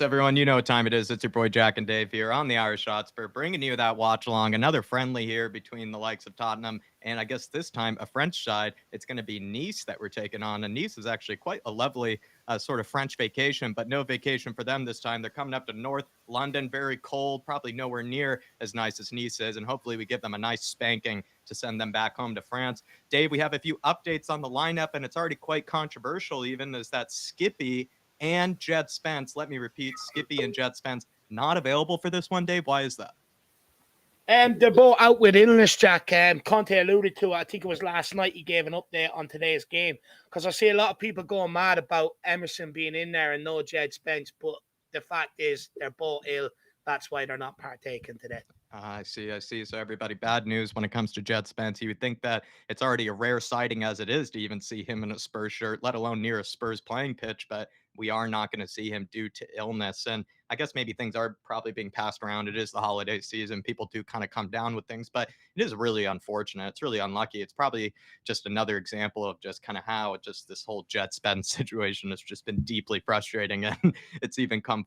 everyone? You know what time it is. It's your boy Jack and Dave here on the IrishHotspur, bringing you that watch along. Another friendly here between the likes of Tottenham and I guess this time a French side. It's going to be Nice that we're taking on. And Nice is actually quite a lovely sort of French vacation, but no vacation for them this time. They're coming up to North London, very cold, probably nowhere near as nice as Nice is. And hopefully we give them a nice spanking to send them back home to France. Dave, we have a few updates on the lineup, and it's already quite controversial, even as that Skippy and Jed Spence, let me repeat, Skippy and Jed Spence, not available for this one, Dave. Why is that? They're both out with illness, Jack. Conte alluded to it. I think it was last night he gave an update on today's game. Because I see a lot of people going mad about Emerson being in there and no Jed Spence. But the fact is they're both ill. That's why they're not partaking today. I see. So everybody, bad news when it comes to Jed Spence. You would think that it's already a rare sighting as it is to even see him in a Spurs shirt, let alone near a Spurs playing pitch. But we are not going to see him due to illness. And I guess maybe things are probably being passed around. It is the holiday season. People do kind of come down with things, but it is really unfortunate. It's really unlucky. It's probably just another example of just kind of how just this whole Jed Spence situation has just been deeply frustrating. And it's even come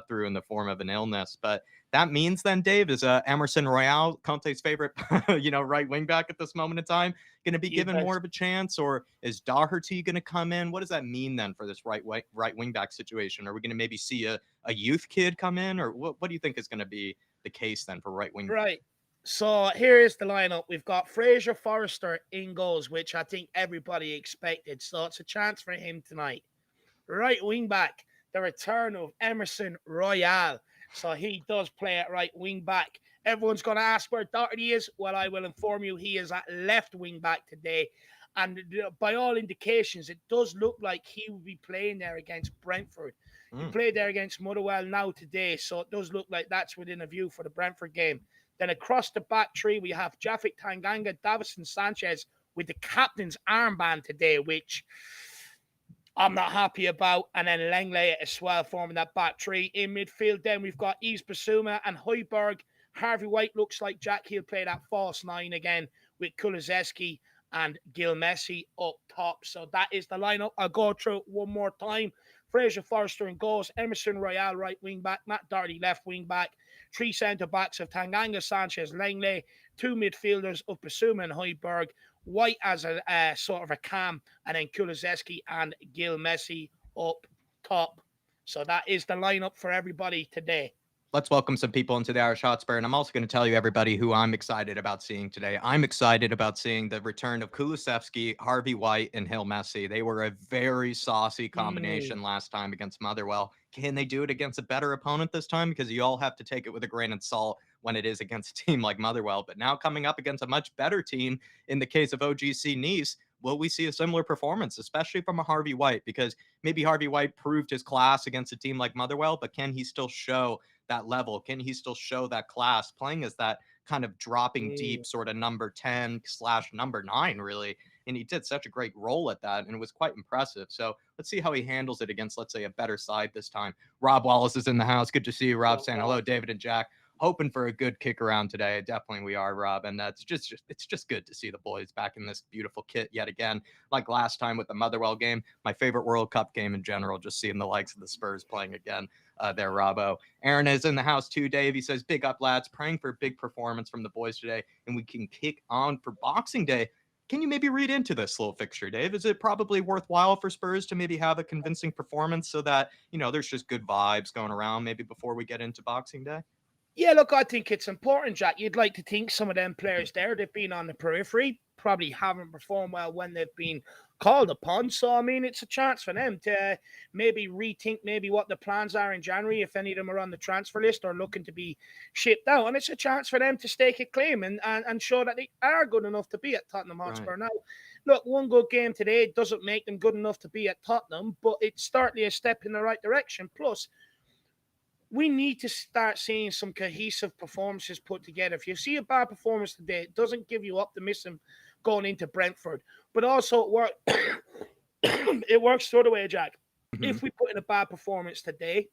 through in the form of an illness. But that means then, Dave, is Emerson Royale, Conte's favorite, right wing back at this moment in time, going to be given more of a chance, or is Doherty going to come in? What does that mean then for this right wing back situation? Are we going to maybe see a youth kid come in, or what do you think is going to be the case then for right wing? Right. So here is the lineup. We've got Fraser Forrester in goals, which I think everybody expected. So it's a chance for him tonight. Right wing back, the return of Emerson Royale. So he does play at right wing back. Everyone's going to ask where Doherty is. Well, I will inform you he is at left wing back today. And by all indications, it does look like he will be playing there against Brentford. He played there against Motherwell now today. So it does look like that's within a view for the Brentford game. Then across the back three, we have Japhet Tanganga, Davison Sanchez with the captain's armband today, which I'm not happy about. And then Langley as well forming that back three. In midfield, then we've got Yves Bissouma and Højbjerg. Harvey White looks like Jack. He'll play that false nine again with Kulusevski and Gil Messi up top. So that is the lineup. I'll go through it one more time. Fraser Forrester in goals, Emerson Royale right wing back, Matt Doherty left wing back, three centre backs of Tanganga, Sanchez, Langley, two midfielders of Bissouma and Højbjerg, White as a sort of a cam, and then Kulusevski and Gil Messi up top. So that is the lineup for everybody today. Let's welcome some people into the Irish Hotspur, and I'm also going to tell you, everybody, who I'm excited about seeing today. I'm excited about seeing the return of Kulusevski, Harvey White, and Gil Messi. They were a very saucy combination last time against Motherwell. Can they do it against a better opponent this time? Because you all have to take it with a grain of salt when it is against a team like Motherwell. But now coming up against a much better team in the case of OGC Nice, will we see a similar performance, especially from a Harvey White? Because maybe Harvey White proved his class against a team like Motherwell, but can he still show that level? Can he still show that class playing as that kind of dropping deep sort of number 10 / number 9, really? And he did such a great role at that, and it was quite impressive. So let's see how he handles it against, let's say, a better side this time. Rob Wallace is in the house. Good to see you, Rob. Saying hello, David and Jack. Hoping for a good kick around today. Definitely we are, Rob. And that's it's just good to see the boys back in this beautiful kit yet again. Like last time with the Motherwell game, my favorite World Cup game in general, just seeing the likes of the Spurs playing again there, Robbo. Aaron is in the house too, Dave. He says, big up, lads. Praying for a big performance from the boys today, and we can kick on for Boxing Day. Can you maybe read into this little fixture, Dave? Is it probably worthwhile for Spurs to maybe have a convincing performance so that, there's just good vibes going around maybe before we get into Boxing Day? Yeah, look, I think it's important, Jack. You'd like to think some of them players there, they've been on the periphery, probably haven't performed well when they've been called upon. So, I mean, it's a chance for them to maybe rethink maybe what the plans are in January, if any of them are on the transfer list or looking to be shipped out. And it's a chance for them to stake a claim and show that they are good enough to be at Tottenham Hotspur. Right. Now, look, one good game today doesn't make them good enough to be at Tottenham, but it's certainly a step in the right direction. Plus, we need to start seeing some cohesive performances put together. If you see a bad performance today, it doesn't give you optimism going into Brentford. But also, it works the other way, Jack. Mm-hmm. If we put in a bad performance today,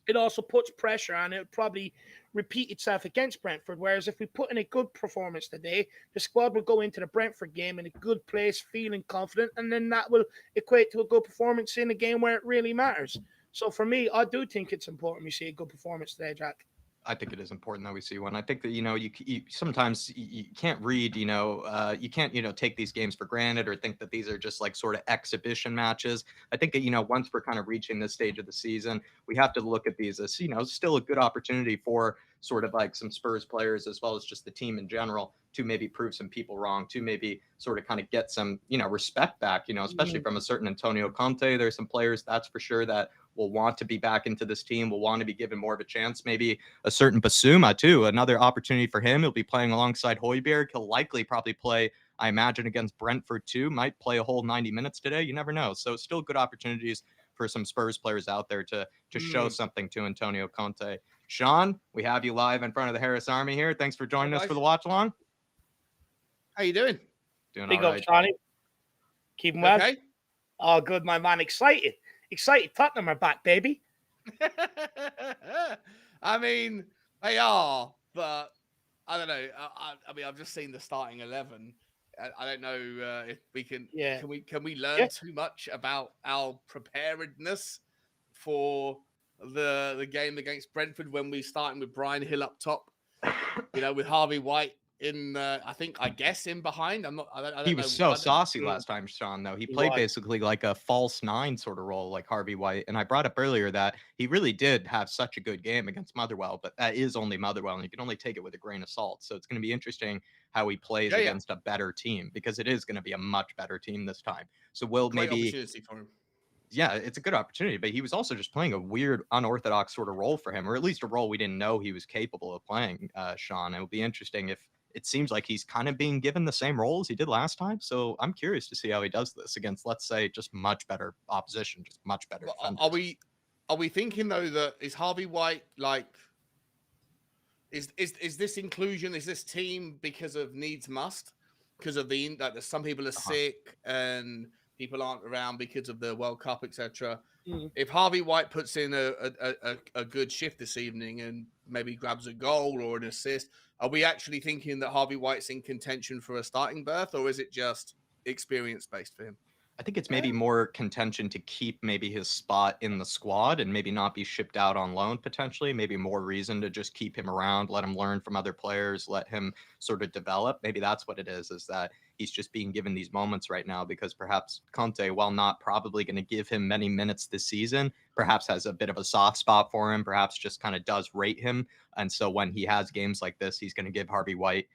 it also puts pressure on it. It'll probably repeat itself against Brentford. Whereas if we put in a good performance today, the squad will go into the Brentford game in a good place, feeling confident, and then that will equate to a good performance in a game where it really matters. So for me, I do think it's important we see a good performance today, Jack. I think it is important that we see one. I think that you sometimes you can't read, you can't take these games for granted or think that these are just like sort of exhibition matches. I think that once we're kind of reaching this stage of the season, we have to look at these as still a good opportunity for sort of like some Spurs players as well as just the team in general to maybe prove some people wrong, to maybe sort of kind of get some respect back. Especially from a certain Antonio Conte. There's some players that's for sure that will want to be back into this team, will want to be given more of a chance. Maybe a certain Basuma too, another opportunity for him. He'll be playing alongside Højbjerg. He'll likely probably play, I imagine, against Brentford too. Might play a whole 90 minutes today. You never know. So still good opportunities for some Spurs players out there to show something to Antonio Conte. Sean, we have you live in front of the Harris Army here. Thanks for joining us for the watch along. How you doing? Doing Big all up, right. Johnny. Keeping well. Okay. Oh, good, my man. Excited. Tottenham are back, baby. I mean, they are, but I don't know. I mean, I've just seen the starting 11. I don't know if we can. Yeah. Can we learn too much about our preparedness for the game against Brentford when we starting with Brian Hill up top? With Harvey White in, I guess in behind. I don't He know. was so saucy last time, Sean, though. He played basically like a false nine sort of role, like Harvey White. And I brought up earlier that he really did have such a good game against Motherwell, but that is only Motherwell, and you can only take it with a grain of salt. So it's going to be interesting how he plays against a better team, because it is going to be a much better team this time. So Great opportunity for him. Yeah, it's a good opportunity, but he was also just playing a weird, unorthodox sort of role for him, or at least a role we didn't know he was capable of playing, Sean. It will be interesting if it seems like he's kind of being given the same role as he did last time. So I'm curious to see how he does this against, let's say, just much better opposition, just much better defenders. Are we thinking though that is Harvey White like is this inclusion, is this team because of needs must, because of that some people are sick and people aren't around because of the World Cup, etc. If Harvey White puts in a good shift this evening and maybe grabs a goal or an assist, are we actually thinking that Harvey White's in contention for a starting berth, or is it just experience-based for him? I think it's maybe more contention to keep maybe his spot in the squad and maybe not be shipped out on loan potentially. Maybe more reason to just keep him around, let him learn from other players, let him sort of develop. Maybe that's what it is that he's just being given these moments right now because perhaps Conte, while not probably going to give him many minutes this season, perhaps has a bit of a soft spot for him, perhaps just kind of does rate him. And so when he has games like this, he's going to give Harvey White,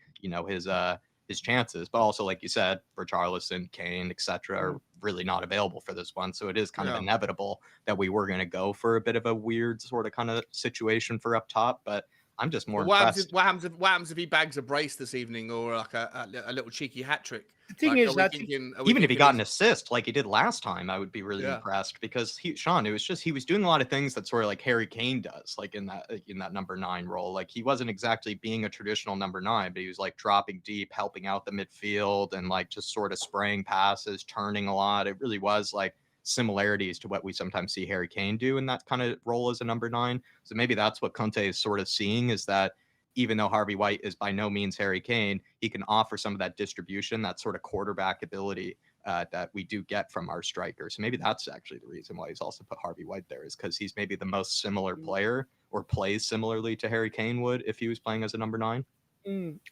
his chances. But also, like you said, Richarlison, Kane, etc., are really not available for this one. So it is kind of inevitable that we were going to go for a bit of a weird sort of kind of situation for up top. But I'm just more impressed. What happens if he bags a brace this evening, or like a little cheeky hat trick? The thing is that even if he got an assist like he did last time, I would be really impressed, because Sean, it was just he was doing a lot of things that sort of like Harry Kane does, like in that number 9 role. Like he wasn't exactly being a traditional number 9, but he was like dropping deep, helping out the midfield, and like just sort of spraying passes, turning a lot. It really was like similarities to what we sometimes see Harry Kane do in that kind of role as a number 9. So maybe that's what Conte is sort of seeing, is that even though Harvey White is by no means Harry Kane, he can offer some of that distribution, that sort of quarterback ability that we do get from our strikers. So maybe that's actually the reason why he's also put Harvey White there, is because he's maybe the most similar player, or plays similarly to Harry Kane would if he was playing as a number 9.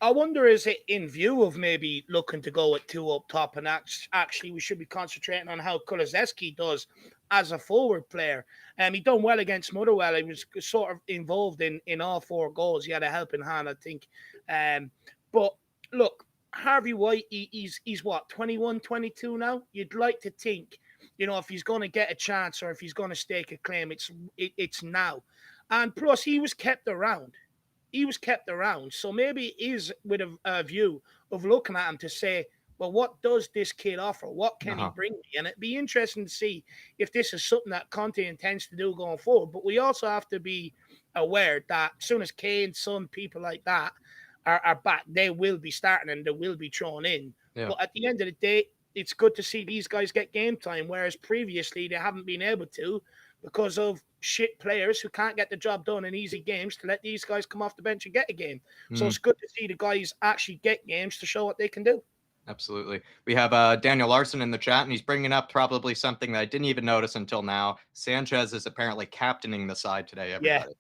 I wonder, is it in view of maybe looking to go at 2 up top, and actually we should be concentrating on how Kulusevski does as a forward player. He done well against Motherwell. He was sort of involved in all 4 goals. He had a helping hand, I think. But look, Harvey White, he's what, 21, 22 now? You'd like to think, if he's going to get a chance or if he's going to stake a claim, it's now. And plus, he was kept around. So maybe it is with a view of looking at him to say, well, what does this kid offer? What can he bring me? And it'd be interesting to see if this is something that Conte intends to do going forward. But we also have to be aware that as soon as Kane, Son, people like that are back, they will be starting and they will be thrown in. Yeah. But at the end of the day, it's good to see these guys get game time, whereas previously they haven't been able to because of shit players who can't get the job done in easy games, to let these guys come off the bench and get a game. So it's good to see the guys actually get games to show what they can do. Absolutely. We have Daniel Larson in the chat, and he's bringing up probably something that I didn't even notice until now. Sanchez is apparently captaining the side today, Yeah, everybody.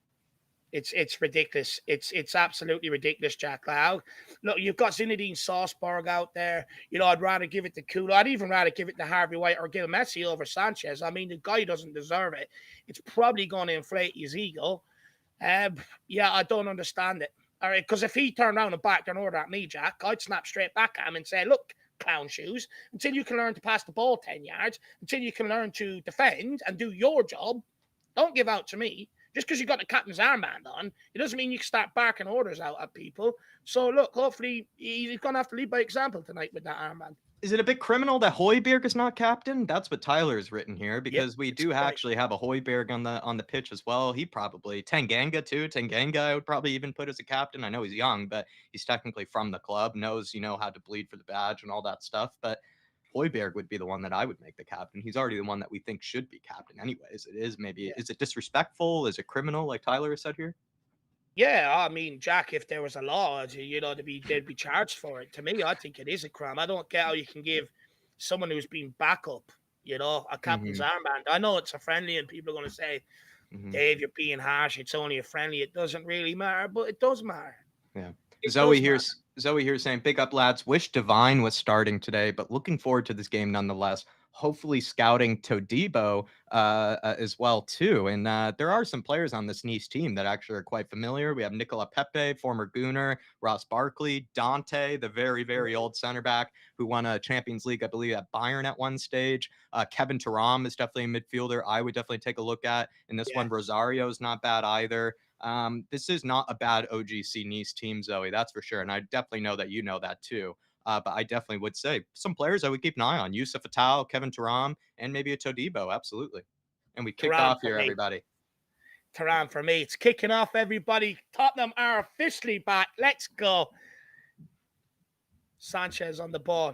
it's ridiculous. It's absolutely ridiculous, Jack. Look, you've got Zinedine Salzburg out there. You know, I'd rather give it to Kula. I'd even rather give it to Harvey White or Gil Messi over Sanchez. I mean, the guy doesn't deserve it. It's probably going to inflate his ego. Yeah, I don't understand it. All right, because if he turned around and backed an order at me, Jack, I'd snap straight back at him and say, look, clown shoes, until you can learn to pass the ball 10 yards, until you can learn to defend and do your job, don't give out to me. Just because you got the captain's armband on, it doesn't mean you can start barking orders out at people. So, look, hopefully he's going to have to lead by example tonight with that armband. Is it a bit criminal that Højbjerg is not captain? That's what Tyler's written here, because we do actually have a Højbjerg on the pitch as well. He probably Tanganga too. Tanganga I would probably even put as a captain. I know he's young, but he's technically from the club, knows how to bleed for the badge and all that stuff. But Højbjerg would be the one that I would make the captain. He's already the one that we think should be captain, anyways. It is maybe is it disrespectful? Is it criminal, like Tyler has said here? Yeah, I mean, Jack, if there was a law, they'd be charged for it. To me, I think it is a crime. I don't get how you can give someone who's been backup, a captain's armband. I know it's a friendly, and people are going to say, Dave, you're being harsh. It's only a friendly. It doesn't really matter, but it does matter. Yeah. Zoe here saying, big up, lads. Wish Divine was starting today, but looking forward to this game nonetheless. Hopefully scouting Todibo as well, too. And there are some players on this Nice team that actually are quite familiar. We have Nicola Pepe, former Gooner, Ross Barkley, Dante, the very, very old center back who won a Champions League, I believe, at Bayern at one stage. Kevin Thuram is definitely a midfielder I would definitely take a look at. And this one, Rosario is not bad either. This is not a bad OGC Nice team, Zoe, that's for sure. And I definitely know that you know that too. But I definitely would say some players I would keep an eye on. Yusuf Attal, Kevin Thuram, and maybe a Todibo. Absolutely. And we kick off here, everybody. Thuram for me. It's kicking off, everybody. Tottenham are officially back. Let's go. Sanchez on the ball.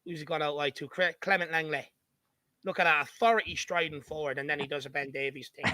Who's he gone out wide to? Clement Langley. Look at that authority striding forward, and then he does a Ben Davies thing.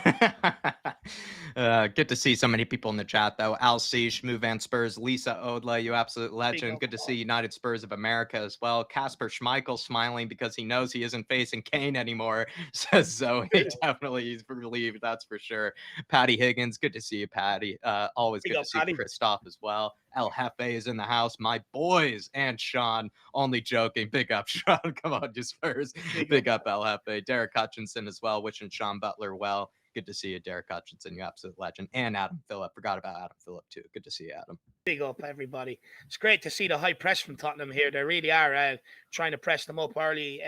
Good to see so many people in the chat, though. Al C, Shmoo Van Spurs, Lisa Odla, you absolute legend. Good to see United Spurs of America as well. Casper Schmeichel smiling because he knows he isn't facing Kane anymore, says Zoe. Definitely he's relieved, that's for sure. Patty Higgins, good to see you, Patty. Always good to see Christoph as well. El Jefe is in the house. My boys and Sean. Only joking. Big up, Sean. Come on, you Spurs. Big up, El Jefe. Derek Hutchinson as well. Wishing Sean Butler well. Good to see you, Derek Hutchinson. You absolute legend. And Adam Phillip. Forgot about Adam Phillip, too. Good to see you, Adam. Big up, everybody. It's great to see the high press from Tottenham here. They really are trying to press them up early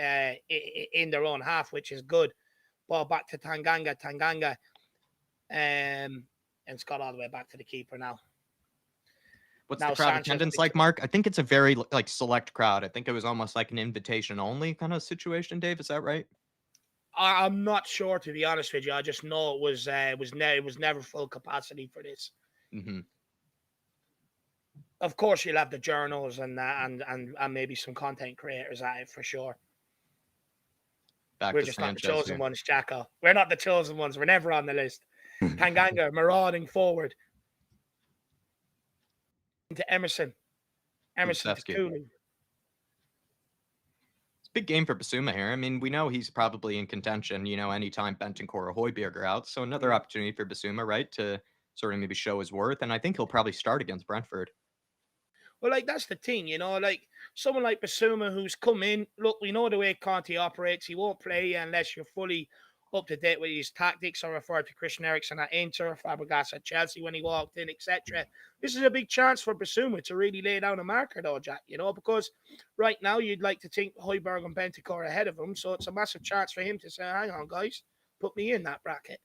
in their own half, which is good. Ball back to Tanganga. And it's got all the way back to the keeper now. What's the crowd attendance like, Mark? I think it's a very select crowd. I think it was almost like an invitation only kind of situation, Dave. Is that right? I'm not sure, to be honest with you. I just know it was never full capacity for this. Of course, you'll have the journals and maybe some content creators at it for sure. We're just not the chosen ones, Jacko. We're not the chosen ones. We're never on the list. Tanganga marauding forward into Emerson to Kulu. Big game for Basuma here. I mean, we know he's probably in contention, anytime Bentancur or Højbjerg are out. So another opportunity for Basuma, right, to sort of maybe show his worth. And I think he'll probably start against Brentford. Well, that's the thing, someone like Basuma who's come in. Look, we know the way Conte operates. He won't play unless you're fully up to date with his tactics. I referred to Christian Eriksen at Inter, Fabregas at Chelsea when he walked in, etc. This is a big chance for Basuma to really lay down a marker, though, Jack, because right now you'd like to think Højbjerg and Bentancur are ahead of him, so it's a massive chance for him to say, hang on, guys, put me in that bracket.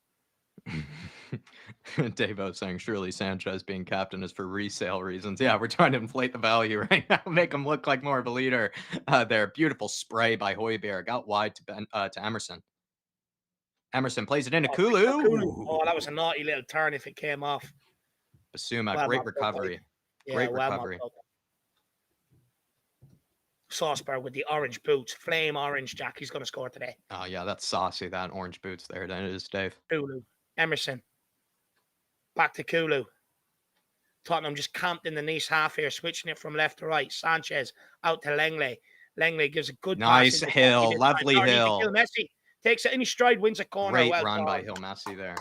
Davo saying surely Sanchez being captain is for resale reasons. Yeah, we're trying to inflate the value right now, make him look like more of a leader. There, beautiful spray by Højbjerg out wide to Emerson. Emerson plays it into Kulu. Oh, that was a naughty little turn if it came off. Basuma, great recovery. Great recovery. Salzburg with the orange boots, flame orange, Jack. He's going to score today. Oh, yeah, that's saucy, that orange boots there. That is, Dave. Kulu. Emerson. Back to Kulu. Tottenham just camped in the nice half here, switching it from left to right. Sanchez out to Langley. Langley gives a good Nice pass. Hill, lovely Hill. Hill Messi takes it in his stride, wins a corner. Great Well run by done. Hill Messi there.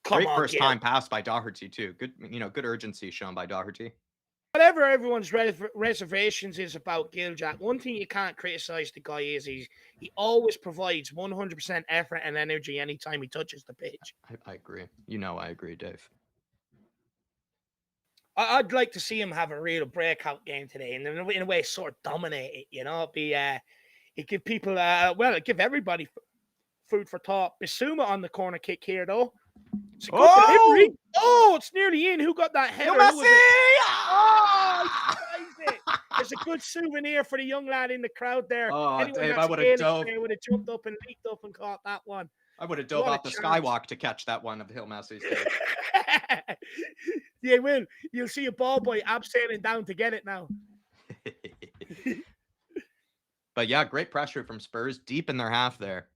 Come Great on, first Gil. time pass by Doherty too. Good, good urgency shown by Doherty. Whatever everyone's reservations is about Giljack, one thing you can't criticize the guy is he always provides 100% effort and energy anytime he touches the pitch. I agree. I agree, Dave. I'd like to see him have a real breakout game today, and in a way, sort of dominate it. It give people, it give everybody food for thought. Bissouma on the corner kick here, though. It's a good delivery. Oh, it's nearly in. Who got that header? Messi! Oh, he tries it. There's a good souvenir for the young lad in the crowd there. Oh, Anyone Dave, that's I would have dove. would have jumped up and leaped up and caught that one. I would have dove What a off the chance. skywalk to catch that one of Hill Messi's. Yeah, Will. You'll see a ball boy abseiling down to get it now. But yeah, great pressure from Spurs deep in their half there.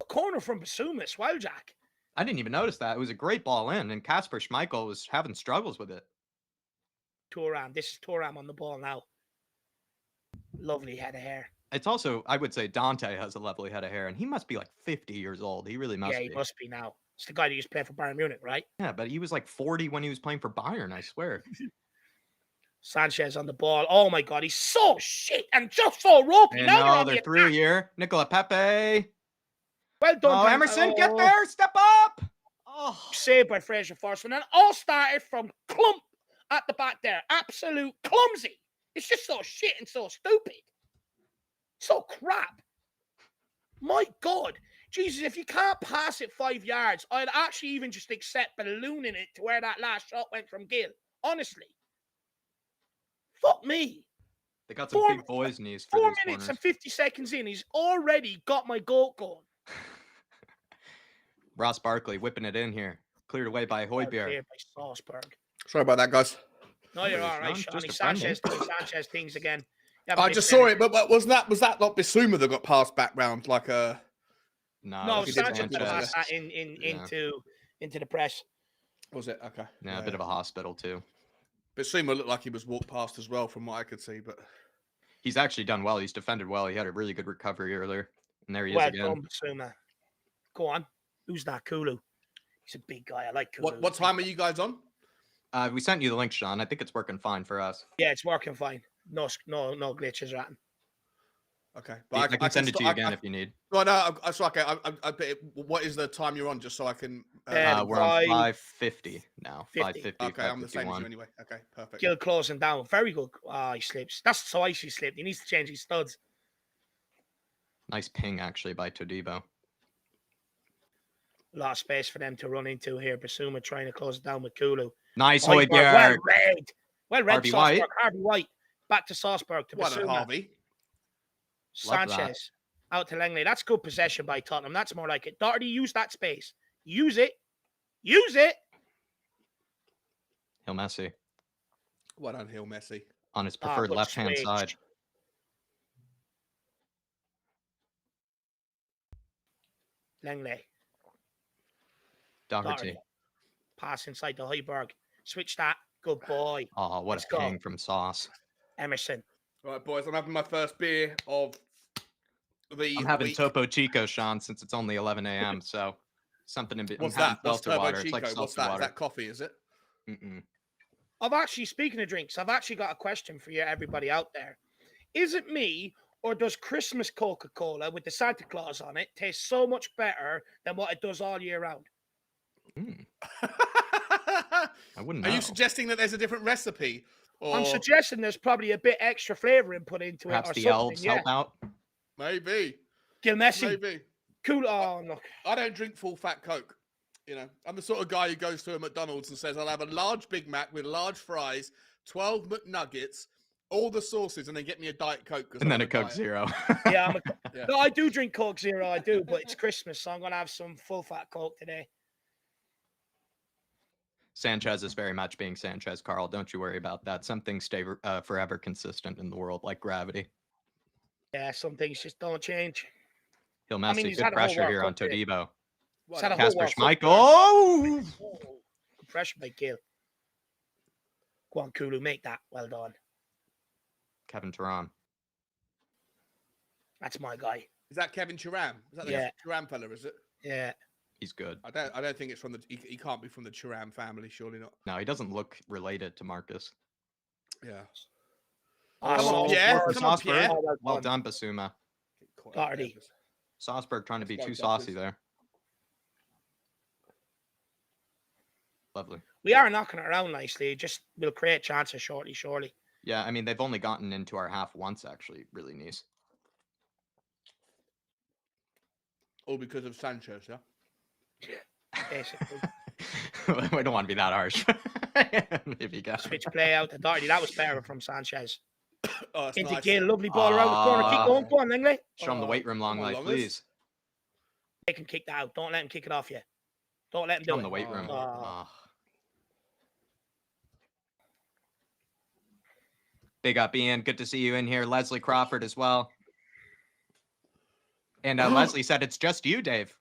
Corner from Bissouma, Swaljack. I didn't even notice that. It was a great ball in, and Kasper Schmeichel was having struggles with it. Thuram. This is Thuram on the ball now. Lovely head of hair. It's also, I would say, Dante has a lovely head of hair, and he must be like 50 years old. He really must be. Yeah, he must be now. It's the guy that used to play for Bayern Munich, right? Yeah, but he was like 40 when he was playing for Bayern, I swear. Sanchez on the ball. Oh my God, he's so shit and just so ropey. And Now they're through here. Nicola Pepe. Well done. Oh, Emerson, get there. Step up. Oh. Saved by Fraser Forster. And all started from clump at the back there. Absolute clumsy. It's just so shit and so stupid. So crap. My God. Jesus, if you can't pass it 5 yards, I'd actually even just accept ballooning it to where that last shot went from Gil. Honestly. Fuck me. They got some big boys' knees for 4 these minutes corners. and 50 seconds in. He's already got my goal going. Ross Barkley whipping it in here. Cleared away by Højbjerg. By Salzburg. Sorry about that, guys. No, you're No, all right, just Shawnee. a friendly. Sanchez doing Sanchez things again. I just saw it, but was that not Bissouma that got passed back round like a? No, it's Sanchez Sanchez. passed that into the press. Was it okay? Yeah, a bit of a hospital too. Bissouma looked like he was walked past as well, from what I could see. But He's actually done well. He's defended well. He had a really good recovery earlier, and there he is Well again. done, Bissouma. Go on. Who's that? Kulu. He's a big guy. I like Kulu. what time are you guys on? We sent you the link, Sean. I think it's working fine for us. Yeah, it's working fine. No glitches, Ratton. Okay, I can send it to you again if you need. Well, no, that's okay. What is the time you're on, just so I can? We're on 5:50 now. 50. 5:50. Okay, I'm the same as 5:51. you anyway. Okay, perfect. Gil closing down. Very good. Oh, he slips. That's so icy slipped. He needs to change his studs. Nice ping actually by Todibo. A lot of space for them to run into here. Bissouma trying to close it down with Kulu. Nice Højbjerg, Højbjerg. Well read, Harvey Salzburg. White. Harvey White. Back to Salzburg to What a Bissouma. Harvey. Love that. Sanchez out to Langley. That's good possession by Tottenham. That's more like it. Doherty, use that space. Use it. Use it. Hill Messi Well done, Hill Messi. on his preferred good left-hand switch. side. Langley. Doherty. Pass inside to Højbjerg. Switch that. Good boy. Oh, what Let's a go. ping from Sauce. Emerson. Right, boys, I'm having my first beer of the I'm having week. Topo Chico, Sean, since it's only 11 a.m. So something in between. What's that? What's Seltzer Turbo water. Chico? It's like What's seltzer that? Is water. that coffee, is it? Mm-mm. I've actually, speaking of drinks, I've actually got a question for you, everybody out there. Is it me, or does Christmas Coca-Cola with the Santa Claus on it taste so much better than what it does all year round? Mm, I wouldn't know. Are you suggesting that there's a different recipe? Or I'm suggesting there's probably a bit extra flavor input into Perhaps it or the something. elves Yeah. help out? maybe, Gil Messi. maybe. Cool. Oh, look. I don't drink full fat Coke. You know, I'm the sort of guy who goes to a McDonald's and says, I'll have a large Big Mac with large fries, 12 McNuggets, all the sauces, and then get me a Diet Coke. 'cause And I'm then on a Coke diet. Zero. Yeah, Yeah. No, I do drink Coke Zero. I do, but it's Christmas, so I'm going to have some full-fat Coke today. Sanchez is very much being Sanchez, Carl. Don't you worry about that. Some things stay forever consistent in the world, like gravity. Yeah, some things just don't change. Hill I mean, Messi, he's good had a whole pressure World here on Cup, didn't he? Todibo. He's had a whole Kasper World Cup, Schmeichel. yeah. Oh! Good pressure by Gil. Go on, Kulu, make that. Well done. Kevin Turan. That's my guy. Is that Kevin Turan? Is that the Turan fella? Is it? Yeah. He's good. I don't think it's from the. He can't be from the Turan family, surely not. No, he doesn't look related to Marcus. Yeah. For Come on, Sauceberg. Pierre. Well done, Basuma. Doherty. Sauceberg trying to be too saucy there. Lovely. We are knocking it around nicely. Just we'll create chances shortly, surely. Yeah, I mean, they've only gotten into our half once, actually, really nice. All because of Sanchez, yeah? Basically. We don't want to be that harsh. Maybe Switch play out to Doherty. That was better from Sanchez. Into nice. Gale, lovely ball around the corner. Keep going. Go on, Langley. Show him the weight room long life, please. They can kick that out. Don't let him kick it off you. Don't let him do Show it. him the weight room. Big up, Ian. Good to see you in here. Leslie Crawford as well. And Leslie said it's just you, Dave.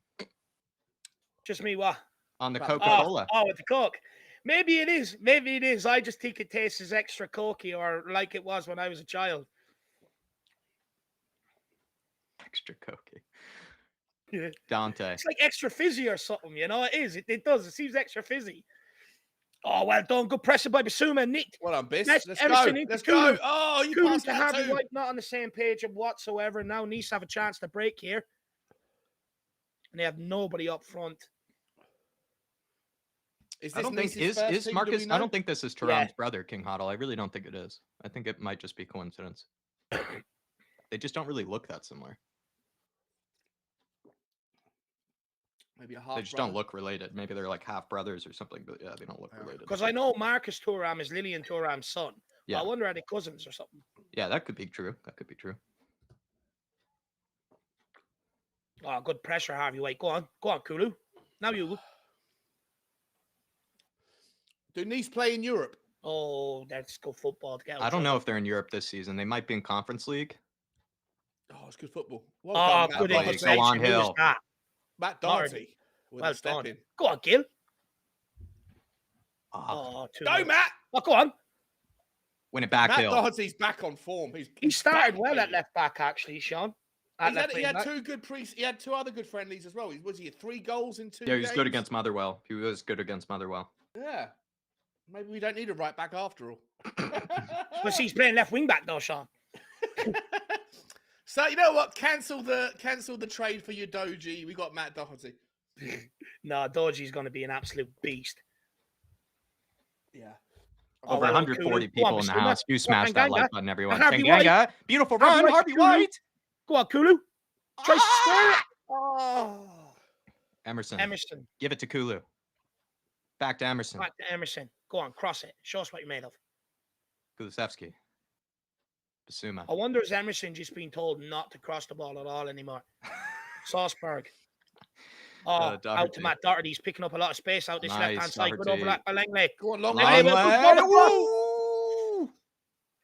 Just me, what? On the Coca-Cola. Oh, with the Coke. Maybe it is. Maybe it is. I just think it tastes extra cokey or like it was when I was a child. Extra cokey. Yeah. Dante. It's like extra fizzy or something, you know? It is. It does. It seems extra fizzy. Oh, well done. Good pressure by Basuma. Nick. Well done, Biss. Let's go. Let's go. Oh, you passed to that Harvey too. White not on the same page whatsoever. Now Nice have a chance to break here. And they have nobody up front. Is I don't think is Marcus. I don't think this is Turan's brother, King Hoddle. I really don't think it is. I think it might just be coincidence. They just don't really look that similar. Maybe a half. They just don't look related. Maybe they're like half brothers or something. But yeah, they don't look related. Because I know Marcus Thuram is Lillian Thuram's son. Yeah. I wonder are they cousins or something. Yeah, that could be true. That could be true. Oh, good pressure, Harvey White. Go on, Kulu. Now you. Do Nice play in Europe? Oh, let's go football together. I don't know if they're in Europe this season. They might be in Conference League. Oh, it's good football. Well done, good Matt. Go on, Hill. Matt Doherty. Well done. Go on, Gil. Go, Matt. Oh, go on. Win it back, Hill. Matt Doherty's back on form. He started well at left back, actually, Sean. He had two other good friendlies as well. Was he had 3 goals in 2 Yeah, he was games? good against Motherwell. He was good against Motherwell. Yeah. Maybe we don't need a right back after all. But he's playing left wing back though, Sean. So you know what? Cancel the trade for your Doji. We got Matt Doherty. No, Doji's going to be an absolute beast. Yeah. Over 140 people in the house. You smash that like button, everyone. Harvey Tanganga. Beautiful run, Harvey White. Go on, Kulu. Tries to score it. Oh. Emerson. Give it to Kulu. Back to Emerson. Go on, cross it. Show us what you're made of. Kulusevski. Basuma. I wonder is Emerson just being told not to cross the ball at all anymore? Salzburg. Oh, out to Matt Doherty. He's picking up a lot of space out this left-hand side. Good overlap by Langley. Go on, Langley.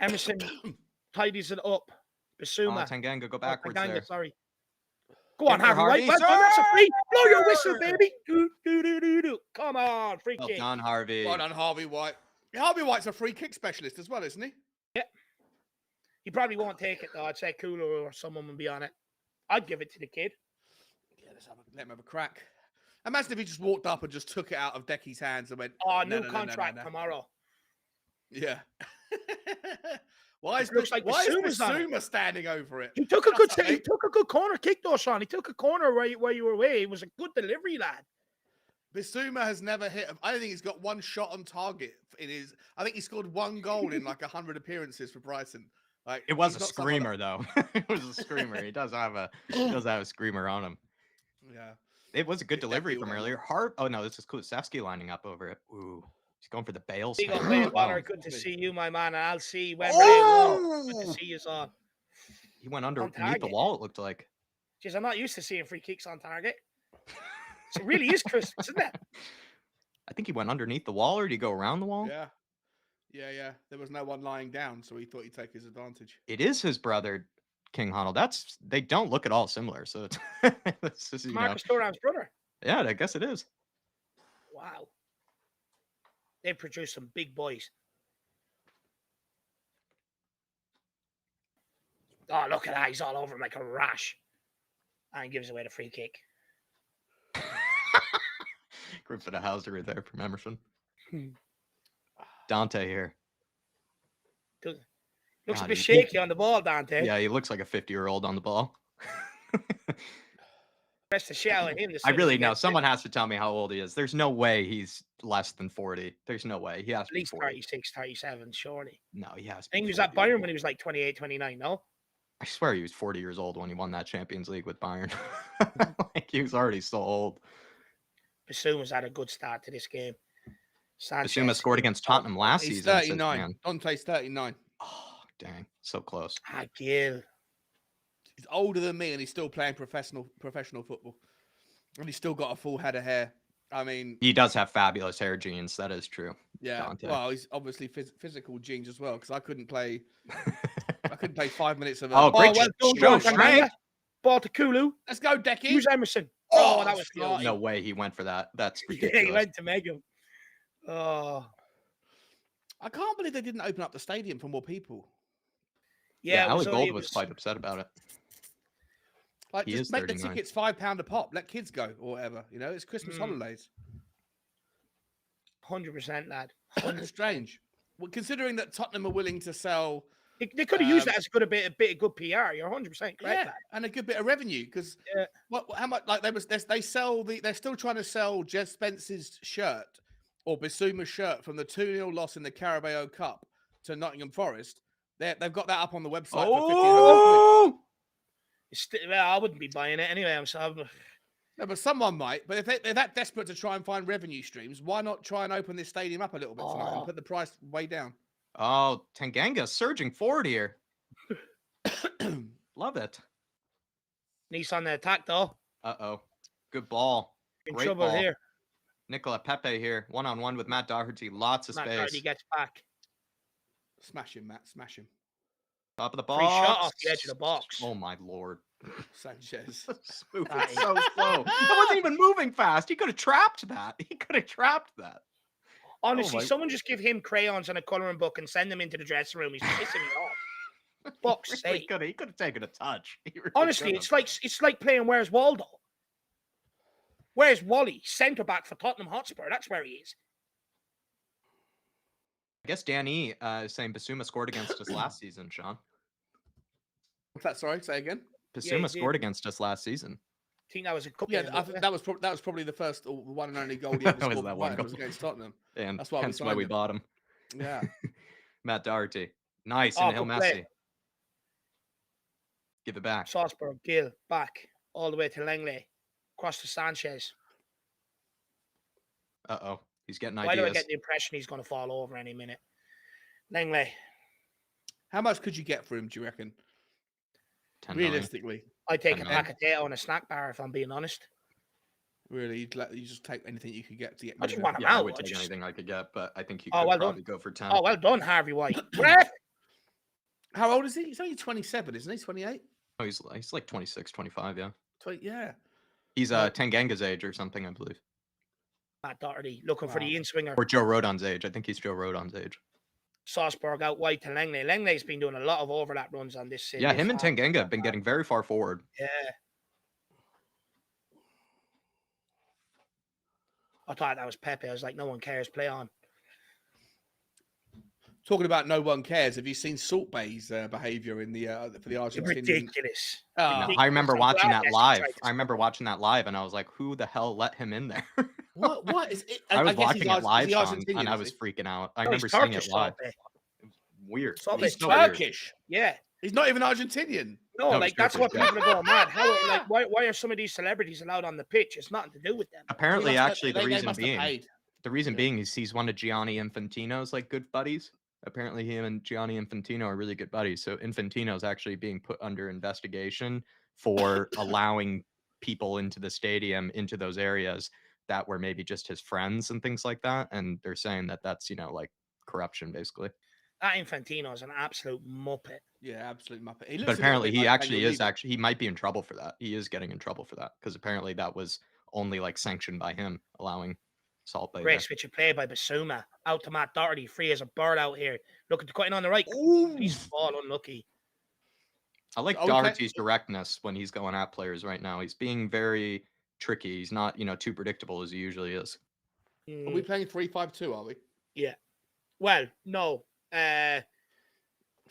Emerson tidies it up. Basuma. Tanganga, go backwards there. Sorry. Go on, Harvey White. Well done, that's a free. Blow your whistle, baby. Come on, free kick. Well done, Harvey. Well done, Harvey White. Harvey White's a free kick specialist as well, isn't he? Yeah. He probably won't take it, though. I'd say Cooler or someone would be on it. I'd give it to the kid. Yeah, let him have a crack. Imagine if he just walked up and just took it out of Decky's hands and went, new contract tomorrow. Yeah. Why is Basuma standing over it? He took a good corner kick though, Sean. He took a corner where you were away. It was a good delivery, lad. Basuma has never hit. I don't think he's got one shot on target in his. I think he scored 1 goal in like 100 appearances for Brighton. Like it was a screamer though. It was a screamer. He does have a screamer on him. Yeah. It was a good delivery from earlier. Oh no, this is Kulusevski lining up over it. Ooh. He's going for the Bales. Good to see you, my man. I'll see you Wembley. Good to see you, son. He went underneath the wall, it looked like. Jeez, I'm not used to seeing free kicks on target. It really is Christmas, isn't it? I think he went underneath the wall, or did he go around the wall? Yeah. Yeah. There was no one lying down, so he thought he'd take his advantage. It is his brother, King Honnold. They don't look at all similar. So it's just, Marcus Thuram's brother. Yeah, I guess it is. Wow. They produced some big boys. Oh, look at that. He's all over him like a rash. And gives away the free kick. Griffin Hauser there from Emerson. Hmm. Dante here. Looks God, a bit he- shaky on the ball, Dante. Yeah, he looks like a 50-year-old on the ball. Press the shit out of him. I really know. Someone has to tell me how old he is. There's no way he's less than 40. There's no way. He has to At be least 40. 36, 37, surely. No, he has to I think be he was at 40. Bayern when he was like 28, 29, no? I swear he was 40 years old when he won that Champions League with Bayern. Like, he was already so old. Basuma's had a good start to this game. Basuma scored against Tottenham last He's season. 39. Man. Dante's 39. Oh, dang. So close. Gil. He's older than me and he's still playing professional football. And he's still got a full head of hair. I mean, He does have fabulous hair genes. That is true. yeah. Dante. Well, he's obviously physical genes as well because I couldn't play 5 minutes of a... Oh, great well done, show, John strength. Ball to Kulu. Let's go, Decky. Use Emerson. Oh, Oh, that was skills. naughty. No way he went for that. That's Yeah, ridiculous. he went to Megan. Oh, I can't believe they didn't open up the stadium for more people. Yeah, it Ali was only- Gold it was quite upset about it. Like, He just is make the 39. tickets £5 a pop. Let kids go or whatever. You know, it's Christmas holidays. 100%, lad. It's strange. Well, considering that Tottenham are willing to sell, They could have used that as a bit of good PR. You're 100% correct, yeah, lad. and a good bit of revenue because Yeah. how much like they sell they're still trying to sell Jez Spence's shirt or Basuma's shirt from the 2-0 loss in the Carabao Cup to Nottingham Forest. They've got that up on the website for 1,500 quid. Well, I wouldn't be buying it anyway. I'm sorry. No, but someone might. But if they're that desperate to try and find revenue streams, why not try and open this stadium up a little bit tonight and put the price way down? Oh, Tanganga surging forward here. Love it. Nice on the attack, though. Uh-oh. Good ball. In Great trouble ball. here. Nicola Pepe here. One-on-one with Matt Doherty. Lots of Matt space. Doherty gets back. Smash him, Matt. Smash him. Top of the Free box. shot off the edge of the box. Oh, my Lord. Sanchez. Smooth. That It's is- so slow. That wasn't even moving fast. He could have trapped that. Honestly, my- someone just give him crayons and a colouring book and send him into the dressing room. He's pissing me off. Fuck's Really sake. he could have taken a touch. He really Honestly, could've. it's like playing Where's Waldo? Where's Wally? Centre back for Tottenham Hotspur. That's where he is. I guess Danny is saying Basuma scored against us last season, Sean. What's that? Sorry, say again. Basuma he scored did. against us last season. I think that was a couple. Yeah, of I think that was probably the first or one and only goal he ever That was scored that for one Bayern goal. was against Tottenham. And That's why we hence why signed we him. bought him. Yeah. Matt Doherty. Nice. Oh, And Hill good play. Messi. Give it back. Salzburg, Gill, back, all the way to Langley, across to Sanchez. Uh-oh. He's getting Why do I ideas. get the impression he's going to fall over any minute? Langley, How much could you get for him, do you reckon? 10 million. Realistically. I'd take a $10 pack of potato and a snack bar if I'm being honest. Really, you just take anything you could get to get I rid just of want him. him Yeah, I out. would I take just- anything I could get, but I think he Oh, could well done. probably go for 10. Oh, well done, Harvey White. Ref! How old is he? He's only 27, isn't he? 28? Oh, he's like 26, 25, yeah. Yeah. He's Well- Tanganga's age or something, I believe. Matt Doherty looking for Wow. the in-swinger. Or Joe Rodon's age. I think he's Joe Rodon's age. Salzburg out wide to Langley. Langley's been doing a lot of overlap runs on this. Yeah, this him and half. Tanganga have been getting very far forward. Yeah. I thought that was Pepe. I was like, no one cares. Play on. Talking about no one cares, have you seen Salt Bay's behaviour in the for the Argentinian? Ridiculous. Oh, No, I remember I'm watching glad that Messi live. tried to I remember watching that live, and I was like, "Who the hell let him in there?" what is it? I was guess watching he's it live, is he Sean, Argentinian, and I is was he? freaking out. I No, he's remember seeing it Turkish, live. Salpe. Weird. Salpe. He's so weird. Turkish. Yeah. He's not even Argentinian. No, No, like he's that's Turkish, what yeah. people are going mad. How, like, why are some of these celebrities allowed on the pitch? It's nothing to do with them. Apparently, He must have- actually, they the reason must have being, paid. Yeah. is he's one of Gianni Infantino's like good buddies. Apparently, him and Gianni Infantino are really good buddies. So Infantino's actually being put under investigation for allowing people into the stadium, into those areas that were maybe just his friends and things like that. And they're saying that that's, like corruption, basically. That Infantino is an absolute muppet. Yeah, absolute muppet. He looks a But little apparently, bit he like actually Daniel is Levy. he might be in trouble for that. He is getting in trouble for that because apparently that was only like sanctioned by him, allowing Salt Bay. Great switch of play by Basuma. Out to Matt Doherty. Free as a bird out here. Looking to cut in on the right. Ooh. He's all unlucky. I like Okay. Doherty's directness when he's going at players right now. He's being very tricky. He's not, too predictable as he usually is. Are we playing 3-5-2? Are we? Yeah. Well, no. It's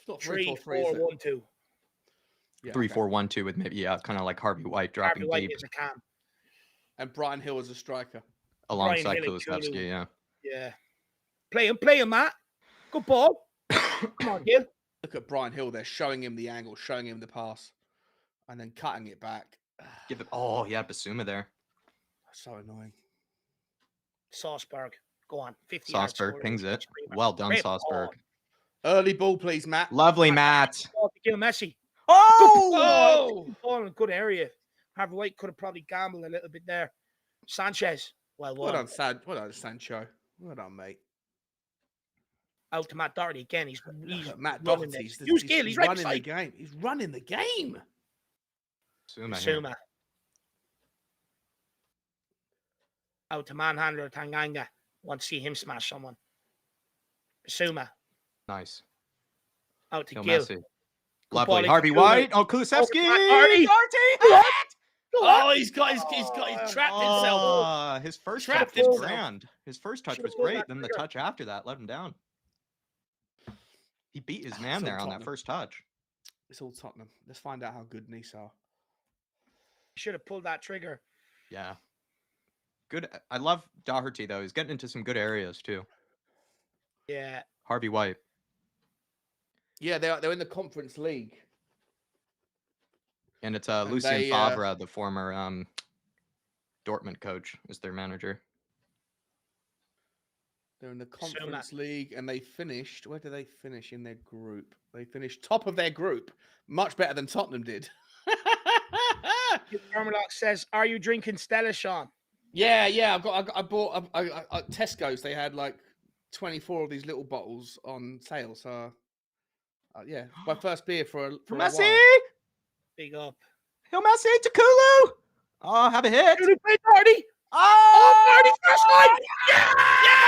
not 3-4-3, is it? 3-4-1-2. Yeah, 3-4-1-2 with maybe kind of like Harvey White dropping Harvey White deep is a cam. And Brian Hill as a striker. alongside Hill and Kulusevski. Kulu. Yeah. Yeah. Play him, Matt. Good ball. Come on, Hill. Look at Brian Hill there, showing him the angle, showing him the pass, and then cutting it back. Give it. Oh, yeah, Basuma there. So annoying. Salzburg. Go on. 50 yards. Salzburg pings it. Well done, Great Salzburg. ball. Early ball, please, Matt. Lovely, Matt. Ball to Gil Messi. Oh! Good ball in a good area. Harvey White could have probably gambled a little bit there. Sanchez. Well Well done. done, Sancho. Well done, mate. Out to Matt Doherty again. He's Matt running Doherty. this. Use Gill. He's right running the beside. game. He's running the game. Basuma. Out to manhandler Tanganga. Want to see him smash someone. Basuma. Nice. Out to Yo, Gill. Messi. Good Lovely. ball into Harvey Kulu. White. Oh, Kulusevski. Doherty. Doherty. Oh, he's trapped himself. Oh, his first touch Trapped was himself. grand. His first touch Should've was pulled great. that Then the trigger. touch after that let him down. He beat his man So there on that Tottenham. first touch. It's all Tottenham. Let's find out how good Nice are. Should have pulled that trigger. Yeah. Good. I love Doherty, though. He's getting into some good areas, too. Yeah. Harvey White. Yeah, they're in the Conference League. And it's And Lucien they, Favre, the former Dortmund coach, is their manager. They're in the Conference League, and they finished. Where did they finish in their group? They finished top of their group, much better than Tottenham did. Ermalock says, "Are you drinking Stella, Sean?" Yeah. I bought at Tesco's. They had like 24 of these little bottles on sale. So, yeah, my first beer for a Messi! while. Big up. Hill Messi to Kulu! Oh, have a hit! Kulu play Doherty. Oh! Doherty first line. Yes!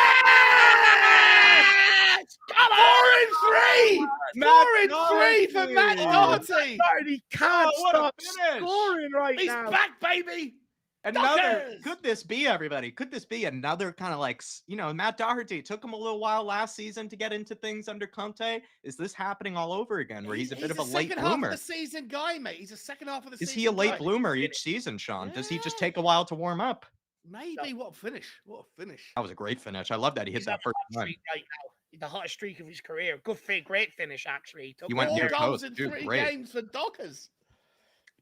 4-3! 4-3 for Matt Doherty! Doherty can't Oh, what a stop finish. scoring right He's now. back, baby! Another, Duckers! could this be, everybody? Could this be another kind of like, Matt Doherty? Took him a little while last season to get into things under Conte. Is this happening all over again, where he's a bit of a late second half bloomer? of the season guy, mate. He's a second half of the Is season he a late guy. bloomer each season, Sean? Does he just Yeah. take a while to warm up? Maybe. What a finish. What a finish. That was a great finish. I love that he hit He's that on a first hot time. streak right now. The hottest streak of his career. Good fit, great finish actually. He went near 4 goals post, in dude, 3 great. games for Dockers.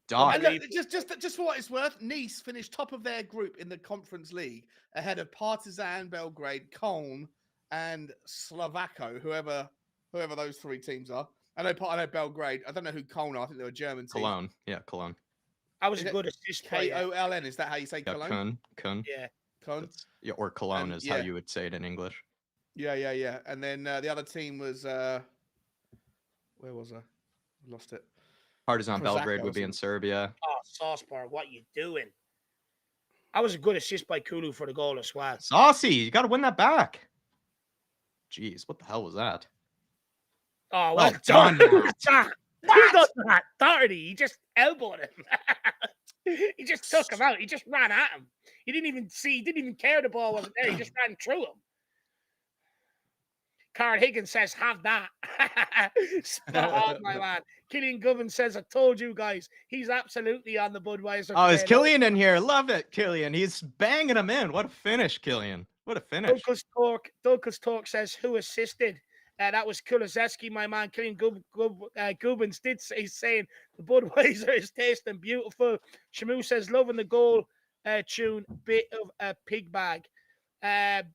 Doc. And look, just for what it's worth, Nice finished top of their group in the Conference League ahead of Partizan Belgrade, Köln, and Slovako, whoever those 3 teams are. I know Belgrade. I don't know who Köln are. I think they're a German team. Cologne. Yeah, Cologne. I was Is a it good assist player. Koln. Is that how you say Yeah, Cologne? Kun. Yeah. Köln. Yeah, or Cologne And, is how yeah. you would say it in English. Yeah. And then the other team was where was I? Lost it. Partizan Kozaka, Belgrade would be in wasn't it? Serbia. Oh, Salzburg, what you doing? I was a good assist by Kulu for the goal as well. Saucy, you got to win that back. Jeez, what the hell was that? Oh, Well well done, done. Matt. Who does that? Doherty, he just elbowed him. He just took him out. He just ran at him. He didn't even care the ball wasn't there. He just ran through him. Carl Higgins says, have that. Spot on, my man. Killian Govan says, I told you guys, he's absolutely on the Budweiser. Oh, is today. Killian in here? Love it, Killian. He's banging him in. What a finish, Killian. What a finish. Douglas Talk says, who assisted? That was Kulusevski, my man. Killian Gubens did say, he's saying the Budweiser is tasting beautiful. Shamu says, loving the goal tune, bit of a pig bag. And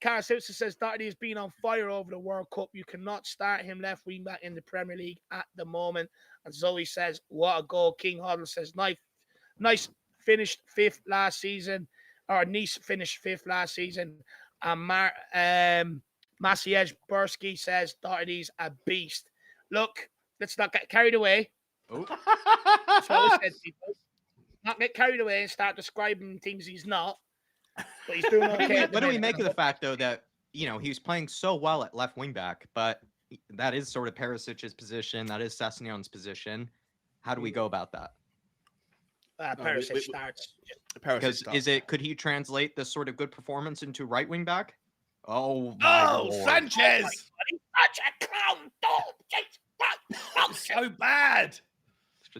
Carl Simpson says Doherty has been on fire over the World Cup. You cannot start him left wing back in the Premier League at the moment. And Zoe says, what a goal. King Huddle says, nice finished 5th last season. Or Nice finished 5th last season. And Maciej Bursky says Doherty's a beast. Look, let's not get carried away. Oh. That's what we said, people. Not get carried away and start describing things he's not. But he's doing okay. What do we make of the fact, though, that, he was playing so well at left wing back, but that is sort of Perisic's position. That is Sessegnon's position. How do we go about that? Perisic starts. Because could he translate this sort of good performance into right wing back? Oh, my Lord. Sanchez! Such a clown. So bad.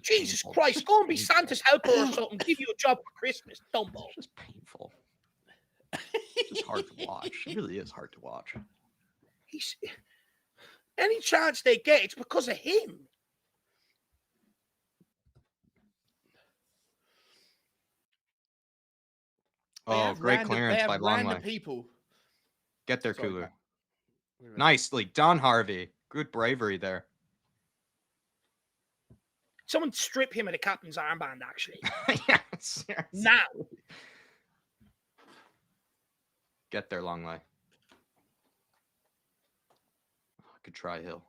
Jesus Christ, go and be Santa's helper or something. Give you a job for Christmas, Dumbo. It's just painful. It's just hard to watch. It really is hard to watch. Any chance they get, it's because of him. Oh, great clearance by Longley. People. Get there, Kulu. Nicely done, Harvey. Good bravery there. Someone strip him of the captain's armband, actually. Yes. Now. Get there, Longley. Good try, Hill.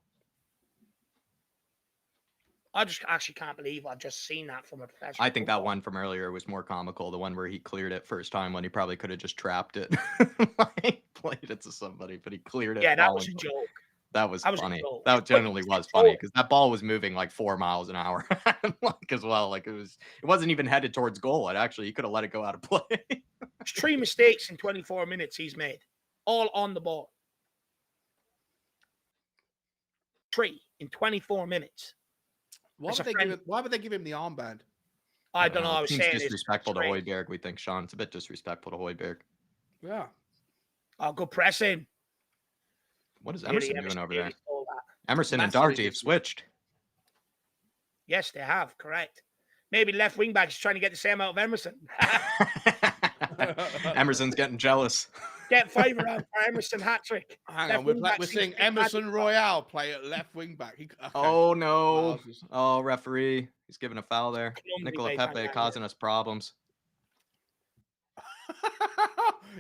I just actually can't believe I've just seen that from a professional. I think that one from earlier was more comical. The one where he cleared it first time when he probably could have just trapped it. Like, played it to somebody, but he cleared it. Yeah, that was a joke. That was funny. That generally was funny because that ball was moving like 4 miles an hour like, as well. Like it wasn't even headed towards goal. He could have let it go out of play. There's 3 mistakes in 24 minutes he's made, all on the ball. 3 in 24 minutes. Why would they give him the armband? I don't know. I was saying it's disrespectful to Højbjerg, we think, Sean. It's a bit disrespectful to Højbjerg. Yeah. Oh, good pressing. What is Emerson doing over there? Emerson and Doherty have switched. Yes, they have. Correct. Maybe left wing back is trying to get the same out of Emerson. Emerson's getting jealous. Get 5 around for Emerson hat trick. Hang on, we're seeing Emerson Royale play at left wing back. Okay. Oh no! Oh, referee, he's giving a foul there. Nicola Pepe causing us problems.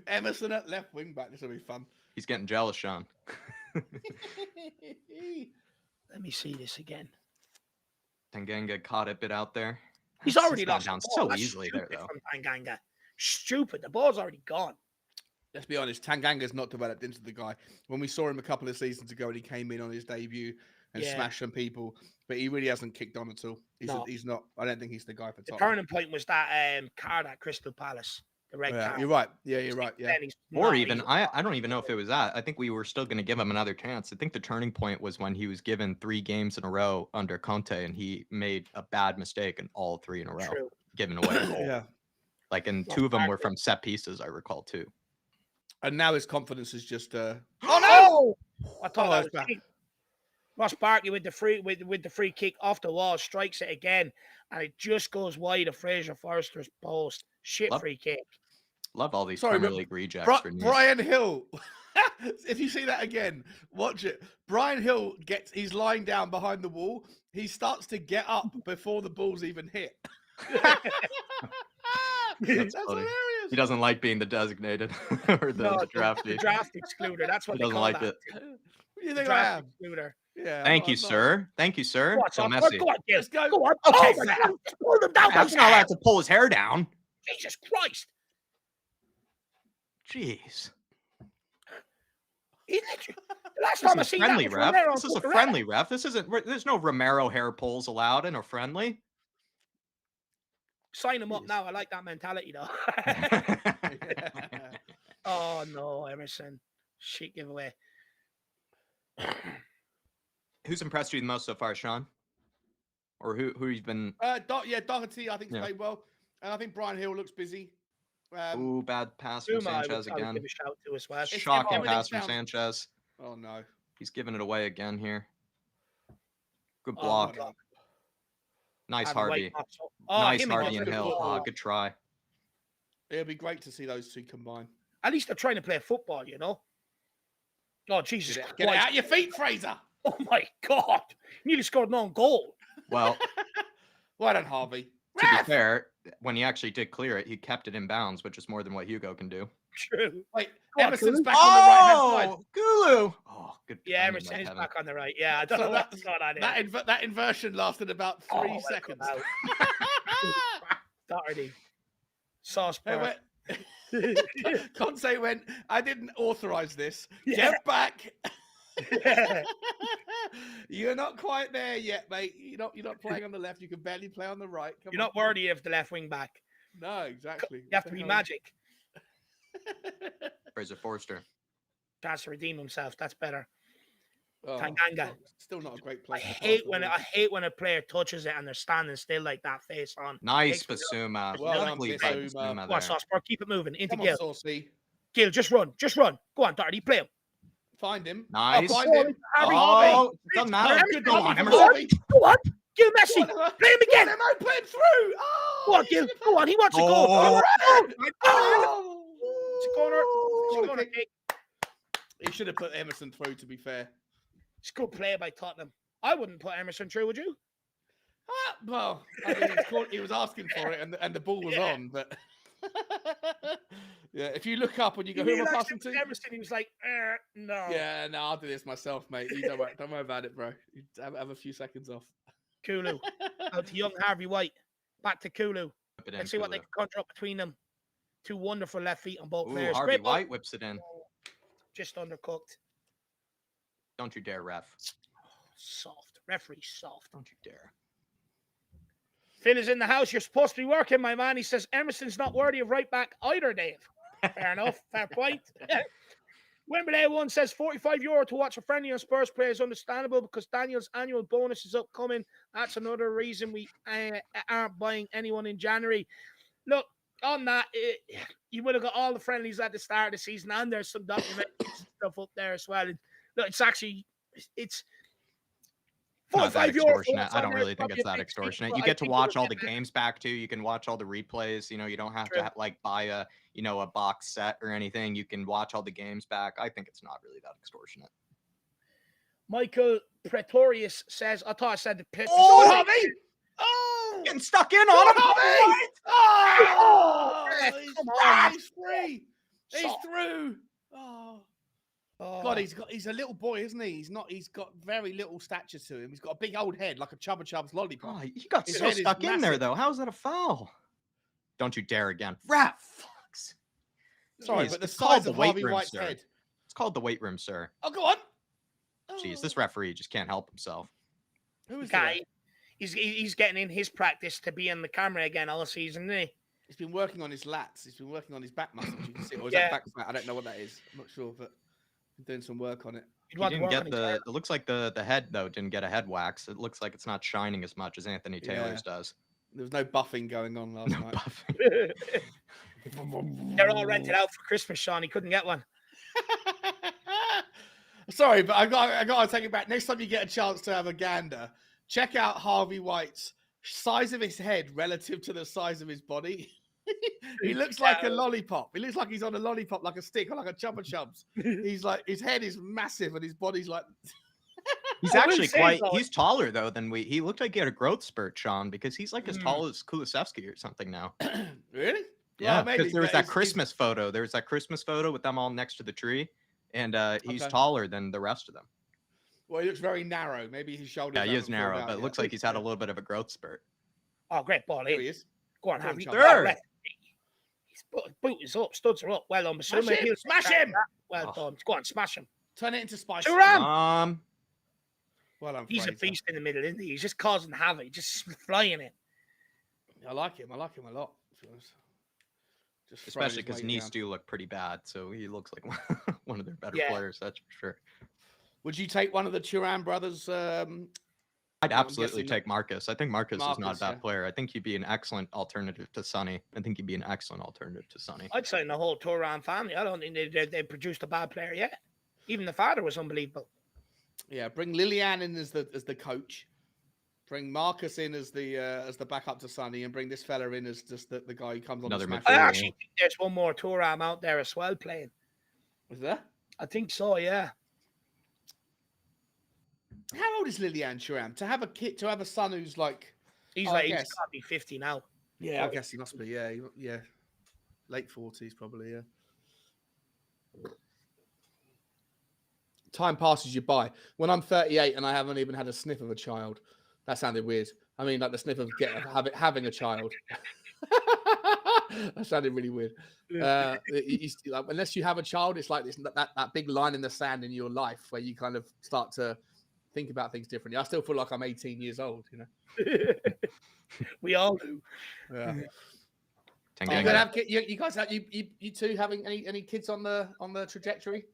Emerson at left wing back. This will be fun. He's getting jealous, Sean. Let me see this again. Tanganga caught a bit out there. He's already lost down so easily there, though. From Tanganga. Stupid. The ball's already gone. Let's be honest. Tanganga's not developed into the guy. When we saw him a couple of seasons ago, and he came in on his debut and smashed some people, but he really hasn't kicked on at all. He's not. I don't think he's the guy for Tottenham. The turning point was that card at Crystal Palace. The red card. You're right. Yeah, you're right. Yeah. Or even, I don't even know if it was that. I think we were still going to give him another chance. I think the turning point was when he was given 3 games in a row under Conte, and he made a bad mistake in all 3 in a row, giving away a goal. Yeah. Like, and 2 of them were from set pieces, I recall, too. And now his confidence is just... Oh, no! I thought that was bad. Ross Barkley with the free kick off the wall, strikes it again, and it just goes wide of Fraser Forster's post. Free kick. Love all these Premier League rejects. Brian Hill. If you see that again, watch it. Brian Hill he's lying down behind the wall. He starts to get up before the ball's even hit. That's hilarious. He doesn't like being the designated or the draft. The draft excluder. That's what he doesn't like it. You think I am? Excluder. Yeah. Thank you, sir. So Messi. Go on, yes. Go on. Okay, oh my God. Pull him down. He's not allowed to pull his hair down. Jesus Christ. Jeez. Last time I seen that ref. This is a friendly ref. There's no Romero hair pulls allowed in a friendly. Sign him up now. I like that mentality, though. Oh, no, Emerson. Shit giveaway. Who's impressed you the most so far, Sean? Or who you've been... Doherty, I think, played well. And I think Brian Hill looks busy. Bad pass from Sanchez again. Give a shout to as well. Shocking pass from Sanchez. Oh, no. He's giving it away again here. Good block. Oh, nice Harvey. Nice Harvey and Hill. Oh, good try. It'll be great to see those 2 combine. At least they're trying to play football, you know? Oh, Jesus. Get it out your feet, Fraser. Oh, my God. You nearly scored an own goal. Well, well done, Harvey. To be fair, when he actually did clear it, he kept it in bounds, which is more than what Hugo can do. True. Wait, Emerson's back on the right-hand side. Gulu. Oh, good. Yeah, Emerson is back on the right. Yeah, I don't know what's going on here. That inversion lasted about 3 seconds. Doherty. Sauce. Conte went, I didn't authorize this. Yeah. Get back. You're not quite there yet, mate. You're not playing on the left. You can barely play on the right. Come You're on. not worthy of the left wing back. No, exactly. You have to be magic. Fraser Forster. Chance to redeem himself. That's better. Oh, Tanganga. Still not a great I place. hate when a player touches it and they're standing still like that, face on. Nice, Basuma. Well done, Lovely by Basuma. Basuma Come on, there. Saucepur, keep it moving. Into Come on, Gil. Saucy. Gil, just run. Go on, Doherty, play him. Find him. Nice. Find him. Oh, it doesn't matter. Good Go on, Emerson. Emerson. Go on. Gil Messi. Play him again. Play him through. Oh, Go on, Gil. Go on. He wants to go. Oh. It's a corner. It's a corner kick. He should have put Emerson through, to be fair. It's a good play by Tottenham. I wouldn't put Emerson through, would you? Well, I mean, he was asking for it, and the ball was on. But yeah, if you look up and you go, "Who am I passing to?" Emerson, he was like, "No." Yeah, no, I'll do this myself, mate. You don't worry about it, bro. You have a few seconds off. Kulu out to young Harvey White. Back to Kulu. Let's see what they can conjure up between them. Two wonderful left feet on both players. Harvey Great White whips it in. Just undercooked. Don't you dare, ref. Soft. Referee soft. Don't you dare. Finn is in the house. You're supposed to be working, my man. He says Emerson's not worthy of right back either, Dave. Fair enough. Fair point. Wimbledon 1 says €45 to watch a friendly on Spurs play is understandable because Daniel's annual bonus is upcoming. That's another reason we aren't buying anyone in January. Look, on that, you would have got all the friendlies at the start of the season, and there's some documentary stuff up there as well. And look, it's Not that €45. extortionate. I don't really think it's that extortionate. You get to watch all the games back too. You can watch all the replays. You don't have to buy a a box set or anything. You can watch all the games back. I think it's not really that extortionate. Michael Pretorius says, I thought I said the pit. Oh, Harvey! Oh, getting stuck in on him. Harvey! Come on. He's free. He's through. Oh. God, he's a little boy, isn't he? He's got very little stature to him. He's got a big old head like a Chubba Chubb's lollipop. Oh, he got so stuck in there though. How is that a foul? Don't you dare again. Ref. Fucks. Sorry, but the size of Harvey White's head. It's called the weight room, sir. Oh, go on. Jeez, this referee just can't help himself. Who is guy? He's getting in his practice to be in the camera again all season, isn't he? He's been working on his lats. He's been working on his back muscles. You can see, or is that back fat? I don't know what that is. I'm not sure, but doing some work on it. He didn't get it looks like the head though didn't get a head wax. It looks like it's not shining as much as Anthony Taylor's does. There was no buffing going on last night. They're all rented out for Christmas, Sean. He couldn't get one. Sorry, but I got to take it back. Next time you get a chance to have a gander, check out Harvey White's size of his head relative to the size of his body. He looks like a lollipop. He looks like he's on a lollipop, like a stick or like a Chubba Chubs. He's like, his head is massive and his body's like. He's actually he's taller though than he looked like he had a growth spurt, Sean, because he's like as tall as Kulusevski or something now. Really? Yeah, because there was that Christmas photo. There was that Christmas photo with them all next to the tree, and he's taller than the rest of them. Well, he looks very narrow. Maybe his shoulders. Yeah, he is narrow, but it looks like he's had a little bit of a growth spurt. Oh, great ball! There he is. Go on, Harvey. Third. His boot is up, studs are up. Well done, Basuma. Smash him! Well done. Go on, smash him. Turn it into spice. Thuram! Well, he's a beast in the middle, isn't he? He's just causing havoc, just flying it. I like him. I like him a lot. Especially because knees do look pretty bad, so he looks like one of their better players. That's for sure. Would you take one of the Thuram brothers? I'd absolutely take Marcus. I think Marcus is not a bad player. I think he'd be an excellent alternative to Sonny. I'd say in the whole Thuram family, I don't think they produced a bad player yet. Even the father was unbelievable. Yeah, bring Lilian in as the coach. Bring Marcus in as the backup to Sonny, and bring this fella in as just the guy who comes on. Another the I actually think there's one more Thuram out there as well playing. Is there? I think so. Yeah. How old is Lilian Thuram? To have a kid, to have a son who's like, he's got to be 50 now. Yeah, I guess he must be. Yeah, late 40s probably. Yeah. Time passes you by. When I'm 38 and I haven't even had a sniff of a child, that sounded weird. I mean, like the sniff of having a child. That sounded really weird. Like, unless you have a child, it's like this that big line in the sand in your life where you kind of start to think about things differently. I still feel like I'm 18 years old, you know. We all do. Yeah. Tenganga. You gonna have you guys have you two having any kids on the trajectory?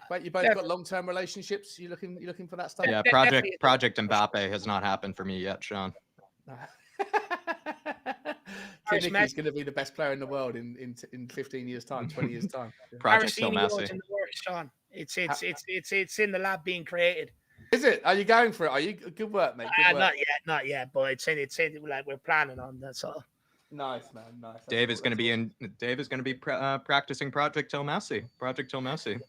But you both got long-term relationships. You looking for that stuff? Yeah, Project Mbappe has not happened for me yet, Sean. Nick's going to be the best player in the world in 15 years' time, 20 years' time. Yeah. Project Still Messi. In the works, Sean. It's in the lab being created. Is it? Are you going for it? Are you? Good work, mate. Good work. Not yet, but it's in like we're planning on that. So nice, man. Nice. Dave is going to be practicing Project Messi. Project Messi.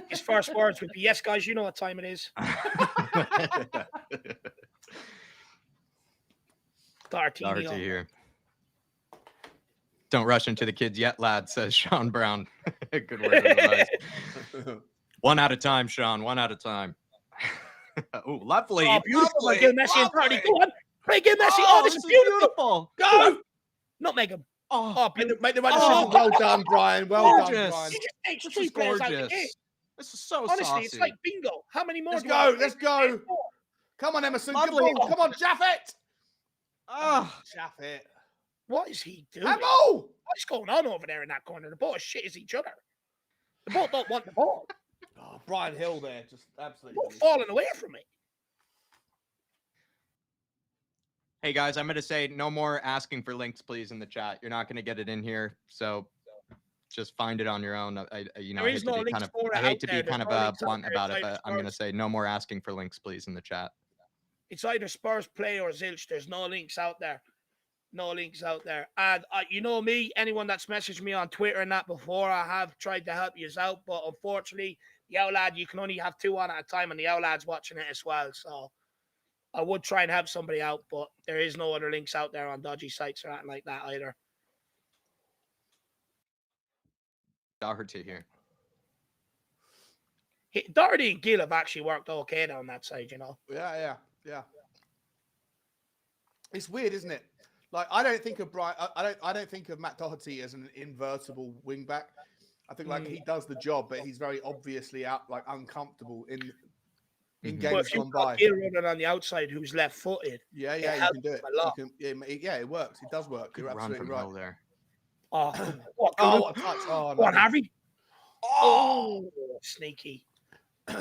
His first words would be, "Yes, guys, you know what time it is." Doherty here. Don't rush into the kids yet, lad, says Sean Brown. Good word of advice. One at a time, Sean. One at a time. Oh, lovely. Oh, beautiful. Lovely. Give Messi and Doherty. Go on. Play, give Messi. Oh, this is beautiful. Go. Not make him. Make the right decision. Well done, Brian. Well done, Brian. This is gorgeous. This is so honestly, saucy. It's like bingo. How many more? Let's go. Come on, Emerson. Come on, Jaffet. Jaffet. What is he doing? What is going on over there in that corner? The both shit is each other. The both don't want the ball. Brian Hill there, just absolutely falling away from me. Hey guys, I'm gonna say no more asking for links, please, in the chat. You're not gonna get it in here, so just find it on your own. I hate to be kind of blunt about it, but I'm gonna say no more asking for links, please, in the chat. It's either Spurs play or zilch. There's no links out there. No links out there. And you know me, anyone that's messaged me on Twitter and that before, I have tried to help you out, but unfortunately, the Outlad, you can only have 2 on at a time, and the Outlad's watching it as well. So I would try and help somebody out, but there is no other links out there on dodgy sites or anything like that either. Doherty here. Doherty and Gill have actually worked okay down that side, you know. Yeah. It's weird, isn't it? Like I don't think of Brian. I don't think of Matt Doherty as an invertible wing back. I think like he does the job, but he's very obviously uncomfortable in games gone by. Gill running on the outside, who's left-footed. Yeah, you can do it. It works. It does work. You're absolutely right. There. What a touch! What, Harvey? Oh, sneaky.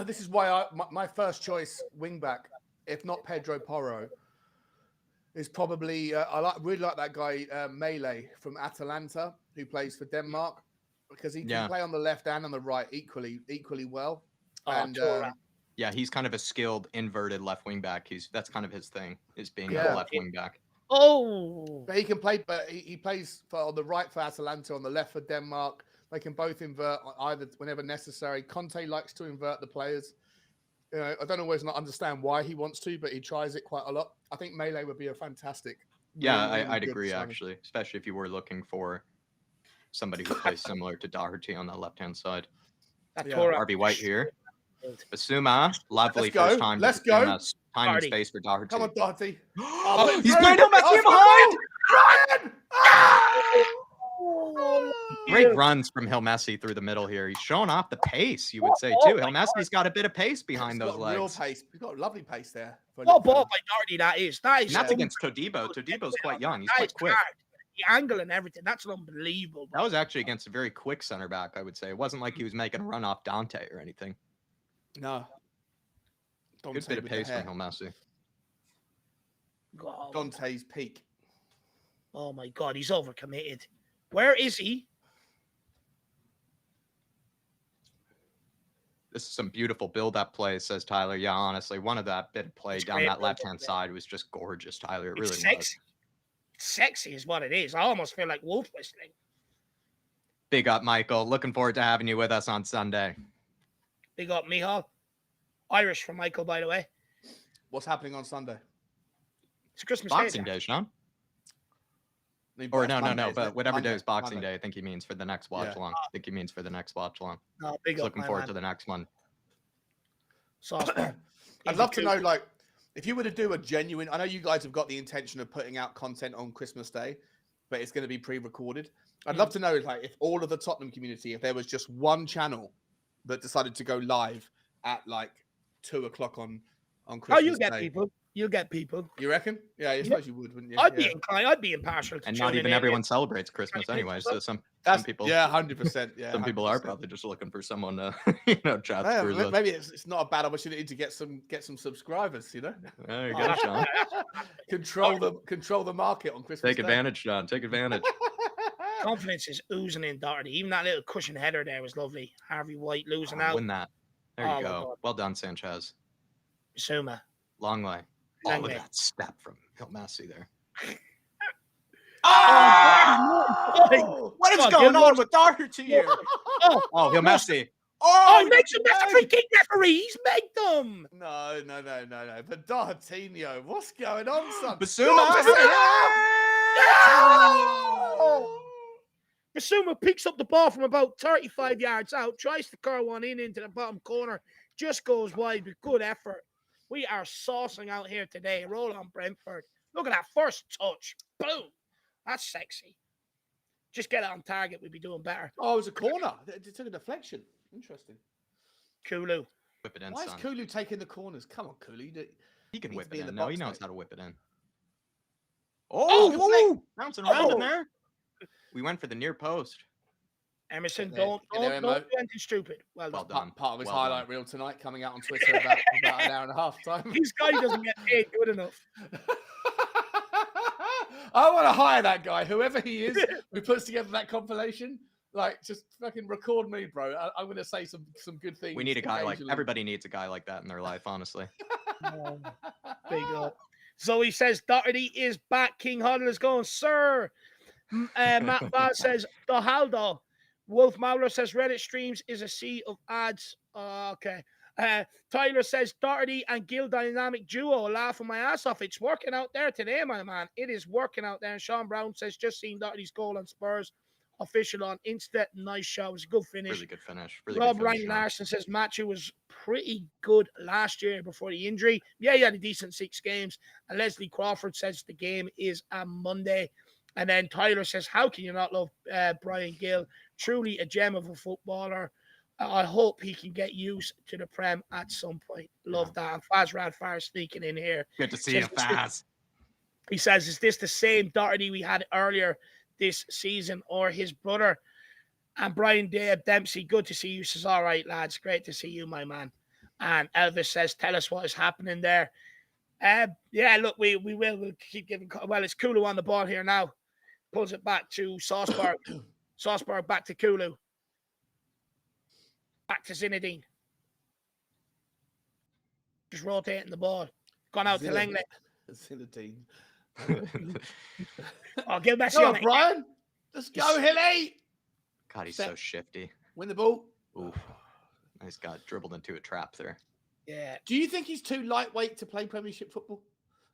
This is why my first choice wing back, if not Pedro Porro, is probably really like that guy Melee from Atalanta who plays for Denmark because he can play on the left and on the right equally well. Yeah, he's kind of a skilled inverted left wing back. That's kind of his thing, is being a left wing back. Oh, but he can play. But he plays on the right for Atalanta, on the left for Denmark. They can both invert either whenever necessary. Conte likes to invert the players. You know, I don't always not understand why he wants to, but he tries it quite a lot. I think Melee would be a fantastic. I'd agree actually, especially if you were looking for somebody who plays similar to Doherty on the left-hand side. RB White here. Basuma, lovely first time. Let's go. Time and space for Doherty. Come on, Doherty. He's playing him behind. Brian! Great runs from Hill Messi through the middle here. He's showing off the pace, you would say, too. Hill Messi's got a bit of pace behind those legs. Real pace. He's got lovely pace there. What ball by Doherty that is. That's against Todibo. Todibo's quite young. He's quite quick. The angle and everything. That's unbelievable. That was actually against a very quick center back, I would say. It wasn't like he was making a run off Dante or anything. No. Good bit of pace from Hill Messi. Dante's peak. Oh, my God. He's overcommitted. Where is he? This is some beautiful build-up play, says Tyler. Yeah, honestly, one of that bit of play down that left-hand side was just gorgeous, Tyler. It really was. Sexy is what it is. I almost feel like wolf whistling. Big up, Michael. Looking forward to having you with us on Sunday. Big up, Mihal. Irish from Michael, by the way. What's happening on Sunday? It's Christmas Boxing Day, Sean. Or no, but whatever day is Boxing Day, I think he means for the next watch along. I think he means for the next watch along. No, big up, looking forward to the next one. I'd love to know, like, if you were to do a genuine, I know you guys have got the intention of putting out content on Christmas Day. but it's going to be pre-recorded. I'd love to know, like, if all of the Tottenham community, if there was just one channel that decided to go live at like 2:00 on Christmas you'll get Day. people. You'll get people. You reckon? Yeah, I suppose you would, wouldn't you? I'd be inclined. I'd be impartial. And not even everyone celebrates Christmas anyway. So some people, 100%. Yeah, some people 100%. are probably just looking for someone to, chat Yeah, through. maybe it's not a bad opportunity to get some subscribers. You know, There you go, Sean. control the market on Christmas. Take advantage, Sean. Take advantage. Confidence is oozing in Doherty. Even that little cushion header there was lovely. Harvey White losing out. Win that. There you go. Well done, Sanchez. Suma. Long way. Long All way. of that step from Hilmassi there. Oh! What is going on with Doherty here? Oh, Hilmassi. Oh, he makes them. That's a free kick referees. Make them. No. But Dartinho, what's going on, son? Basuma. Basuma picks up the ball from about 35 yards out, tries to curl one into the bottom corner, just goes wide with good effort. We are saucing out here today. Roll on, Brentford. Look at that first touch. Boom. That's sexy. Just get it on target. We'd be doing better. Oh, it was a corner. It took a deflection. Interesting. Kulu. Whip it in, Why is son. Kulu taking the corners? Come on, Kulu. He can needs whip to be it in in. the No, he box, knows mate. how to whip it in. Oh, Bouncing around in Oh. there. We went for the near post. Emerson, Get there, don't Emo. do anything stupid. Well Well done. done. Part of his Well highlight reel tonight coming out on Twitter about an hour and a half time. This guy doesn't get paid good enough. I want to hire that guy, whoever he is, who puts together that compilation. Like, just fucking record me, bro. I'm going to say some good things. We need a guy like occasionally. everybody needs a guy like that in their life, honestly. Big up. Zoe says Doherty is back. King Huddle is going, sir. Matt Vaz says Dohaldo. Wolf Mauler says Reddit streams is a sea of ads. Okay. Tyler says Doherty and Gill dynamic duo. Laughing my ass off. It's working out there today, my man. It is working out there. And Sean Brown says just seen Doherty's goal on Spurs. Official on Insta. Nice shot. It was a good finish. Really good finish. Really Rob good finish, Ryan Sean. Larson says Matthew was pretty good last year before the injury. Yeah, he had a decent 6 games. And Leslie Crawford says the game is on Monday. And then Tyler says, how can you not love Brian Gill? Truly a gem of a footballer. I hope he can get used to the Prem at some point. Love that. And Faz Radfar sneaking in here. Good to see you, Faz. He says, is this the same Doherty we had earlier this season or his brother? And Brian Dempsey, good to see you. Says, all right, lads, great to see you, my man. And Elvis says, tell us what is happening there. Yeah, look, we'll keep giving. Well, it's Kulu on the ball here now. Pulls it back to Salzburg. Salzburg back to Kulu. Back to Zinedine. Just rotating the ball. Gone out to Langley. Zinedine. Oh, give Messi Go on on, it. Brian. Let's go, Hilly. God, he's so shifty. Win the ball. Oof. Nice guy dribbled into a trap there. Yeah. Do you think he's too lightweight to play Premiership football?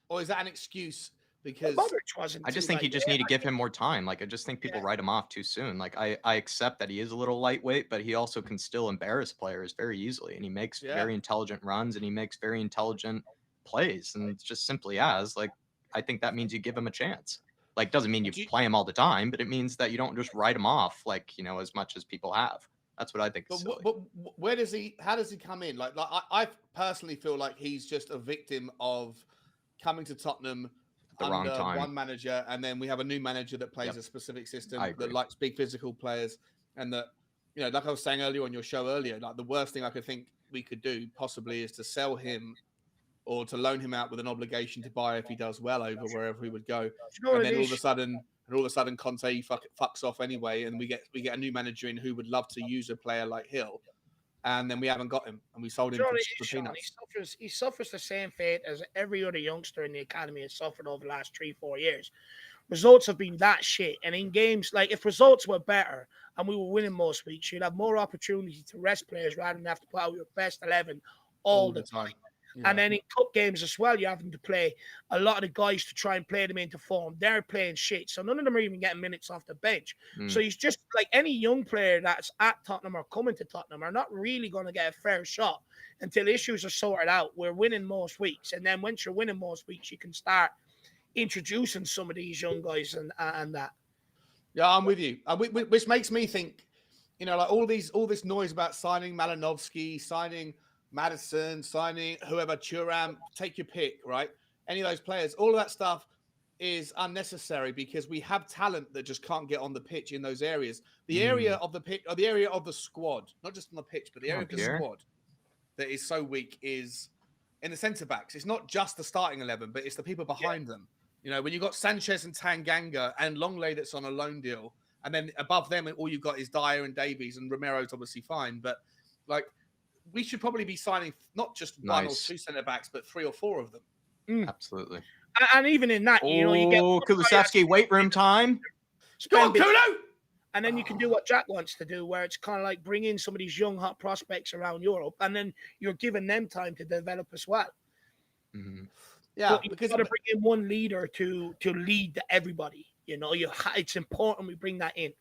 Or is that an excuse? Because Modric wasn't. I just too think you just lightweight. need to give him more time. Like, I just think people write him off too soon. Like, I accept that he is a little lightweight, but he also can still embarrass players very easily. And he makes very intelligent runs and he makes very intelligent plays. And it's just simply like, I think that means you give him a chance. Like, doesn't mean you play him all the time, but it means that you don't just write him off, like, as much as people have. That's what I think. But where does he? How does he come in? Like I personally feel like he's just a victim of coming to Tottenham the wrong time. One manager, and then we have a new manager that plays a specific system that likes big physical players, and that like I was saying earlier on your show earlier, like the worst thing I could think we could do possibly is to sell him or to loan him out with an obligation to buy if he does well over wherever he would go, and then all of a sudden Conte fucks off anyway, and we get a new manager in who would love to use a player like Hill, and then we haven't got him, and we sold him for peanuts. He suffers the same fate as every other youngster in the academy has suffered over the last 3-4 years. Results have been that shit, and in games, like if results were better and we were winning most weeks, you'd have more opportunity to rest players rather than have to put out your best 11 all the time. Yeah. And then in cup games as well, you're having to play a lot of the guys to try and play them into form. They're playing shit. So none of them are even getting minutes off the bench. So he's just like any young player that's at Tottenham or coming to Tottenham are not really going to get a fair shot until issues are sorted out. We're winning most weeks. And then once you're winning most weeks, you can start introducing some of these young guys and that. Yeah, I'm with you. Which makes me think, like all this noise about signing Malinovsky, signing Madison, signing whoever, Thuram, take your pick, right? Any of those players, all of that stuff is unnecessary because we have talent that just can't get on the pitch in those areas. The area of the pitch, or the area of the squad, not just on the pitch, but the area of the squad that is so weak is in the centre backs. It's not just the starting 11, but it's the people behind them. When you've got Sanchez and Tanganga and Longley that's on a loan deal, and then above them, all you've got is Dyer and Davies, and Romero's obviously fine. But we should probably be signing not just one or two centre backs, but 3 or 4 of them. Absolutely. And even in that, you get Kulusevski weight room time. Go on, Kulu! And then you can do what Jack wants to do, where it's kind of like bring in some of these young hot prospects around Europe, and then you're giving them time to develop as well. Mm-hmm. Yeah, because you got to bring in one leader to lead everybody. It's important we bring that in.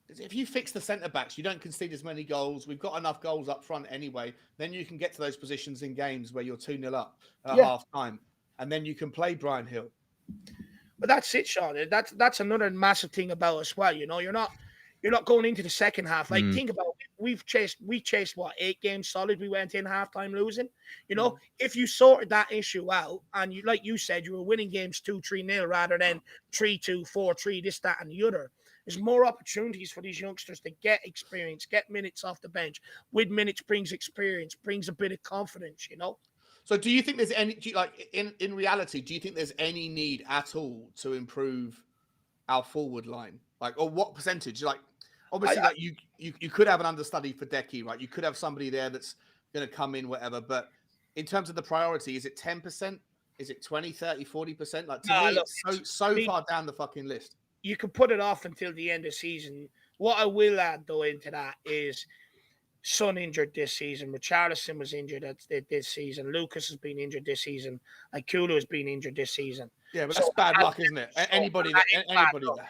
If you fix the centre backs, you don't concede as many goals. We've got enough goals up front anyway. Then you can get to those positions in games where you're 2-0 up at half time, and then you can play Brian Hill. But that's it, Sean. That's another massive thing about us. Well, you're not going into the second half. Think about it. We chased what, 8 games solid. We went in halftime losing. If you sorted that issue out, and you, like you said, you were winning games 2-3-0 rather than 3-2, 4-3, this, that, and the other. There's more opportunities for these youngsters to get experience, get minutes off the bench. With minutes brings experience, brings a bit of confidence. So do you think there's any, in reality, do you think there's any need at all to improve our forward line? Or what percentage? Obviously, you could have an understudy for Decky, right? You could have somebody there that's going to come in, whatever. But in terms of the priority, is it 10%? Is it 20, 30, 40%? It's so far down the fucking list. You can put it off until the end of the season. What I will add, though, into that is Son injured this season. Richarlison was injured this season. Lucas has been injured this season. And Kulu has been injured this season. Yeah, but that's bad luck, isn't it? Anybody there.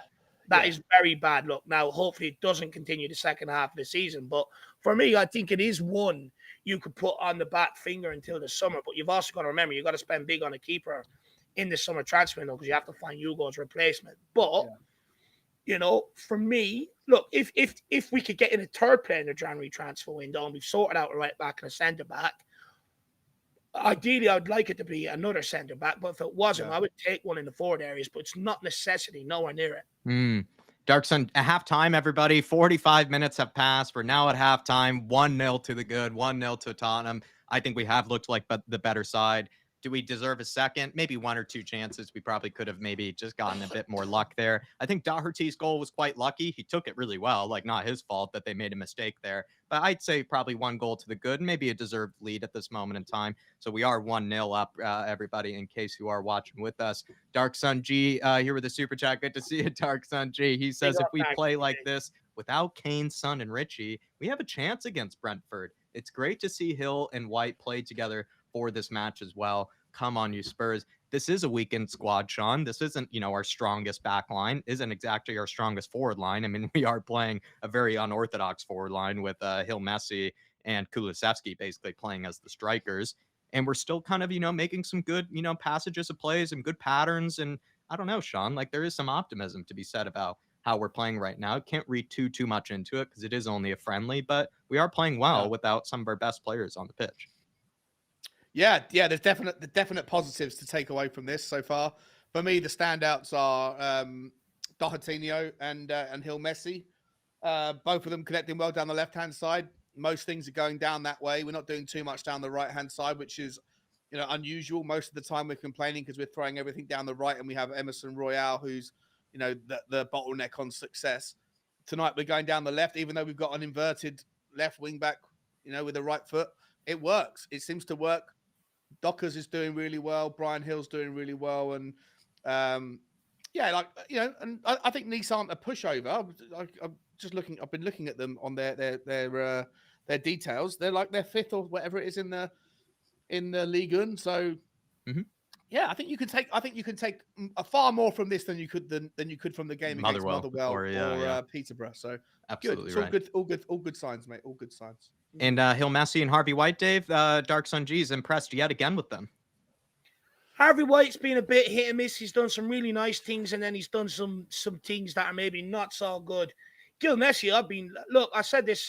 That is very bad luck. Now, hopefully it doesn't continue the second half of the season. But for me, I think it is one you could put on the back finger until the summer. But you've also got to remember, you've got to spend big on a keeper in the summer transfer window because you have to find Hugo's replacement. But, for me, look, if we could get in a third player in the January transfer window and we've sorted out a right back and a centre back, ideally, I'd like it to be another centre back, but if it wasn't, I would take one in the forward areas, but it's not necessity, nowhere near it. Dark Sun, at halftime, everybody, 45 minutes have passed. We're now at halftime, 1-0 to the good, 1-0 to Tottenham. I think we have looked like the better side. Do we deserve a second? Maybe 1 or 2 chances. We probably could have maybe just gotten a bit more luck there. I think Doherty's goal was quite lucky. He took it really well, not his fault that they made a mistake there. But I'd say probably 1 goal to the good, maybe a deserved lead at this moment in time. So we are 1-0 up, everybody, in case you are watching with us. Dark Sun G here with the super chat. Good to see you, Dark Sun G. He says if we play like this without Kane, Son, and Richie, we have a chance against Brentford. It's great to see Hill and White play together for this match as well. Come on, you Spurs. This is a weakened squad, Sean. This isn't, our strongest back line, isn't exactly our strongest forward line. I mean, we are playing a very unorthodox forward line with Hill, Messi, and Kulusevski basically playing as the strikers. And we're still kind of, making some good, passages of plays and good patterns. And I don't know, Sean, there is some optimism to be said about how we're playing right now. Can't read too much into it because it is only a friendly, but we are playing well without some of our best players on the pitch. Yeah, there's definite positives to take away from this so far. For me, the standouts are Doherty and Hill Messi. Both of them connecting well down the left-hand side. Most things are going down that way. We're not doing too much down the right-hand side, which is unusual. Most of the time we're complaining because we're throwing everything down the right, and we have Emerson Royale, who's the bottleneck on success. Tonight we're going down the left, even though we've got an inverted left wing back, with the right foot. It works. It seems to work. Dockers is doing really well. Brian Hill's doing really well. And and I think Nice aren't a pushover. I'm just looking. I've been looking at them on their details. They're they're 5th or whatever it is in the Ligue 1. So I think you can take a far more from this than you could from the game against Motherwell or Peterborough. So absolutely good. It's all good signs, mate. All good signs. And Hill, Messi, and Harvey White, Dave, Dark Sun G is impressed yet again with them. Harvey White's been a bit hit and miss. He's done some really nice things, and then he's done some things that are maybe not so good. Gil Messi, I said this,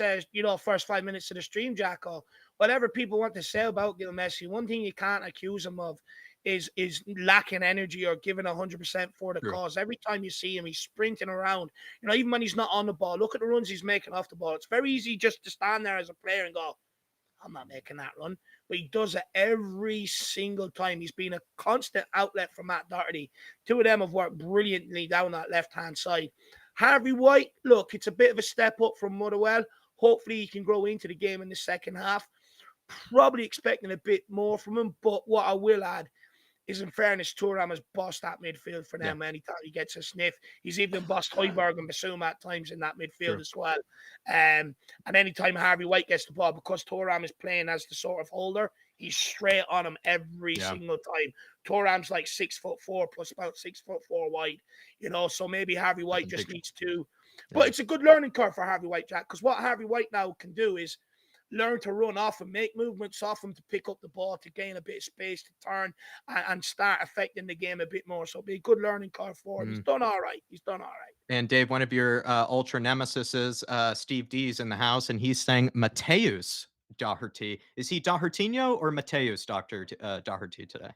first 5 minutes of the stream, Jack, or whatever people want to say about Gil Messi. One thing you can't accuse him of is lacking energy or giving 100% for the cause. Every time you see him, he's sprinting around. Even when he's not on the ball, look at the runs he's making off the ball. It's very easy just to stand there as a player and go, I'm not making that run. But he does it every single time. He's been a constant outlet for Matt Doherty. Two of them have worked brilliantly down that left-hand side. Harvey White, look, it's a bit of a step up from Motherwell. Hopefully he can grow into the game in the second half. Probably expecting a bit more from him. But what I will add is, in fairness, Thuram has bossed that midfield for them anytime he gets a sniff. He's even bossed Højbjerg and Basuma at times in that midfield as well. And anytime Harvey White gets the ball, because Thuram is playing as the sort of holder, he's straight on him every single time. Thuram's like 6'4" plus about 6'4" wide, so maybe Harvey White just needs to. But it's a good learning curve for Harvey White, Jack, because what Harvey White now can do is learn to run off and make movements off him to pick up the ball, to gain a bit of space, to turn and start affecting the game a bit more. So it'll be a good learning curve for him. He's done all right. And Dave, one of your ultra nemesises, Steve D, is in the house, and he's saying Mateus Doherty. Is he Dohertinho or Mateus Doherty today?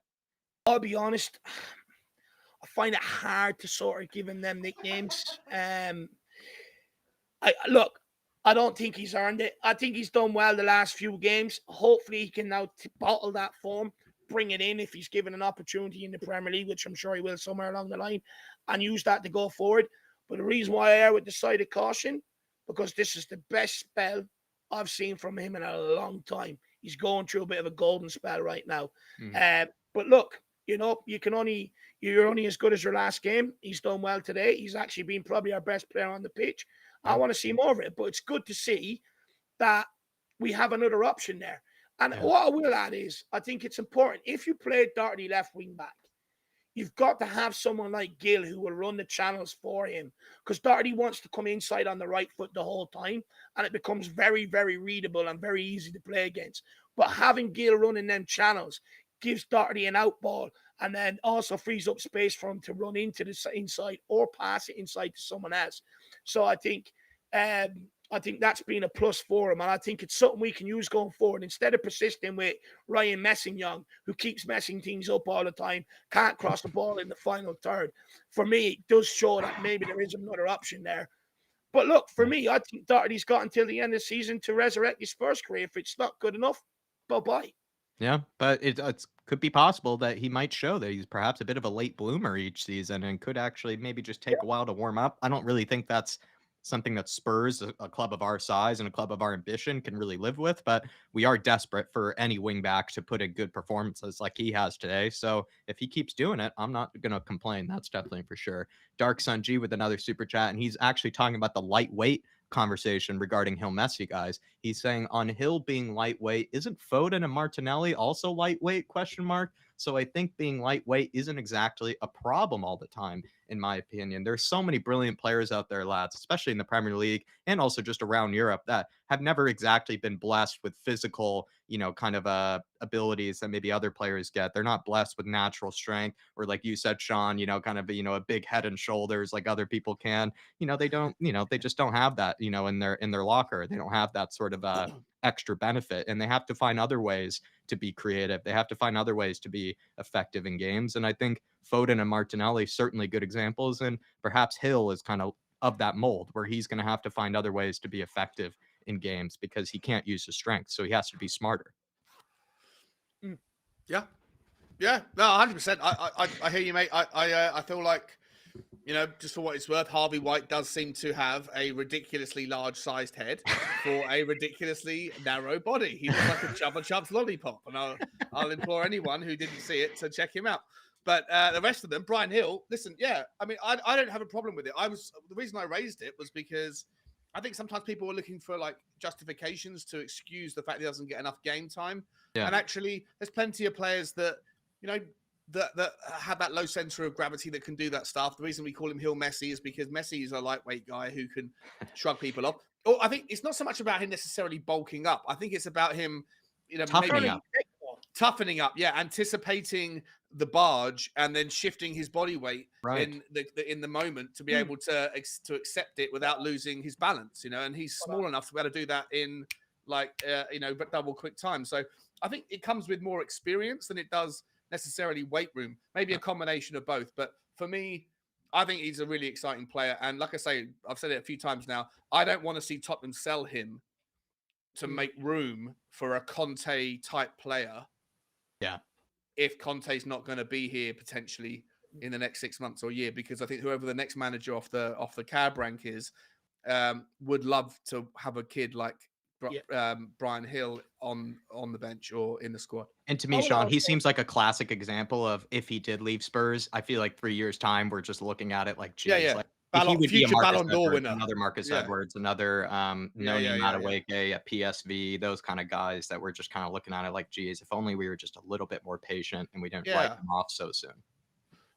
I'll be honest, I find it hard to sort of give him them nicknames. I don't think he's earned it. I think he's done well the last few games. Hopefully he can now bottle that form, bring it in if he's given an opportunity in the Premier League, which I'm sure he will somewhere along the line, and use that to go forward. But the reason why I err with the side of caution, because this is the best spell I've seen from him in a long time. He's going through a bit of a golden spell right now. But look, you're only as good as your last game. He's done well today. He's actually been probably our best player on the pitch. I want to see more of it, but it's good to see that we have another option there. And what I will add is, I think it's important, if you play Doherty left wing back, you've got to have someone like Gil who will run the channels for him, because Doherty wants to come inside on the right foot the whole time, and it becomes very, very readable and very easy to play against. But having Gil running them channels gives Doherty an out ball, and then also frees up space for him to run into the inside or pass it inside to someone else. So I think that's been a plus for him, and I think it's something we can use going forward instead of persisting with Ryan Messing-Young, who keeps messing things up all the time, can't cross the ball in the final third. For me, it does show that maybe there is another option there. But look, for me, I think Doherty's got until the end of the season to resurrect his Spurs career. If it's not good enough, bye-bye. Yeah, but it could be possible that he might show that he's perhaps a bit of a late bloomer each season and could actually maybe just take a while to warm up. I don't really think that's something that Spurs, a club of our size and a club of our ambition, can really live with, but we are desperate for any wingback to put in good performances like he has today. So if he keeps doing it, I'm not going to complain. That's definitely for sure. Dark Sun G with another super chat, and he's actually talking about the lightweight conversation regarding Hill Messi, guys. He's saying on Hill being lightweight, isn't Foden and Martinelli also lightweight? ? So I think being lightweight isn't exactly a problem all the time, in my opinion. There's so many brilliant players out there, lads, especially in the Premier League and also just around Europe, that have never exactly been blessed with physical, kind of abilities that maybe other players get. They're not blessed with natural strength, or like you said, Sean, kind of, a big head and shoulders like other people can. They don't, they just don't have that, in their locker. They don't have that sort of extra benefit, and they have to find other ways to be creative. They have to find other ways to be effective in games. And I think Foden and Martinelli certainly good examples, and perhaps Hill is kind of that mold where he's going to have to find other ways to be effective in games because he can't use his strength, so he has to be smarter. Yeah, no, 100%. I hear you, mate. I feel like, just for what it's worth, Harvey White does seem to have a ridiculously large-sized head for a ridiculously narrow body. He looks like a Chubba Chubb's lollipop, and I'll implore anyone who didn't see it to check him out. But the rest of them, Brian Hill, listen, I don't have a problem with it. The reason I raised it was because I think sometimes people are looking for like justifications to excuse the fact he doesn't get enough game time. Yeah. And actually, there's plenty of players that, that have that low center of gravity that can do that stuff. The reason we call him Hill Messi is because Messi is a lightweight guy who can shrug people off. Or I think it's not so much about him necessarily bulking up. I think it's about him, toughening up. Toughening up, anticipating the barge and then shifting his body weight Right. in the moment to be able to accept it without losing his balance, you know, and he's small enough to be able to do that in like but double quick time. So I think it comes with more experience than it does necessarily weight room, maybe a combination of both. But for me, I think he's a really exciting player, and like I say, I've said it a few times now, I don't want to see Tottenham sell him to make room for a Conte type player. Yeah. If Conte's not going to be here potentially in the next 6 months or a year, because I think whoever the next manager off the cab rank is, would love to have a kid like Brian Hill on the bench or in the squad. And to me, Sean, he seems like a classic example of if he did leave Spurs, I feel like 3 years time, we're just looking at it like, geez, like he would be a Marcus Edwards, another Marcus Edwards, another Noni Madueke, a PSV, those kind of guys that we're just kind of looking at it like, geez, if only we were just a little bit more patient and we didn't write them off so soon.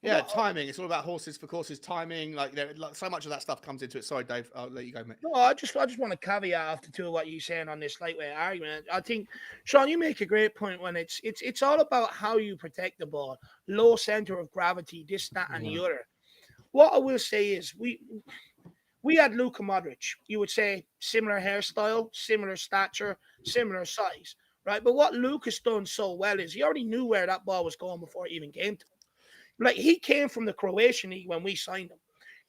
Yeah, timing. It's all about horses for courses, timing. Like, like so much of that stuff comes into it. Sorry, Dave. I'll let you go, mate. No, I just want to caveat after to what you're saying on this lightweight argument. I think, Sean, you make a great point when it's all about how you protect the ball, low center of gravity, this, that, and the other. What I will say is we had Luka Modric. You would say similar hairstyle, similar stature, similar size, right? But what Luka's done so well is he already knew where that ball was going before it even came to him. Like, he came from the Croatian league when we signed him.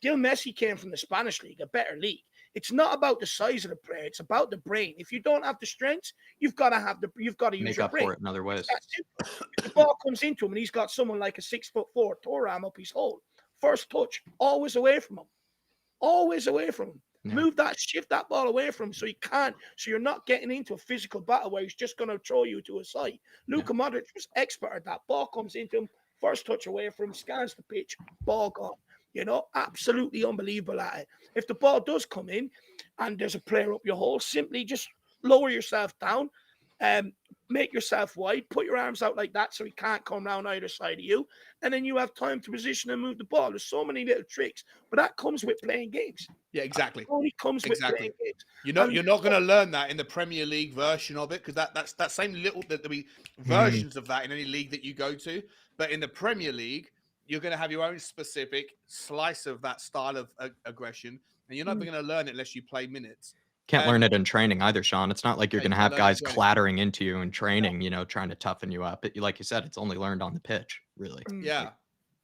Gil Messi came from the Spanish league, a better league. It's not about the size of the player; it's about the brain. If you don't have the strengths, you've got to use your brain. For it in other ways. If the ball comes into him and he's got someone like a 6'4" Thuram up his hole, first touch, always away from him, always away from him. Yeah. Shift that ball away from him so he can't. So you're not getting into a physical battle where he's just going to throw you to a side. Luka Modric was expert at that. Ball comes into him. First touch away from him, scans the pitch, ball gone. You know, absolutely unbelievable at it. If the ball does come in and there's a player up your hole, simply just lower yourself down, make yourself wide, put your arms out like that so he can't come around either side of you, and then you have time to position and move the ball. There's so many little tricks, but that comes with playing games. Yeah, exactly. It only comes with playing games. You're not going to learn that in the Premier League version of it, because that's that same little there'll be versions of that in any league that you go to. But in the Premier League, you're going to have your own specific slice of that style of aggression, and you're not going to learn it unless you play minutes. Can't learn it in training either, Sean. It's not like you're going to have guys clattering into you in training, you know, trying to toughen you up. Like you said, it's only learned on the pitch, really. Yeah.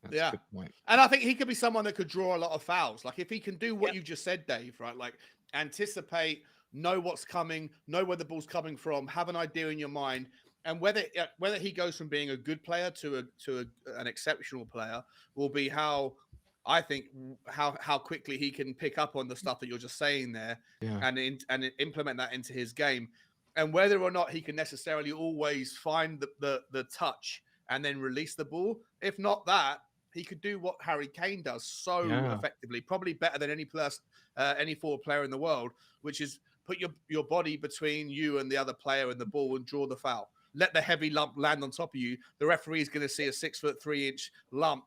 That's a good point. And I think he could be someone that could draw a lot of fouls. Like, if he can do what you just said, Dave, right? Like, anticipate, know what's coming, know where the ball's coming from, have an idea in your mind. And whether he goes from being a good player to an exceptional player will be how quickly he can pick up on the stuff that you're just saying there and implement that into his game, and whether or not he can necessarily always find the touch and then release the ball. If not that, he could do what Harry Kane does so effectively, probably better than any forward player in the world, which is put your body between you and the other player and the ball and draw the foul. Let the heavy lump land on top of you. The referee is going to see a 6'3" lump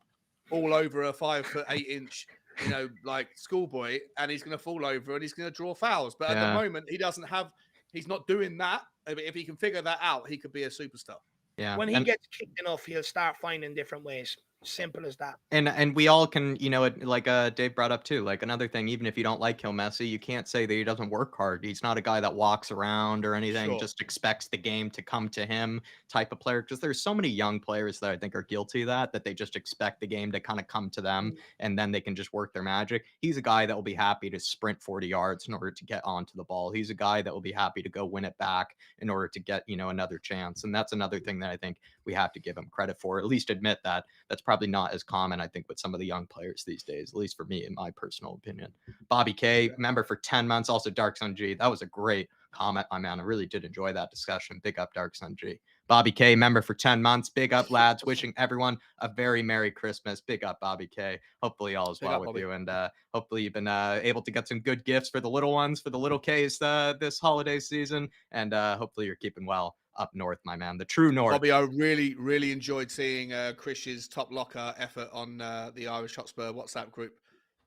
all over a 5'8", you know, like schoolboy, and he's going to fall over and he's going to draw fouls. But at the moment, he's not doing that. If he can figure that out, he could be a superstar. Yeah. When he gets kicked enough, he'll start finding different ways. Simple as that. And we all can, you know, like Dave brought up too, like another thing, even if you don't like Gil Messi, you can't say that he doesn't work hard. He's not a guy that walks around or anything, just expects the game to come to him type of player. Because there's so many young players that I think are guilty of that they just expect the game to kind of come to them and then they can just work their magic. He's a guy that will be happy to sprint 40 yards in order to get onto the ball. He's a guy that will be happy to go win it back in order to get, you know, another chance. And that's another thing that I think we have to give him credit for, at least admit that. That's probably not as common, I think, with some of the young players these days, at least for me, in my personal opinion. Bobby K, member for 10 months, also Dark Sun G. That was a great comment, my man. I really did enjoy that discussion. Big up, Dark Sun G. Bobby K, member for 10 months. Big up, lads. Wishing everyone a very Merry Christmas. Big up, Bobby K. Hopefully all is well with you. And hopefully you've been able to get some good gifts for the little ones, for the little Ks this holiday season. And hopefully you're keeping well up north, my man. The true north. Bobby, I really, really enjoyed seeing Chris's top locker effort on the Irish Hotspur WhatsApp group.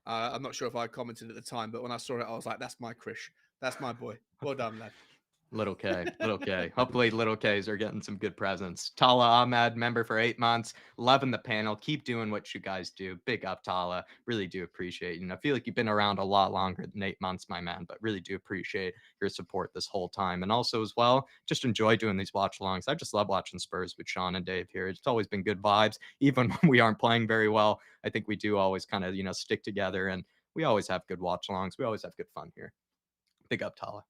I'm not sure if I commented at the time, but when I saw it, I was like, that's my Chris. That's my boy. Well done, lad. Little K, little K. Hopefully, little Ks are getting some good presents. Tala Ahmed, member for 8 months. Loving the panel. Keep doing what you guys do. Big up, Tala. Really do appreciate you. And I feel like you've been around a lot longer than 8 months, my man, but really do appreciate your support this whole time. And also, as well, just enjoy doing these watch alongs. I just love watching Spurs with Sean and Dave here. It's always been good vibes. Even when we aren't playing very well, I think we do always kind of, stick together. And we always have good watch alongs. We always have good fun here. Big up, Tala.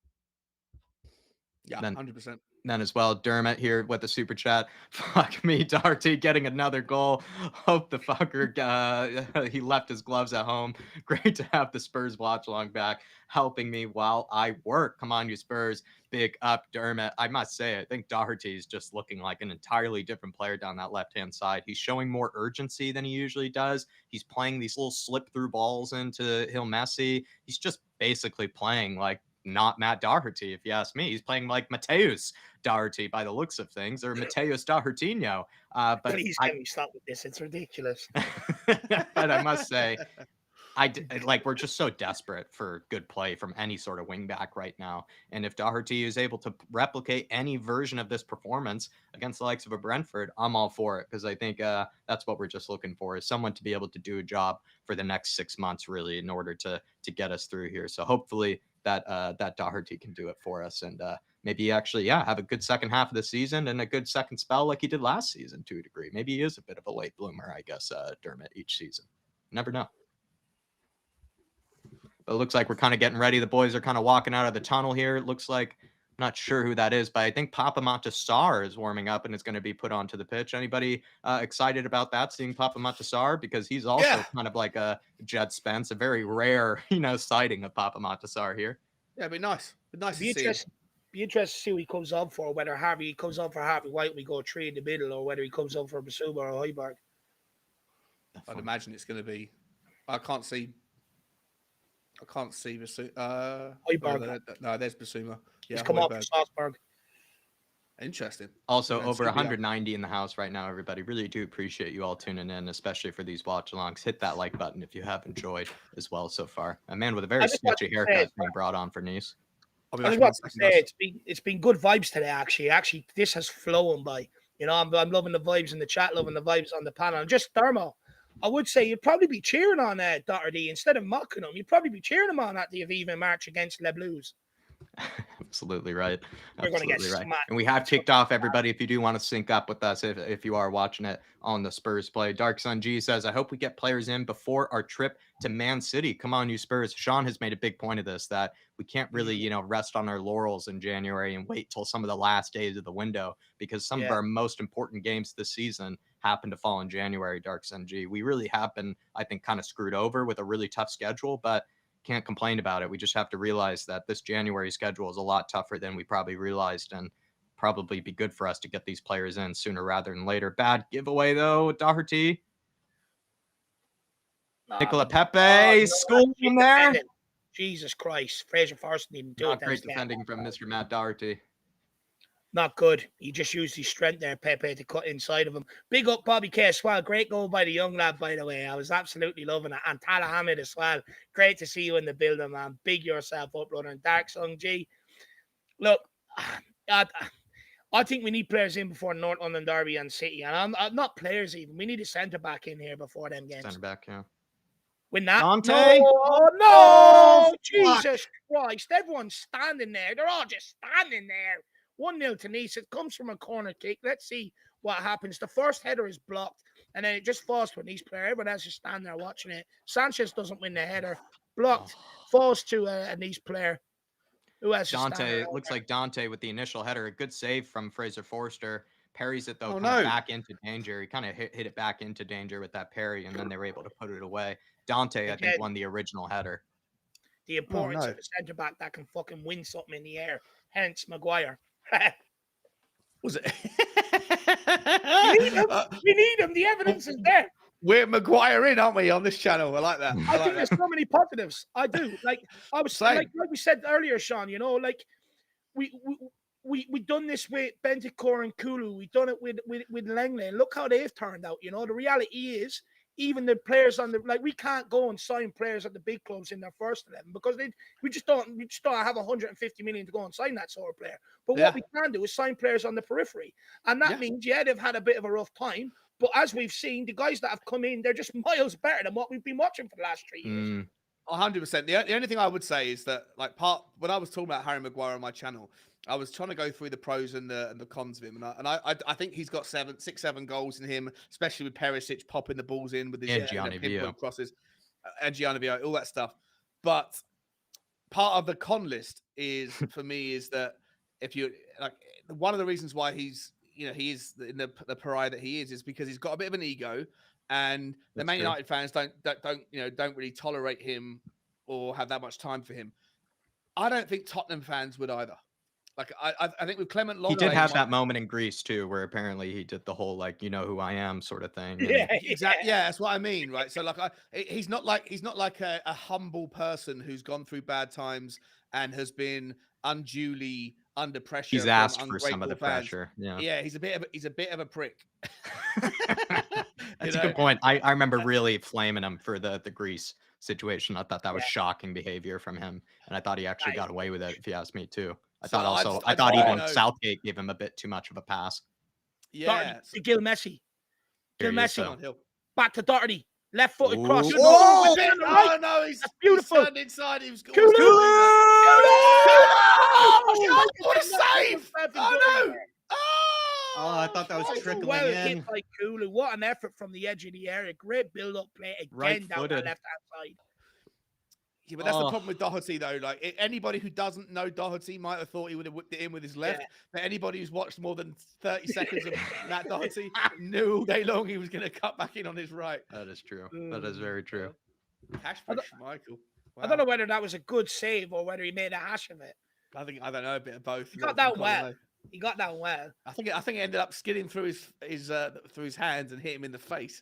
Yeah, Then 100%. Then as well, Dermot here with the super chat. Fuck me, Darty getting another goal. Hope the fucker he left his gloves at home. Great to have the Spurs watch along back, helping me while I work. Come on, you Spurs. Big up, Dermot. I must say, I think Doherty is just looking like an entirely different player down that left-hand side. He's showing more urgency than he usually does. He's playing these little slip-through balls into Hill Messi. He's just basically playing like not Matt Doherty, if you ask me. He's playing like Mateus Doherty by the looks of things, or Mateus Dohertinho. But Please get me stop with this. It's ridiculous. but I must say, we're just so desperate for good play from any sort of wing back right now. And if Doherty is able to replicate any version of this performance against the likes of a Brentford, I'm all for it, because I think that's what we're just looking for, is someone to be able to do a job for the next 6 months, really, in order to get us through here. So hopefully that Doherty can do it for us, and maybe actually, have a good second half of the season and a good second spell like he did last season to a degree. Maybe he is a bit of a late bloomer, I guess, Dermot, each season. Never know. But it looks like we're kind of getting ready. The boys are kind of walking out of the tunnel here. It looks like, I'm not sure who that is, but I think Papa Matasar is warming up and is going to be put onto the pitch. Anybody excited about that, seeing Papa Matasar? Because he's also kind of like a Jed Spence, a very rare, sighting of Papa Matasar here. Yeah, it'd be nice. It'd be Be interested to see who he comes up for, whether he comes up for Harvey White, we go 3 in the middle, or whether he comes up for Basuma or Højbjerg. I'd imagine it's going to be. I can't see Basuma. No, there's Basuma. Yeah, he's come up for Salzburg. Interesting. Also, over 190 in the house right now, everybody. Really do appreciate you all tuning in, especially for these watch-alongs. Hit that like button if you have enjoyed as well so far. A man with a very sketchy haircut being brought on for Nice. I was about to say, it's been good vibes today, actually. Actually, this has flown by. I'm loving the vibes in the chat, loving the vibes on the panel. And just Thermo, I would say you'd probably be cheering on Doherty instead of mocking him. You'd probably be cheering him on at the Aviva March against Les Blues. Absolutely right. Absolutely right. And we have kicked off, everybody. If you do want to sync up with us, if you are watching it on the Spurs play, Dark Sun G says, I hope we get players in before our trip to Man City. Come on, you Spurs. Sean has made a big point of this, that we can't really, rest on our laurels in January and wait till some of the last days of the window, because some of our most important games this season happen to fall in January, Dark Sun G. We really have been, I think, kind of screwed over with a really tough schedule, but can't complain about it. We just have to realize that this January schedule is a lot tougher than we probably realized, and probably be good for us to get these players in sooner rather than later. Bad giveaway though, Doherty. Nicola Pepe, school in there. Jesus Christ, Fraser Forster didn't do it. Not great defending from Mr. Matt Doherty. Not good. He just used his strength there, Pepe, to cut inside of him. Big up Bobby K as well. Great goal by the young lad, by the way. I was absolutely loving it. And Tala Hamid as well. Great to see you in the building, man. Big yourself up, brother. And Dark Song G. Look, I think we need players in before North London Derby and City. And I'm not players even. We need a centre-back in here before them games. Centre-back, yeah. Win that. Dante. No, Jesus Christ. Everyone's standing there. They're all just standing there. 1-0 to Nice. It comes from a corner kick. Let's see what happens. The first header is blocked, and then it just falls to a Nice player. Everyone else is standing there watching it. Sanchez doesn't win the header. Blocked. Falls to a Nice player. Who else? Dante. It looks like Dante with the initial header. A good save from Fraser Forster. Parries it, though, back into danger. He kind of hit it back into danger with that parry, and then they were able to put it away. Dante, I think, won the original header. The importance of a centre-back that can fucking win something in the air. Hence, Maguire. Was it? We need him. The evidence is there. We're Maguire in, aren't we, on this channel? I like that. I think there's so many positives. I do. Like we said earlier, Sean. We done this with Bentancur and Kulu. We done it with Langley. And look how they've turned out. The reality is even the players on the we can't go and sign players at the big clubs in their first 11 because we just don't have 150 million to go and sign that sort of player. But what we can do is sign players on the periphery, and that means they've had a bit of a rough time. But as we've seen, the guys that have come in, they're just miles better than what we've been watching for the last 3 years. 100%. The only thing I would say is that, like, when I was talking about Harry Maguire on my channel, I was trying to go through the pros and the cons of him, and I think he's got 6, 7 goals in him, especially with Perisic popping the balls in with his pinpoint crosses, and Gianni, all that stuff. But part of the con list is for me is that if you like, one of the reasons why he's he is in the pariah that he is because he's got a bit of an ego. And the Man United fans don't really tolerate him or have that much time for him. I don't think Tottenham fans would either. Like I think with Clement Long, he did have that moment in Greece too, where apparently he did the whole like who I am sort of thing. Yeah, exactly. Yeah, that's what I mean, right? So like he's not like a humble person who's gone through bad times and has been unduly under pressure. He's asked for some of the pressure. Yeah, he's a bit of a prick. That's a good point. I remember really flaming him for the Greece situation. I thought that was shocking behavior from him, and I thought he actually got away with it. If you ask me too, I thought even Southgate gave him a bit too much of a pass. Yeah, Gil Messi. Back to Doherty. Left footed Ooh. cross. Oh no, he's beautiful. He's turned inside. He was Kulu! Oh, what a save! Oh no! Oh, I thought that was trickling well in. Hit by Kulu. What an effort from the edge of the area. Great build-up play again down the left-hand side. Yeah, but that's the problem with Doherty, though. Like anybody who doesn't know Doherty might have thought he would have whipped it in with his left. Yeah. But anybody who's watched more than 30 seconds of Matt Doherty knew all day long he was going to cut back in on his right. That is true. That is very true. Hash for Michael. Wow. I don't know whether that was a good save or whether he made a hash of it. I don't know, a bit of both. He got that well. He got that well. I think it ended up skidding through his hands and hit him in the face.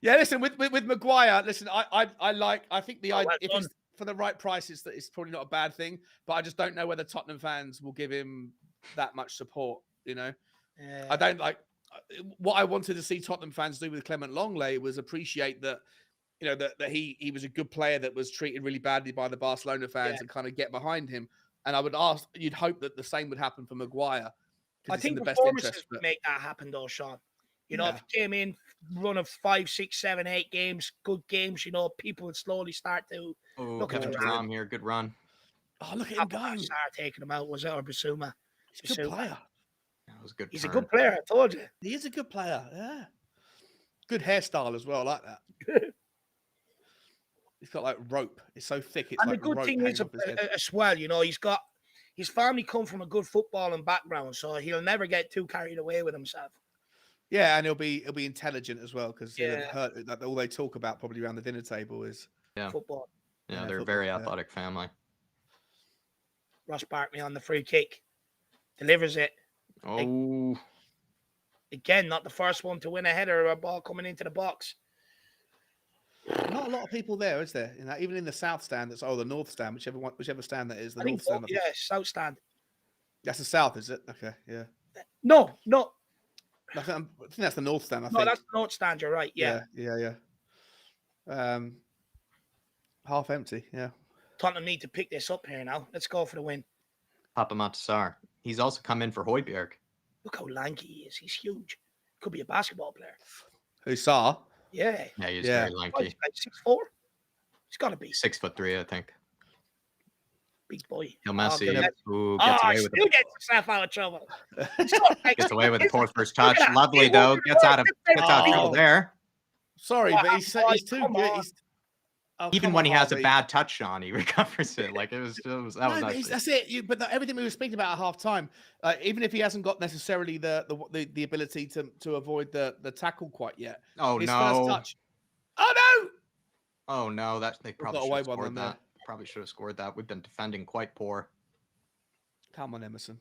Yeah, listen, with Maguire, listen, I think the idea, if it's for the right price, it's probably not a bad thing, but I just don't know whether Tottenham fans will give him that much support, I don't like what I wanted to see Tottenham fans do with Clement Longley was appreciate that, that he was a good player that was treated really badly by the Barcelona fans and kind of get behind him. And you'd hope that the same would happen for Maguire. I think the performances would make that happen though, Sean. If he came in, run of 5, 6, 7, 8 games, good games, people would slowly start to look at him here. Good run. Oh, look at him going. Start taking him out. Was it or Basuma? He's a good player. That was good. He's a good player. I told you. He is a good player. Yeah. Good hairstyle as well. I like that. He's got like rope. It's so thick. It's and the good thing is as well, he's got his family come from a good footballing background, so he'll never get too carried away with himself. Yeah, and he'll be intelligent as well because all they talk about probably around the dinner table is football. Yeah, they're a very athletic family. Ross Barkley on the free kick, delivers it. Oh, again, not the first one to win a header or a ball coming into the box. Not a lot of people there, is there? Even in the south stand, the north stand, whichever stand that is. The north stand. Yeah, south stand. That's the south, is it? Okay, yeah. No. I think that's the north stand. No, that's the north stand. You're right. Yeah. Half empty. Yeah. Tottenham need to pick this up here now. Let's go for the win. Papa Matasar. He's also come in for Højbjerg. Look how lanky he is. He's huge. Could be a basketball player. Who saw? Yeah. Yeah, he's very lanky. He's like 6'4". He's got to be 6'3", I think. Big boy. Messi. Gets away with still gets himself out of trouble. Gets away with the poor first touch. Lovely though. Gets out of trouble there. Sorry, but he's too good. Even when he has a bad touch on, he recovers it. Like that was that's it. But everything we were speaking about at half time, even if he hasn't got necessarily the ability to avoid the tackle quite yet. Oh his no! First touch. Oh no! Oh no! They probably should have scored that. Probably should have scored that. We've been defending quite poor. Come on, Emerson.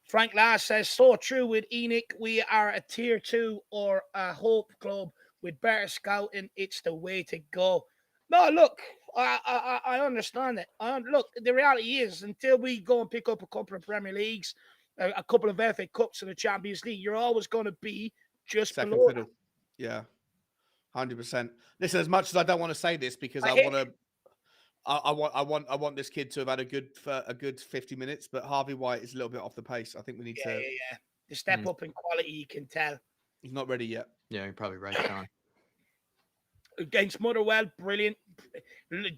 Frank Lass says, so true with Enoch. We are a tier 2 or a hope club with better scouting. It's the way to go. No, look, I understand it. Look, the reality is until we go and pick up a couple of Premier Leagues, a couple of FA Cups and the Champions League, you're always going to be just second below fiddle. Yeah, 100%. Listen, as much as I don't want to say this because I want this kid to have had a good 50 minutes, but Harvey White is a little bit off the pace. I think we need to. Yeah. The step up in quality, you can tell. He's not ready yet. Yeah, you're probably right, Sean. Against Motherwell, brilliant.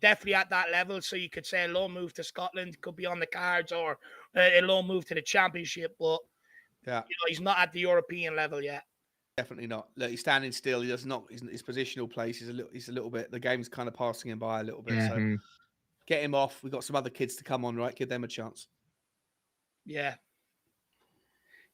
Definitely at that level. So you could say a loan move to Scotland could be on the cards, or a loan move to the Championship. But yeah, he's not at the European level yet. Definitely not. Look, he's standing still. He does not. His positional place is a little bit. The game's kind of passing him by a little bit. So get him off. We've got some other kids to come on, right? Give them a chance. Yeah.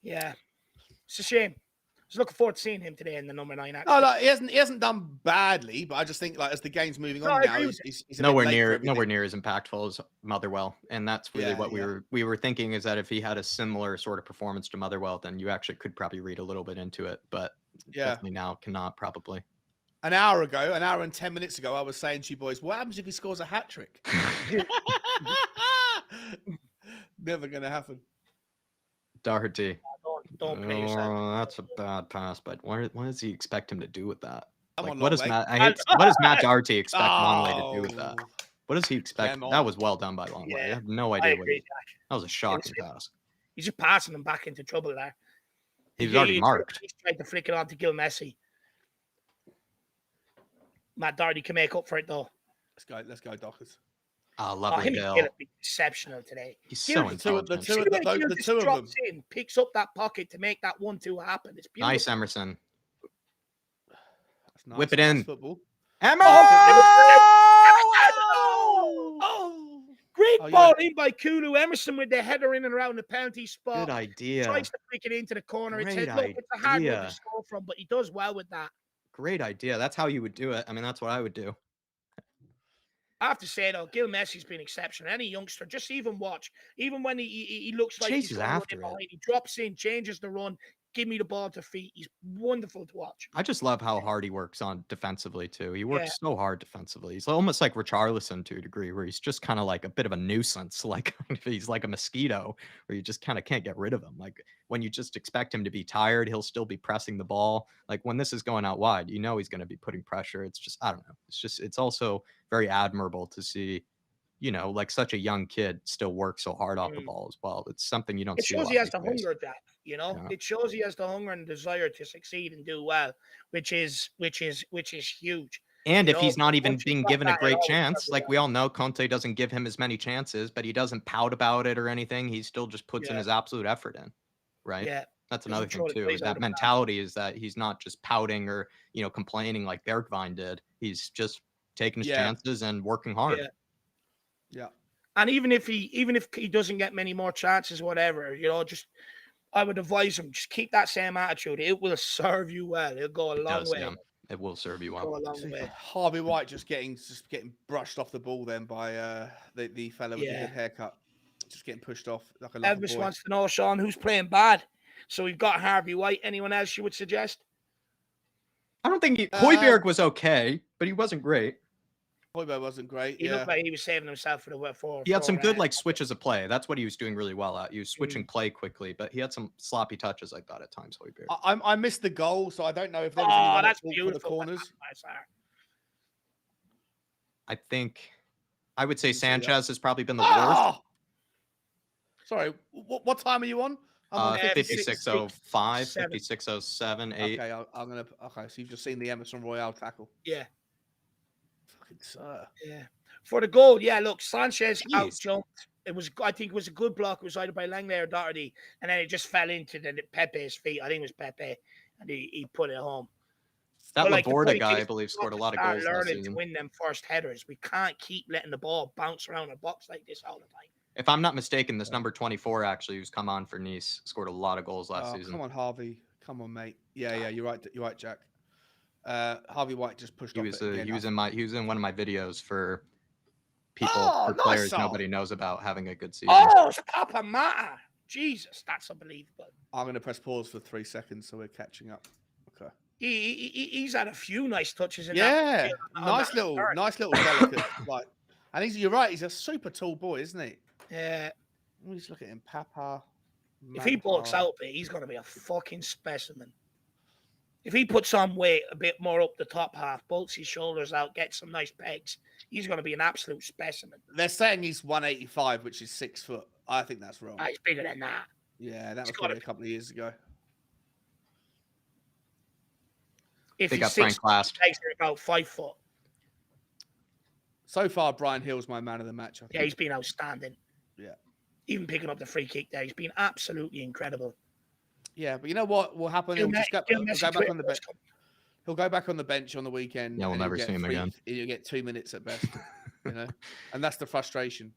It's a shame. I was looking forward to seeing him today in the number 9. Actually. No, he hasn't done badly, but I just think as the game's moving on now, he's nowhere near as impactful as Motherwell, and that's really what we were thinking, is that if he had a similar sort of performance to Motherwell, then you actually could probably read a little bit into it, but definitely now cannot probably. An hour and 10 minutes ago, I was saying to you boys, what happens if he scores a hat trick? Never gonna happen. Doherty. Don't play yourself. That's a bad pass, but what does he expect him to do with that? What does Matt Doherty expect Longley to do with that? What does he expect? That was well done by Longley. I have no idea that was a shocking pass. He's just passing him back into trouble there. He was already marked. He's tried to flick it on to Gil Messi. Matt Doherty can make up for it though. Let's go, Dockers. Lovely Bill. Exceptional today. He's so intelligent. The two of them picks up that pocket to make that 1-2 happen. It's beautiful. Nice, Emerson. Nice. Whip it in. Football. Emerson! Great ball in by Kulu. Emerson with the header in and around the penalty spot. Good idea. Tries to flick it into the corner. Great it's a hard one to score from, but he does well with that. Great idea. That's how you would do it. I mean, that's what I would do. I have to say, though, Gil Messi's been exceptional. Any youngster, just even watch. Even when he looks like he's after it. Behind, he drops in, changes the run, give me the ball to feet. He's wonderful to watch. I just love how hard he works on defensively, too. He works so hard defensively. He's almost like Richarlison to a degree, where he's just kind of like a bit of a nuisance. Like he's like a mosquito, where you just kind of can't get rid of him. Like when you just expect him to be tired, he'll still be pressing the ball. Like when this is going out wide, you know he's going to be putting pressure. It's just, I don't know. It's also very admirable to see, like such a young kid still work so hard off the ball as well. It's something you don't see. It shows he has the hunger, Jack. It shows he has the hunger and desire to succeed and do well, which is huge. And if he's not even being given a great chance, like we all know, Conte doesn't give him as many chances, but he doesn't pout about it or anything. He still just puts in his absolute effort in, right? Yeah. That's another thing too, is that mentality is that he's not just pouting or, complaining like Bergwijn did. He's just taking his chances and working hard. Yeah. And even if he doesn't get many more chances, whatever, I would advise him, just keep that same attitude. It will serve you well. It'll go a long way. Yeah. It will serve you well. Harvey White just getting brushed off the ball then by the fellow with the good haircut. Just getting pushed off like a Elvis wants to know, Sean, who's playing bad? So we've got Harvey White. Anyone else you would suggest? I don't think Højbjerg was okay, but he wasn't great. Højbjerg wasn't great. He looked like he was saving himself for the He had some good switches of play. That's what he was doing really well at. He was switching play quickly, but he had some sloppy touches, I thought, at times. Højbjerg. I missed the goal, so I don't know if there was that's for the corners. I would say Sanchez has probably been the worst. Sorry, what time are you on? 56:05, 56:07, 8. Okay, so you've just seen the Emerson Royale tackle. Yeah. Fucking sir. Yeah. For the goal, look, Sanchez out-jumped. I think it was a good block. It was either by Langley or Doherty, and then it just fell into Pepe's feet. I think it was Pepe, and he put it home. That Laborda guy, I believe, scored a lot of goals last season. To win them first headers. We can't keep letting the ball bounce around a box like this all the time. If I'm not mistaken, this number 24 actually, who's come on for Nice, scored a lot of goals last season. Come on, Harvey. Come on, mate. Yeah, you're right. You're right, Jack. Harvey White just pushed off. He was in one of my videos for people, players nobody knows about having a good season. Oh, it's Papa Mata. Jesus, that's unbelievable. I'm going to press pause for 3 seconds so we're catching up. Okay. He's had a few nice touches in that. Nice little delicate. And you're right. He's a super tall boy, isn't he? Yeah. Let me just look at him. Papa. If he bulks out a bit, he's going to be a fucking specimen. If he puts on weight a bit more up the top half, bulks his shoulders out, gets some nice pegs, he's going to be an absolute specimen. They're saying he's 185, which is 6 foot. I think that's wrong. He's bigger than that. Yeah, that was probably a couple of years ago. If Big he's up Frank 6 Last. he takes about 5 foot. So far, Brian Hill's my man of the match. I think. Yeah, he's been outstanding. Yeah. Even picking up the free kick there, he's been absolutely incredible. Yeah, but you know what will happen? He'll go back on the bench. He'll go back on the bench on the weekend. Yeah, we'll never see him again. He'll get 2 minutes at best, and that's the frustration.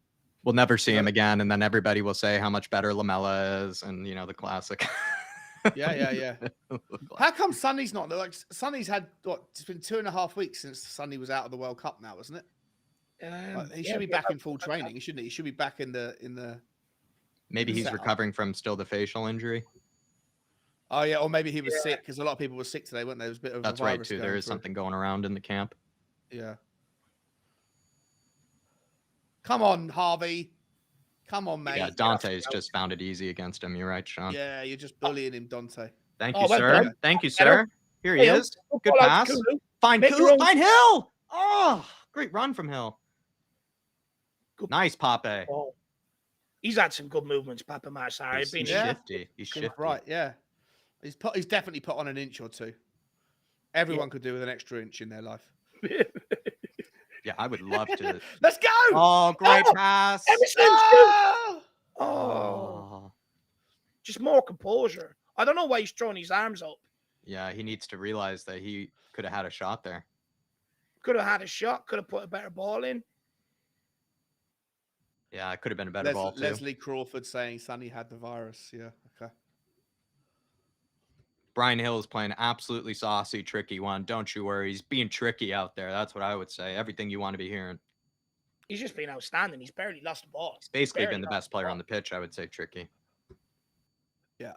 We'll never see him again, and then everybody will say how much better Lamella is, and the classic. Yeah. How come Sonny's not? Like Sonny's had it's been 2.5 weeks since Sonny was out of the World Cup now, isn't it? He should be back in full training, shouldn't he? He should be back in the. Maybe he's recovering from still the facial injury. Oh yeah, or maybe he was sick because a lot of people were sick today, weren't there? There was a bit of that's right too. There is something going around in the camp. Yeah. Come on, Harvey. Come on, mate. Yeah, Dante's just found it easy against him. You're right, Sean. Yeah, you're just bullying him, Dante. Thank you, sir. Done. Thank you, sir. Here he is. Good pass. Find Hill. Oh, great run from Hill. Nice, Pape. Oh. He's had some good movements, Papa Marsara. He's shifty. He's shifty. Right, yeah. He's definitely put on an inch or two. Everyone could do with an extra inch in their life. Yeah, I would love to. Let's go! Oh, great pass. Oh. Just more composure. I don't know why he's throwing his arms up. Yeah, he needs to realize that he could have had a shot there. Could have had a shot. Could have put a better ball in. Yeah, it could have been a better ball, too. Leslie Crawford saying Sonny had the virus. Yeah, okay. Brian Hill is playing absolutely saucy, tricky one. Don't you worry. He's being tricky out there. That's what I would say. Everything you want to be hearing. He's just been outstanding. He's barely lost the ball. He's basically been the best player on the pitch, I would say, Tricky. Yeah.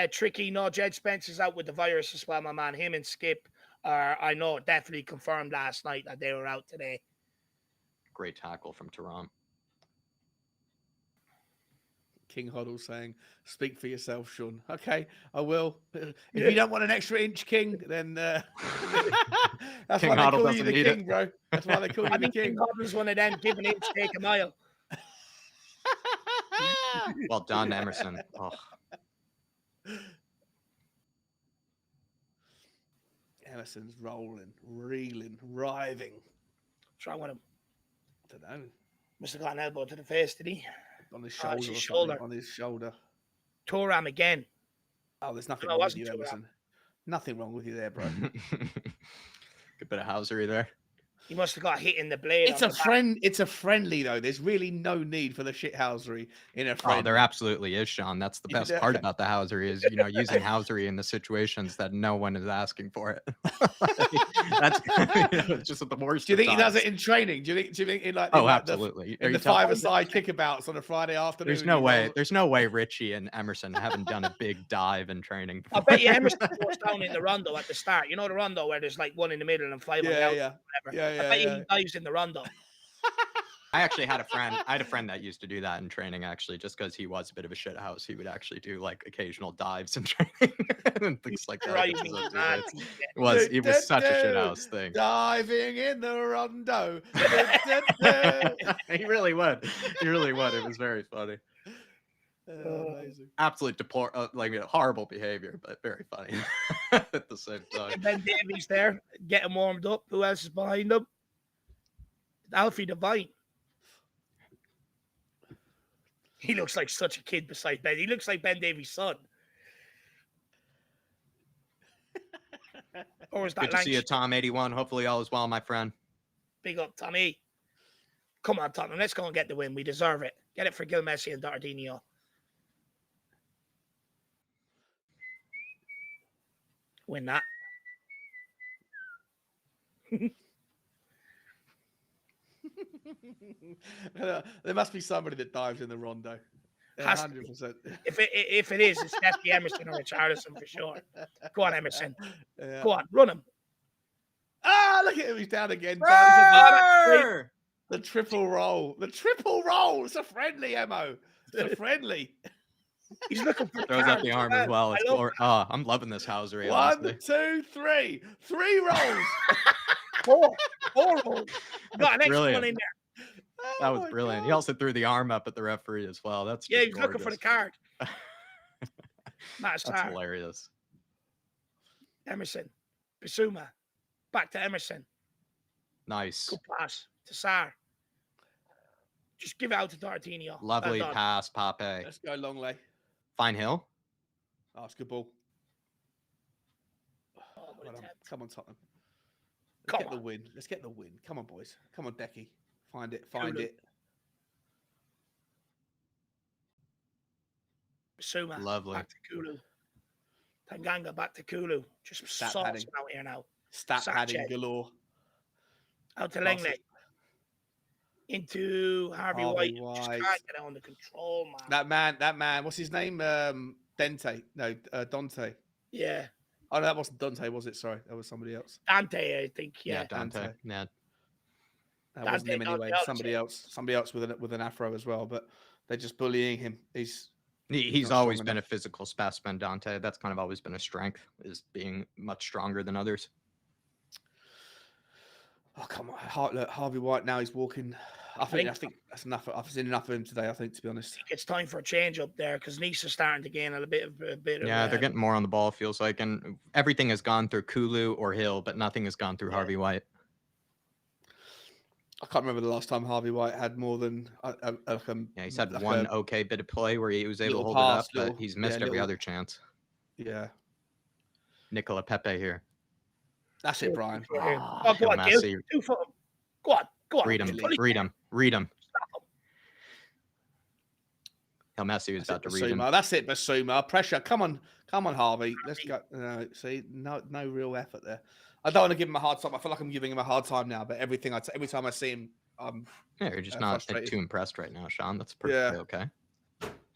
Tricky, no, Jed Spencer's out with the virus as well, my man. Him and Skip are, I know, definitely confirmed last night that they were out today. Great tackle from Tehran. King Hoddle saying, speak for yourself, Sean. Okay, I will. If you don't want an extra inch, King, then that's King why they Hoddle call you the doesn't King, bro. That's why they call you the King. King Hoddle's one of them, give an inch, take a mile. Well done, Emerson. Oh. Emerson's rolling, reeling, writhing. What's wrong with him? I don't know. Must have got an elbow to the face, did he? On his shoulder. His shoulder. On his shoulder. Toram again. Oh, there's nothing wrong with you, Emerson. Nothing wrong with you there, bro. Good bit of housery there. He must have got hit in the blade. It's a friendly though. There's really no need for the shithousery in a friendly. Oh, there absolutely is, Sean. That's the best part about the housery is using housery in the situations that no one is asking for it. That's just the worst. Do you think he does it in training? Do you think in like? Oh, absolutely. In the five-a-side kickabouts on a Friday afternoon. There's no way. There's no way Richie and Emerson haven't done a big dive in training before. I bet you Emerson goes down in the rondo at the start. You know the rondo where there's like one in the middle and five on the outside. I bet you he dives in the rondo. I actually had a friend. I had a friend that used to do that in training. Actually, just because he was a bit of a shit house, he would actually do like occasional dives in training and things like that. It was such a shit house thing. Diving in the rondo. He really would. He really would. It was very funny. Amazing. Absolute horrible behavior, but very funny at the same time. Ben Davies there, getting warmed up. Who else is behind him? Alfie Devine. He looks like such a kid beside Ben. He looks like Ben Davies' son. Or is that good to see you, Tom 81. Hopefully all is well, my friend. Big up, Tommy. Come on, Tottenham. Let's go and get the win. We deserve it. Get it for Gil Messi and Dardinho. Win that. There must be somebody that dives in the rondo. 100%. If it is, it's definitely Emerson or Richarlison for sure. Go on, Emerson. Go on, run him. Ah, look at him. He's down again. The triple roll. The triple roll. It's a friendly, Emo. It's a friendly. He's looking for Throws out the cards arm as well. It's I love I'm loving this housery. 1, Honestly. 2, 3. 3 rolls. Four rolls. Got an extra one brilliant. in there. That Oh was my brilliant. He God. also threw the arm up at the referee as well. That's Yeah, just he's looking for the gorgeous. card. Matt That's Sarr, hilarious. Emerson, Bissouma, back to Emerson. Nice. Good pass to Sarr. Just give it out to Tartinho. Lovely Well done. pass, Pape. Let's go, Longley. Fine Hill. Oh, it's a good ball. Oh, what a Well done. attempt. Come on, Tottenham. Let's Come get the on. win. Let's get the win. Come on, boys. Come on, Decky. Find it. Find Kulu. it. Bissouma. Lovely. Back to Kulu. Tanganga back to Kulu. Just Stat sauce padding. out here now. Stat padding Sanchez. galore. Out to Pass Langley. it. Into Harvey Harvey White. Just White. can't get it under control, man. That man. What's his name? Dante. No, Dante. Yeah. Oh, no, that wasn't Dante, was it? Sorry, that was somebody else. Dante, I think. Yeah. Dante. Dante. Yeah. That wasn't Dante, him anyway. Dante, Somebody else. Somebody else with an afro as well. But they're just bullying him. He's He's not always strong been enough. a physical specimen, Dante. That's kind of always been a strength, is being much stronger than others. Oh, come on. Look, Harvey White now he's walking. I think that's enough. I've seen enough of him today, I think, to be honest. It's time for a change up there because Nice is starting to gain a bit of. Yeah, they're getting more on the ball, feels like. And everything has gone through Kulu or Hill, but nothing has gone through Harvey White. I can't remember the last time Harvey White had more than He's had one okay bit of play where he was able to hold pass, it up, but he's missed every other chance. Yeah. Nicola Pepe here. That's it, Brian. Oh, go on, Gil. Messi. 2 foot. Go on. Read him. Hill Messi was about to read him. That's it, Basuma. Pressure. Come on, Harvey. Let's go. See, no real effort there. I don't want to give him a hard time. I feel like I'm giving him a hard time now. But every time I see him, you're just not frustrated. too impressed right now, Sean. That's perfectly okay.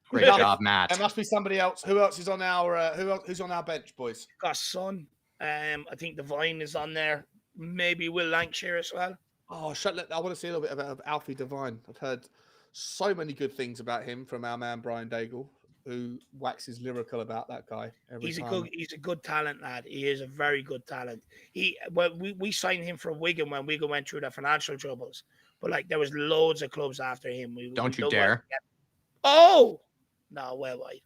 Great Yeah. job, Matt. There must be somebody else. Who else is on our? Who's on our bench, boys? Got Son. I think Devine is on there. Maybe Will Lancashire as well. Oh, I want to see a little bit about Alfie Devine. I've heard so many good things about him from our man Brian Daigle, who waxes lyrical about that guy. He's a good talent, lad. He is a very good talent. We signed him from Wigan when Wigan went through the financial troubles, but like there was loads of clubs after him. Don't you dare! Oh no, well, wait.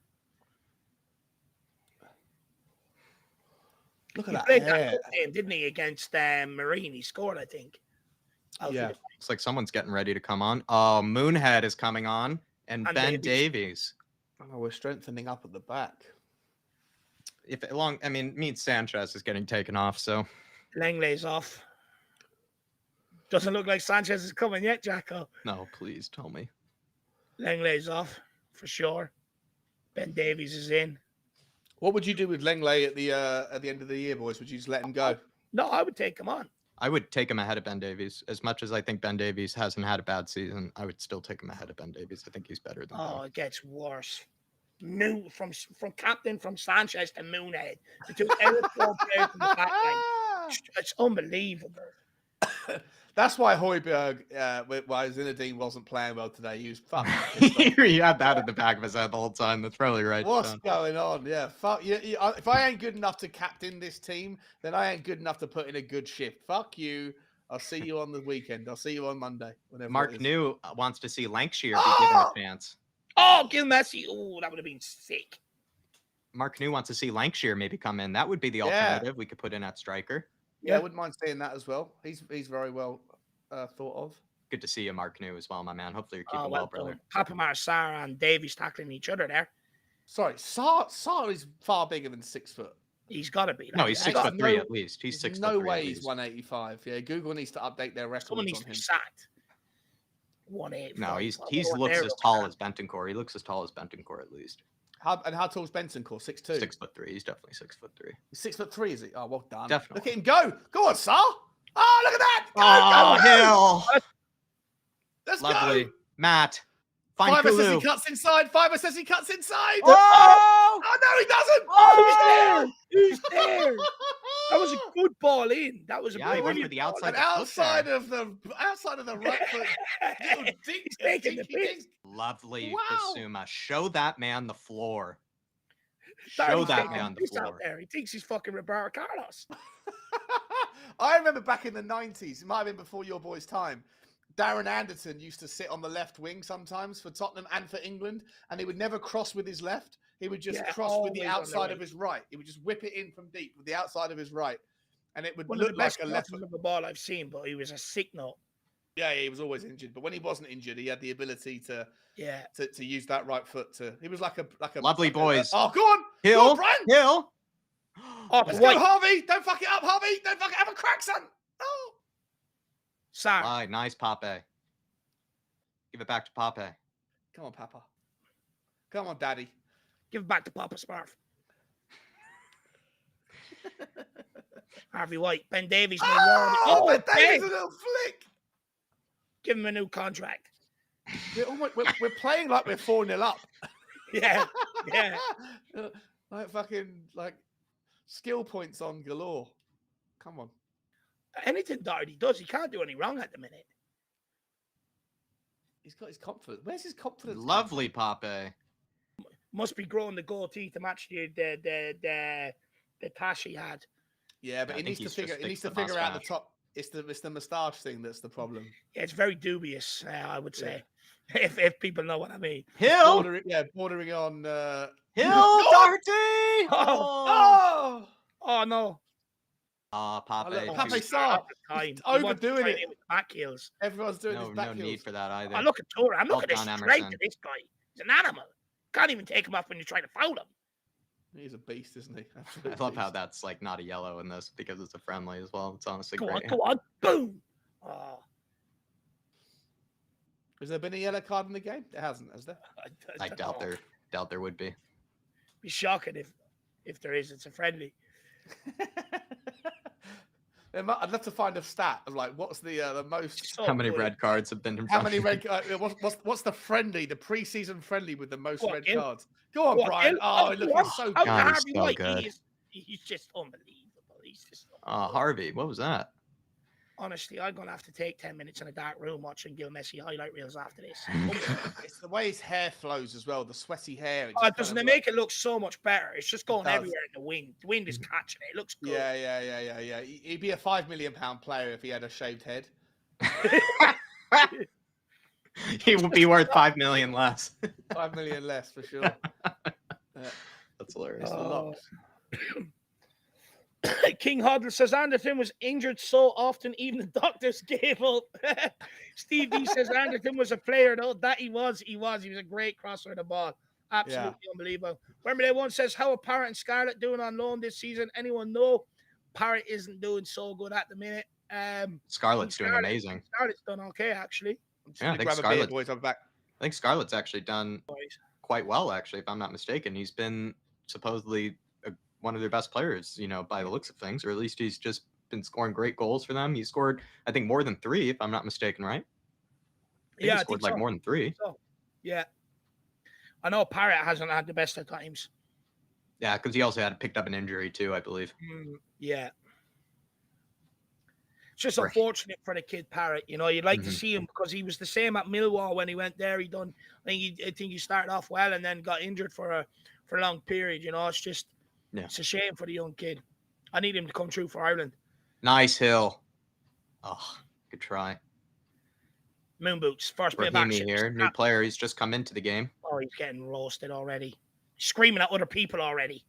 Look at He that played hair. that game, didn't he, against Marine? He scored, I think. Yeah. Looks like someone's getting ready to come on. Oh, Moonhead is coming on, and Ben Davies. Oh, we're strengthening up at the back. Means Sanchez is getting taken off, so Langley's off. Doesn't look like Sanchez is coming yet, Jacko. no, please tell me. Langley's off for sure. Ben Davies is in. What would you do with Lengley at the end of the year, boys? Would you just let him go? No, I would take him on. I would take him ahead of Ben Davies. As much as I think Ben Davies hasn't had a bad season, I would still take him ahead of Ben Davies. I think he's better than Oh, Ben. it gets worse. From captain from Sanchez to Moonhead. The two players in the back line. It's unbelievable. That's why Højbjerg, while Zinedine wasn't playing well today, he was fucking. He had that at the back of his head the whole time. That's probably right. What's Sean. going on? Yeah, fuck you. If I ain't good enough to captain this team, then I ain't good enough to put in a good shift. Fuck you. I'll see you on the weekend. I'll see you on Monday. Mark New wants to see Lancashire be given a chance. Oh, Gil Messi. Oh, that would have been sick. Mark New wants to see Lancashire maybe come in. That would be the alternative we could put in at striker. Yeah, I wouldn't mind seeing that as well. He's very well thought of. Good to see you, Mark New, as well, my man. Hopefully you're keeping well, brother. Papamar, Sarr, and Davies tackling each other there. Sorry, Sarr is far bigger than 6 foot. He's got to be. No, he's 6'3" at least. He's 6'3". No way he's 185. Yeah, Google needs to update their records Someone needs on to be him. sacked. 185. No, he looks as tall as Bentancur. He looks as tall as Bentancur at least. How tall is Bentancur? 6'2". 6'3". He's definitely 6'3". He's 6'3", is he? Oh, well done. Definitely. Look at him go. Go on, Sarr. Oh, look at that. Oh, Hill. Let's Lovely. go. Matt. Find Fiver says Kulu. he cuts inside. Fiver says he cuts inside. Oh! Oh, no, he doesn't. Oh, who's there? Who's there? That was a good ball in. That was a Yeah, he went for brilliant the ball outside. And outside of the right foot. Little in. dink, He's taking the dinky piss. dinks. Lovely, Wow. Basuma. Show that man the floor. Show Darren's that taking man the the piss out floor. there. He thinks he's fucking Roberto Carlos. I remember back in the 90s, it might have been before your boy's time, Darren Anderton used to sit on the left wing sometimes for Tottenham and for England, and he would never cross with his left. He would just cross with the always on the outside right. of his right. He would just whip it in from deep with the outside of his right. And it would One of look the best like a left crosses foot. of the ball I've seen, but he was a sick note. Yeah, he was always injured. But when he wasn't injured, he had the ability to Yeah. to use that right foot to. He was like a Lovely boys. Oh, go on, Hill. Go on, Brian. Hill. Oh, Let's White. go, Harvey. Don't fuck it up, Harvey. Don't fuck it. Have a crack, son. Oh. Sorry. Right, nice, Pape. Give it back to Pape. Come on, Papa. Come on, Daddy. Give it back to Papa Smurf. Harvey White. Ben Davies. Oh, Ben Davies, Ben. a little flick. Give him a new contract. We're playing like we're 4-0 up. Yeah. Yeah. Like fucking skill points on galore. Come on. Anything Doherty does, he can't do any wrong at the minute. He's got his confidence. Where's his confidence? Lovely, Pape. Must be growing the goatee to match the tash he had. Yeah, but I he think needs to he's just figure fixed the out the mustache. top. It's the moustache thing that's the problem. Yeah, it's very dubious, I would say. If people know what I mean. Hill. Bordering on Hill. Doherty. Oh! Oh no. Pape. Pape He's Sarr. time. Overdoing it. With back heels. Everyone's doing his No back heels. need for that either. Oh, look at Tora. I'm Well looking at done, the strength Emerson. of this guy. He's an animal. Can't even take him off when you're trying to foul him. He's a beast, isn't he? I Absolute love how beast. that's like not a yellow in this because it's a friendly as well. It's honestly Go great. on. Boom. Oh, Has there been a yellow card in the game? It hasn't, has there? I don't doubt know. there would be. Be shocking if there is. It's a friendly. I'd love to find a stat of what's the most. So How many good. red cards have been? How many red? What's the friendly? The preseason friendly with the most Go on, red Gil. cards? Go on, Go on, Brian. Gil. Oh, Go look, on. he's so How good. God, he's Harvey so White, good. he's just unbelievable. He's just Harvey, what was that? honestly, I'm gonna have to take 10 minutes in a dark room watching Gil Messi highlight reels after this. It's the way his hair flows as well, the sweaty hair. Doesn't it make it look so much better? It's just going does. everywhere in the wind. The wind is catching it. It looks good. Yeah. He'd be a £5 million player if he had a shaved head. He would be worth 5 million less. 5 million less for sure. That's hilarious. King Hoddle says Anderton was injured so often, even the doctors gave up. Steve D says Anderton was a player, though. That he was. He was a great crosser of the ball. Absolutely unbelievable. Remember, they once says, how are Parrott and Scarlett doing on loan this season? Anyone know? Parrott isn't doing so good at the minute. Scarlett's doing amazing. Scarlett's done okay, actually. Yeah, I think grab a beer, Scarlett. boys. I'm back. I think Scarlett's actually done Boys. quite well, actually, if I'm not mistaken. He's been supposedly one of their best players, by the looks of things, or at least he's just been scoring great goals for them. He scored, I think, more than 3, if I'm not mistaken, right? He scored like more than 3. So, yeah. I know Parrott hasn't had the best of times. Yeah, because he also had picked up an injury too, I believe. Yeah. It's just unfortunate for the kid Parrott. You'd like to see him because he was the same at Millwall when he went there. I think he started off well and then got injured for a long period. It's just it's a shame for the young kid. I need him to come true for Ireland. Nice Hill. Oh, good try. Moon boots, first bit of action. Here, new player. He's just come into the game. Oh, he's getting roasted already. Screaming at other people already.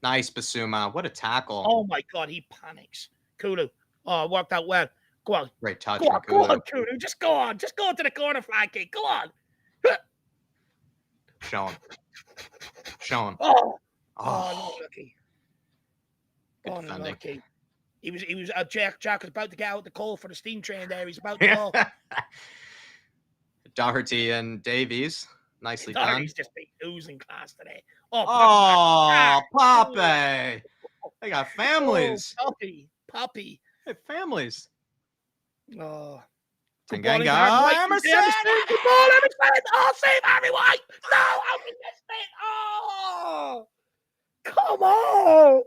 Nice, Basuma. What a tackle. Oh, my God. He panics. Kulu. Oh, it worked out well. Go on. Great touch. Go on, Kulu. Just go on. Just go to the corner flag kick. Go on. Show him. Oh, unlucky. Good defending. Unlucky. He was Jack was about to get out the coal for the steam train there. He's about to go. Doherty and Davies. Nicely done. He's just been oozing class today. Pape. They got families. Oh, Puppy. Hey, families. Oh. Tanganga. Emerson. Good ball, Emerson. Oh, save Harvey White. No, how can this thing? Oh. Come on.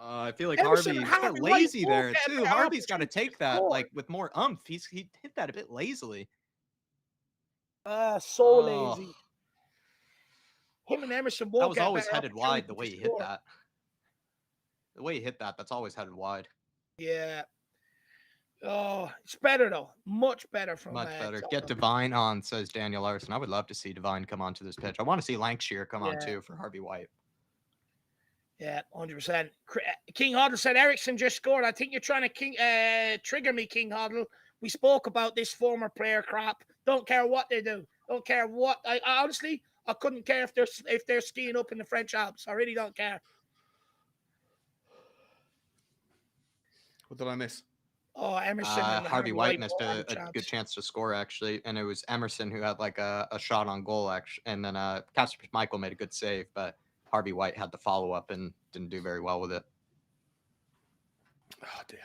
I feel like Emerson Harvey's and a bit Harvey White lazy both there get a too. better Harvey's got to opportunity take to that score. like with more umph. He hit that a bit lazily. So Oh, lazy. Him and Emerson that both was get always better headed wide the way opportunity he to hit score. that. The way he hit that, that's always headed wide. Yeah. Oh, it's better though. Much better from Much better. Tottenham. Get Divine on, says Daniel Larson. I would love to see Divine come onto this pitch. I want to see Lancashire come on Yeah. too for Harvey White. Yeah, 100%. King Hoddle said Ericsson just scored. I think you're trying to trigger me, King Hoddle. We spoke about this former player crap. Don't care what they do. Don't care what. I honestly, I couldn't care if they're skiing up in the French Alps. I really don't care. What did I miss? Oh, Emerson and Harvey White missed both had a good chance to score actually, and it was Emerson who had like a shot on goal actually, and then Casper Michael made a good save, but Harvey White had the follow up and didn't do very well with it. Oh dear.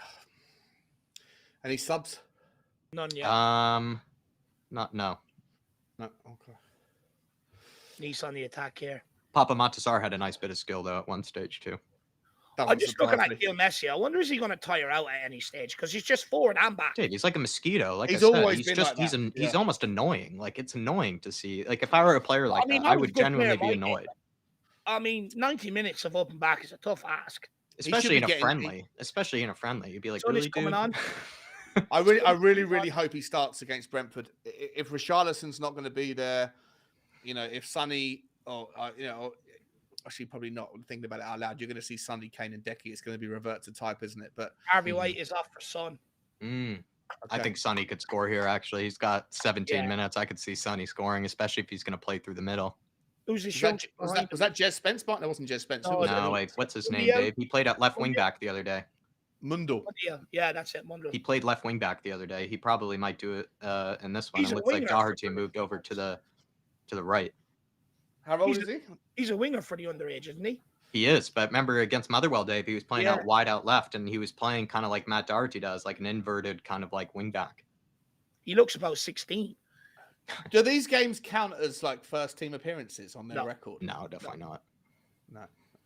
Any subs? None yet. No. No. Okay. Nice on the attack here. Papa Matasar had a nice bit of skill though at one stage too. I'm just looking at Gil Messi. I wonder is he going to tire out at any stage because he's just forward and back. Dude, he's like a mosquito. Like He's I said, always he's been just like that. he's almost annoying. Like it's annoying to see. Like if I were a player like that, I would genuinely be annoyed. I mean, 90 minutes of up and back is a tough ask. Especially in a friendly. Especially in a friendly. You'd be like, really, dude? On. I really hope he starts against Brentford. If Richarlison's not going to be there, you know, if Sonny or you know, actually probably not thinking about it out loud, you're going to see Sonny, Kane, and Decky. It's going to be revert to type, isn't it? But Harvey White is off for Son. Okay. I think Sonny could score here. Actually, he's got 17 minutes. I could see Sonny scoring, especially if he's going to play through the middle. Who's his was that Jez Spence? That wasn't Jez Spence. No, wait. What's his name, Dave? He played at left wing back the other day. Mundo. Yeah, that's it. Mundo. He played left wing back the other day. He probably might do it in this one. It looks like Doherty moved over to the right. How old is he? He's a winger for the underage, isn't he? He is, but remember against Motherwell, Dave, he was playing out wide out left, and he was playing kind of like Matt Doherty does, like an inverted kind of like wing back. He looks about 16. Do these games count as like first team appearances on their record? No, definitely not. No.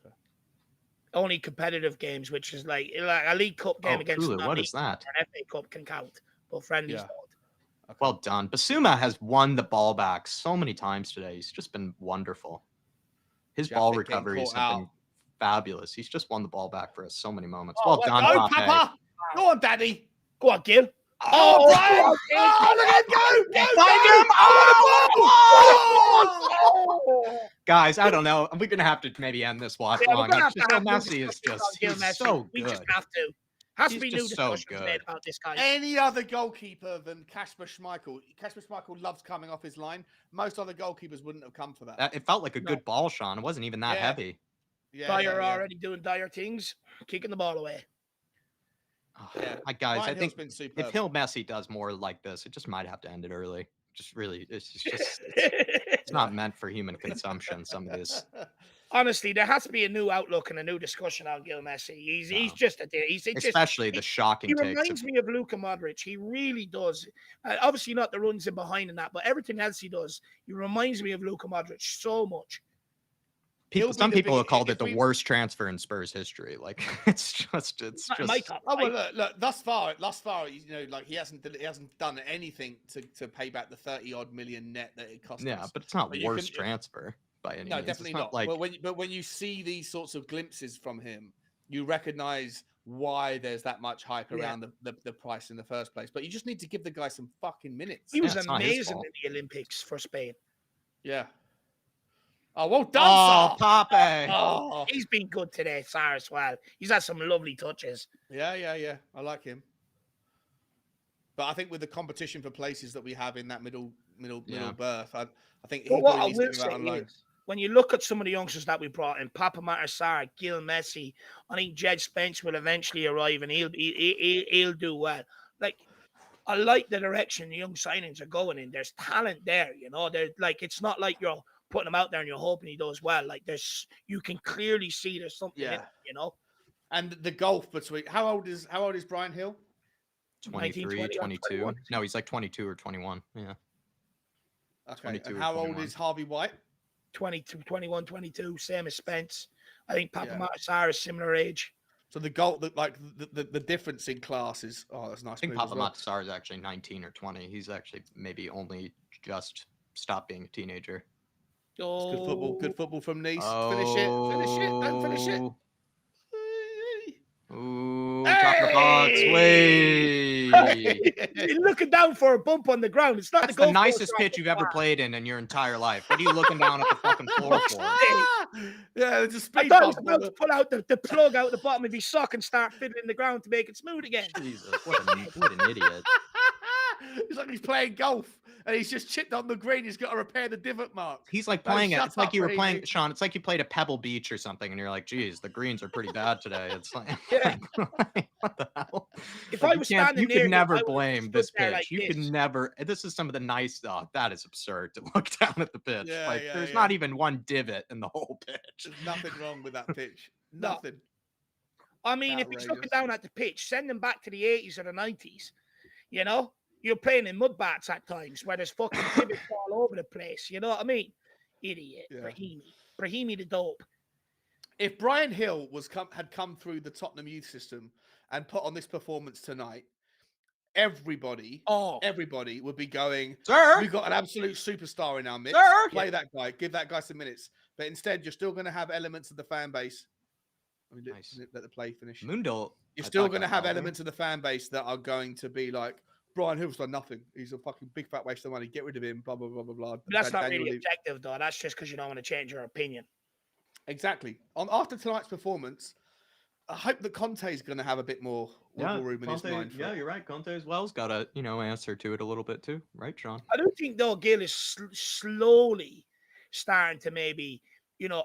Okay. Only competitive games, which is like a League Cup game against Kulu, what is that? Or an FA Cup can count, but friendlies don't. Okay. Well done. Basuma has won the ball back so many times today. He's just been wonderful. His ball recoveries have been fabulous. He's just won the ball back for us so many moments. Well done, go, Papa. Go on, Daddy. Go on, Gil. Oh, Brian! Oh, look at go! Find him! Oh! Guys, I don't know. We're gonna have to maybe end this watch long. Messi is just so good. We just have to. Has to be new so discussions made about this guy. Any other goalkeeper than Kasper Schmeichel? Kasper Schmeichel loves coming off his line. Most other goalkeepers wouldn't have come for that. It felt like a good ball, Sean. It wasn't even that heavy. Dyer already doing Dyer things, kicking the ball away. Guys, I think if Hill Messi does more like this, it just might have to end it early. Just really, it's not meant for human consumption. Some of this. Honestly, there has to be a new outlook and a new discussion on Gil Messi. He's just especially the shocking. He reminds me of Luka Modric. He really does. Obviously, not the runs in behind and that, but everything else he does, he reminds me of Luka Modric so much. Some people have called it the worst transfer in Spurs history. Like it's just. My top. Oh, well, look, thus far, you know, like he hasn't done anything to pay back the 30-odd million net that it cost. Yeah, but it's not worst transfer by any means. No, definitely not. But when you see these sorts of glimpses from him, you recognize why there's that much hype around the price in the first place. But you just need to give the guy some fucking minutes. He was amazing in the Olympics for Spain. Yeah. Oh, well done, Sar. Pape. Oh, he's been good today, Sar, as well. He's had some lovely touches. Yeah. I like him. But I think with the competition for places that we have in that middle berth, I think he what needs to go out on loan. When you look at some of the youngsters that we brought in, Papa Matasar, Gil Messi, I think Jed Spence will eventually arrive and he'll do well. Like, I like the direction the young signings are going in. There's talent there, you know. They're like, it's not like you're putting him out there and you're hoping he does well. Like you can clearly see there's something in it, you know. And the gulf between how old is Brian Hill? 23, 22. No, he's like 22 or 21. Yeah. Okay. And how old is Harvey White? 22, 21, 22, same as Spence. I think Papa Matasar is similar age. So the goal, the difference in class is that's a nice. I think move as Papa well. Matsar is actually 19 or 20. He's actually maybe only just stopped being a teenager. It's good football. Good football from Nice. Oh. Finish it. Finish it. Don't finish it. Ooh, top of the box. Way. You're looking down for a bump on the ground. It's not That's the goal the nicest post pitch you've ever played in your entire life. What are you looking down at the fucking floor for? Yeah, it's a I speed thought I was bump. about to pull out the plug out the bottom of his sock and start fiddling the ground to make it smooth again. Jesus, what an idiot. It's like he's playing golf and he's just chipped on the green. He's got to repair the divot mark. He's like No, playing it. shut It's like up, you were Brahimi. playing, Sean. It's like you played at Pebble Beach or something, and you're like, "Geez, the greens are pretty bad today." It's like, Yeah. what the hell? If Like, I was standing you near could never I would've blame stood this there pitch. like You could this. never. This is some of the nice stuff. That is absurd to look down at the pitch. Yeah, like, yeah, there's yeah. not even one divot in the whole pitch. There's nothing wrong with that pitch. No. Nothing. I mean, if he's looking Outrageous. down at the pitch, send him back to the 80s or the 90s. You know? You're playing in mud bats at times where there's fucking divots all over the place. You know what I mean? Idiot. Yeah. Brahimi the dope. If Brian Hill had come through the Tottenham youth system and put on this performance tonight, everybody would be going, Sir, we've got an absolute superstar in our midst. Sir! Play that guy. Give that guy some minutes. But instead, you're still going to have elements of the fan base. I mean, Nice. let the play finish. Moondle. You're still going to have elements of the fan base that are going to be like, Brian Hill's done nothing. He's a fucking big fat waste of money. Get rid of him. Blah blah blah blah blah. But that's not Daniel really Levy. objective, though. That's just because you don't want to change your opinion. Exactly. After tonight's performance, I hope that Conte's going to have a bit more wiggle room in his mind. Yeah, you're right. Conte as well's got a answer to it a little bit too, right, Sean? I do think though Gill is slowly starting to maybe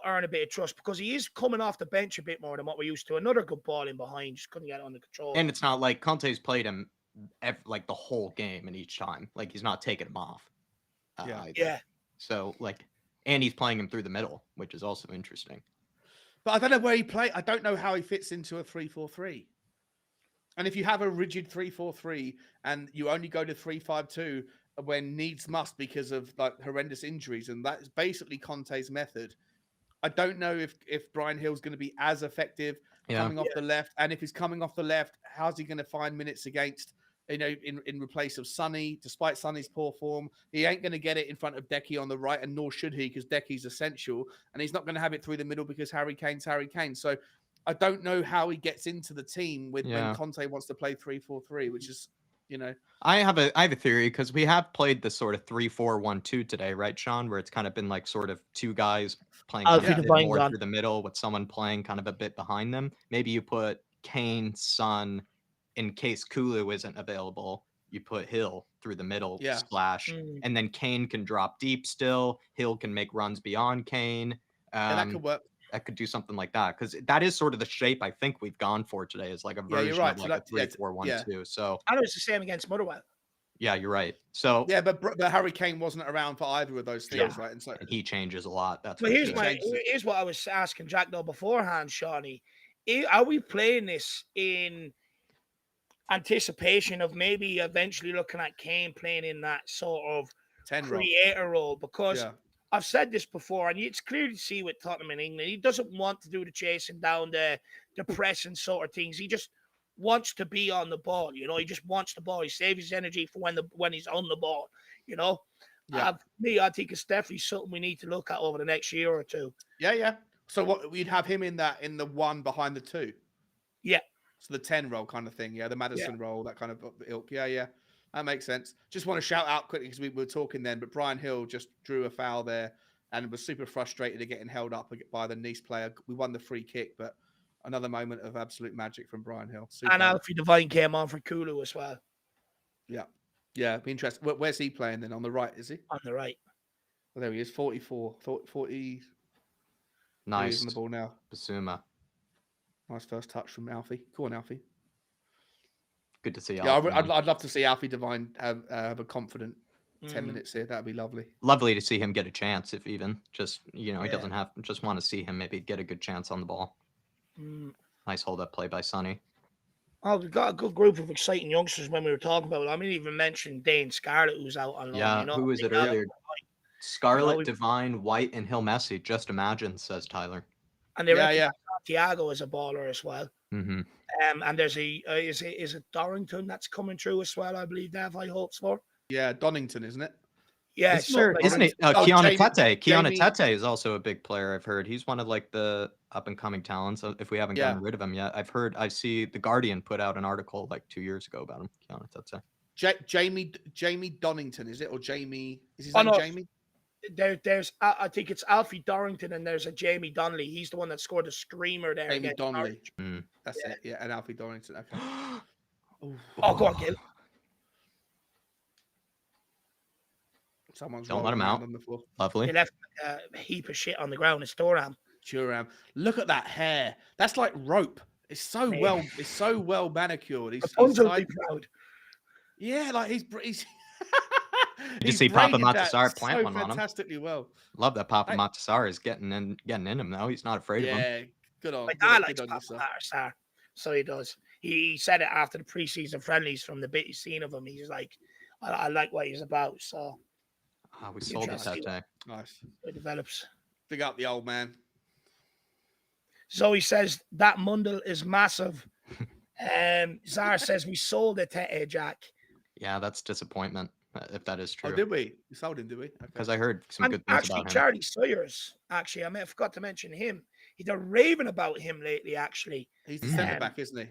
earn a bit of trust because he is coming off the bench a bit more than what we're used to. Another good ball in behind, just couldn't get it under control. And it's not like Conte's played him like the whole game and each time. Like he's not taking him off. Yeah. So like, and he's playing him through the middle, which is also interesting. But I don't know where he plays. I don't know how he fits into a 3-4-3. And if you have a rigid 3-4-3 and you only go to 3-5-2 when needs must because of like horrendous injuries, and that's basically Conte's method. I don't know if Brian Hill's going to be as effective coming off the left, and if he's coming off the left, how's he going to find minutes against in replace of Sonny? Despite Sonny's poor form, he ain't going to get it in front of Decky on the right, and nor should he because Decky's essential, and he's not going to have it through the middle because Harry Kane's Harry Kane. So I don't know how he gets into the team when Conte wants to play 3-4-3, which is I have a theory because we have played this sort of 3-4-1-2 today, right, Sean? Where it's kind of been like sort of two guys playing more through the middle with someone playing kind of a bit behind them. Maybe you put Kane, Son, in case Kulu isn't available. You put Hill through the middle, splash, and then Kane can drop deep still. Hill can make runs beyond Kane. That could work. That could do something like that because that is sort of the shape I think we've gone for today is like a version of like a 3-4-1-2. So I know it's the same against Motherwell. Yeah, you're right. So but Harry Kane wasn't around for either of those things, right? And so and he changes a lot. That's but here's what I was asking Jack though beforehand, Shawnee. Are we playing this in anticipation of maybe eventually looking at Kane playing in that sort of 10 creator role? Because I've said this before, and it's clear to see with Tottenham in England, he doesn't want to do the chasing down, the pressing sort of things. He just wants to be on the ball. He just wants the ball. He saves his energy for when he's on the ball. I think it's definitely something we need to look at over the next year or two. Yeah. So what we'd have him in the one behind the two. Yeah. So the 10 role kind of thing. Yeah, the Maddison role, that kind of ilk. Yeah. That makes sense. Just want to shout out quickly because we were talking then, but Brian Hill just drew a foul there and was super frustrated at getting held up by the Nice player. We won the free kick, but another moment of absolute magic from Brian Hill. Super. And Alfie Devine came on for Kulu as well. Yeah. Be interesting. Where's he playing then? On the right, is he? On the right. Well, there he is. 40. Nice. On the ball now. Basuma. Nice first touch from Alfie. Go on, Alfie. Good to see. Yeah, I'd love to see Alfie Devine have a confident 10 minutes here. That'd be lovely. Lovely to see him get a chance, if even just he doesn't have. Just want to see him maybe get a good chance on the ball. Nice hold up play by Sonny. Oh, we've got a good group of exciting youngsters when we were talking about it. I mean, even mentioned Dane Scarlett, who's out on loan. Yeah, who was it earlier? Scarlett, Divine, White, and Hill Messi. Just imagine, says Tyler. And they reckon yeah. Santiago is a baller as well. Mm-hmm. And there's is it Dorrington that's coming through as well? I believe Dev. I hope so. Yeah, Donington, isn't it? Yeah, something like Isn't it? that. Keanu Jamie- Tete. Keanu Jamie- Tete is also a big player. I've heard he's one of like the up and coming talents. If we haven't gotten rid of him yet, I see the Guardian put out an article like 2 years ago about him. Keanu Tete. Jamie Donington, is it, or Jamie? Is his Oh, name no. Jamie? There's I think it's Alfie Dorrington and there's a Jamie Donnelly. He's the one that scored the screamer there. Jamie against Donnelly. Norwich. That's it. Yeah, and Alfie Dorrington. Okay. Oh, go on, Gil. Someone's Don't let him rolling out. around on the floor. Lovely. He left a heap of shit on the ground. It's Durham. Turam. Look at that hair. That's like rope. It's so Yeah. well manicured. He's Rapunzel will like, be proud. yeah, like he's Did you see Papa braided that Matasar plant so one on him? fantastically well. Love that Papa Matasar is getting in him now. He's not afraid of him. Yeah, good on. My Good dad on, likes good on Papa yourself. Matasar. So he does. He said it after the preseason friendlies from the bit he's seen of him. He's like, I like what he's about. So We sold it that day. Nice. it develops. Big up the old man. Zoe says that Mundell is massive. Zara says we sold it to Jack. Yeah, that's disappointment if that is Oh, true. did we? We sold him, did we? Because I heard some And good things actually, about him. Charlie Sawyers. Actually, I forgot to mention him. They're raving about him lately. Actually, He's the centre back, isn't he?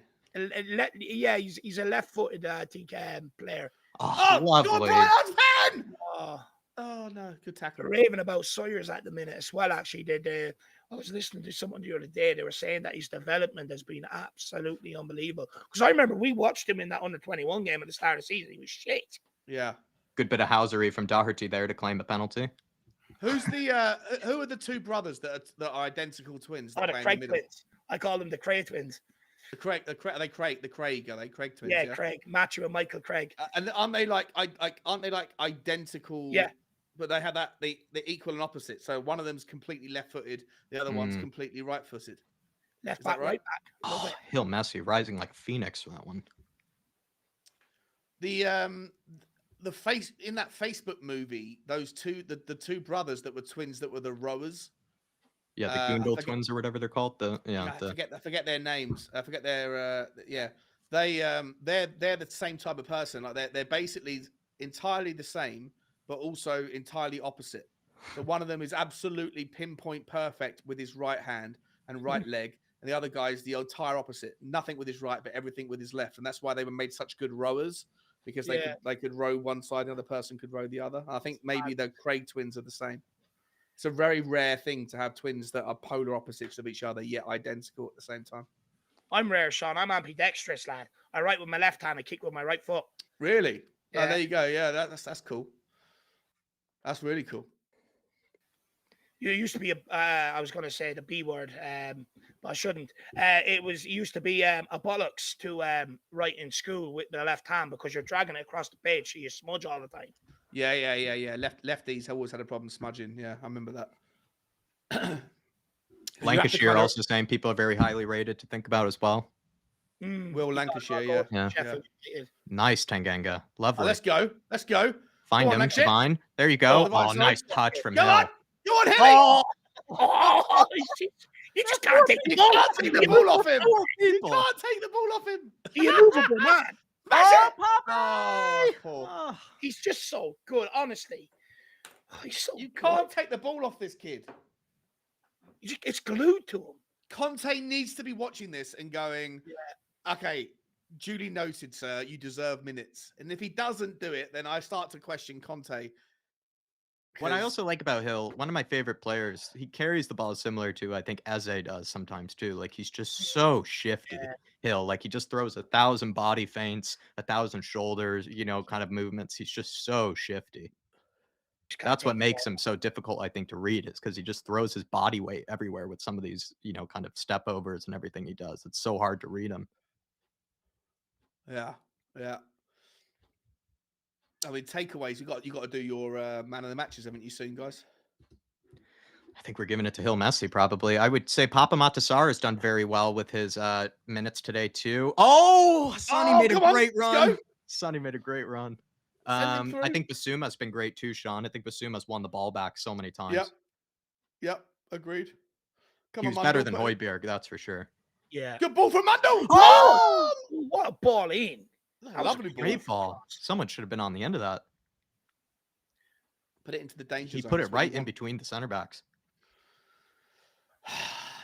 Yeah, he's a left-footed, I think, player. Oh, lovely. Oh no, good tackle. They're raving about Sawyers at the minute as well. Actually, I was listening to someone the other day. They were saying that his development has been absolutely unbelievable. Because I remember we watched him in that under-21 game at the start of the season. He was shit. Yeah. Good bit of housery from Doherty there to claim a penalty. Who's the who are the two brothers that are identical twins? Oh, the Craig twins. I call them the Craig twins. The Craig, are they Craig? Are they Craig twins? Yeah, Craig, Matthew and Michael Craig. And aren't they like identical? Yeah. But they have that they equal and opposite. So one of them's completely left-footed, the other one's completely right-footed. Left Is that back, right back. Oh, Hill Messi rising like a phoenix for that one. The face in that Facebook movie, those two the two brothers that were twins that were the rowers. Yeah, the Goondle twins or whatever they're called. I forget their names. I forget their they're the same type of person. Like they're basically entirely the same, but also entirely opposite. So one of them is absolutely pinpoint perfect with his right hand and right leg, and the other guy is the entire opposite. Nothing with his right, but everything with his left. And that's why they were made such good rowers, because they could row one side, another person could row the other. I think maybe the Craig twins are the same. It's a very rare thing to have twins that are polar opposites of each other, yet identical at the same time. I'm rare, Sean. I'm ambidextrous, lad. I write with my left hand, I kick with my right foot. Really? Yeah. Oh, there you go. Yeah, that's cool. That's really cool. You used to be I was going to say the B word, but I shouldn't. It used to be a bollocks to write in school with the left hand because you're dragging it across the page, so you smudge all the time. Yeah. Lefties always had a problem smudging. Yeah, I remember that. Lancashire also saying people are very highly rated to think about as well. Will Lancashire, yeah. Nice Tanganga. Lovely. Oh, let's go. Find him, Divine. There you go. Oh, nice touch from Hill. Go on, Hilly! Oh, you just can't take the ball off him. You can't take the ball off him. He's a movable man. Oh, he's just so good, honestly. He's so you can't take the ball off this kid. It's glued to him. Conte needs to be watching this and going, okay, duly noted, sir, you deserve minutes. And if he doesn't do it, then I start to question Conte. What I also like about Hill, one of my favorite players, he carries the ball similar to, I think, Eze does sometimes too. Like, he's just so shifty, Hill. Like, he just throws 1,000 body feints, 1,000 shoulders, kind of movements. He's just so shifty. That's what makes him so difficult, I think, to read, is because he just throws his body weight everywhere with some of these, kind of step overs and everything he does. It's so hard to read him. Yeah. I mean, takeaways. You got to do your man of the matches, haven't you, soon, guys? I think we're giving it to Hill Messi, probably. I would say Papa Matasar has done very well with his minutes today, too. Oh, Sonny made a great run. Sonny made a great run. I think Basuma's been great, too, Sean. I think Basuma's won the ball back so many times. Yep. Agreed. Come He on, was better Mundell, than put it- Højbjerg, that's for sure. Yeah. Good ball from Mundell. Oh, what a ball in. Look, That was lovely a ball. Great ball. Someone should have been on the end of that. Put it into the danger He zone. put it That's what you right in want. between the center backs.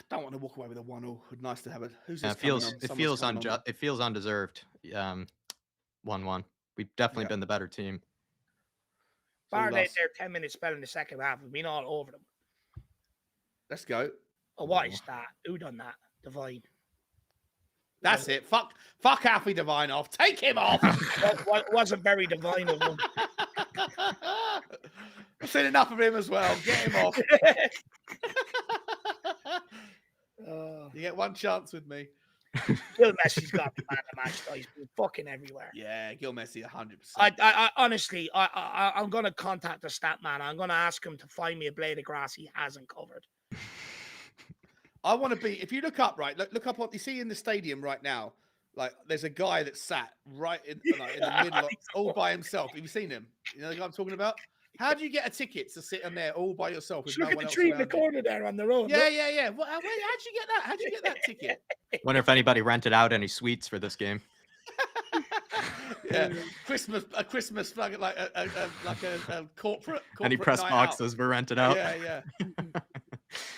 Don't want to walk away with a 1-0. Nice to have it. Who's Yeah, this it coming feels on? it Someone's feels coming on. it feels undeserved. 1-1. We've definitely Yeah. been the better team. So Barnet, last- they're 10 minutes better in the second half. We've been all over them. Let's go. Oh, what is that? Who done that? Divine. That's it. Fuck Alfie Devine off. Take him off. Wasn't very divine of him. I've seen enough of him as well. Get him off. You get one chance with me. Gil Messi's got the man of the match, though. He's been fucking everywhere. Yeah, Gil Messi, 100%. I honestly, I'm gonna contact the stat man. I'm gonna ask him to find me a blade of grass he hasn't covered. I want to be. If you look up, right, look up what you see in the stadium right now. Like, there's a guy that sat right in the middle, all by himself. Have you seen him? You know the guy I'm talking about? How do you get a ticket to sit in there all by yourself? With Just look no at one the else tree in the around you? corner there on the road. Yeah, look. yeah. Well, how'd you get that? How'd you get that ticket? Wonder if anybody rented out any suites for this game. Yeah, a Christmas flag, like a corporate Any press night boxes were rented out. Yeah.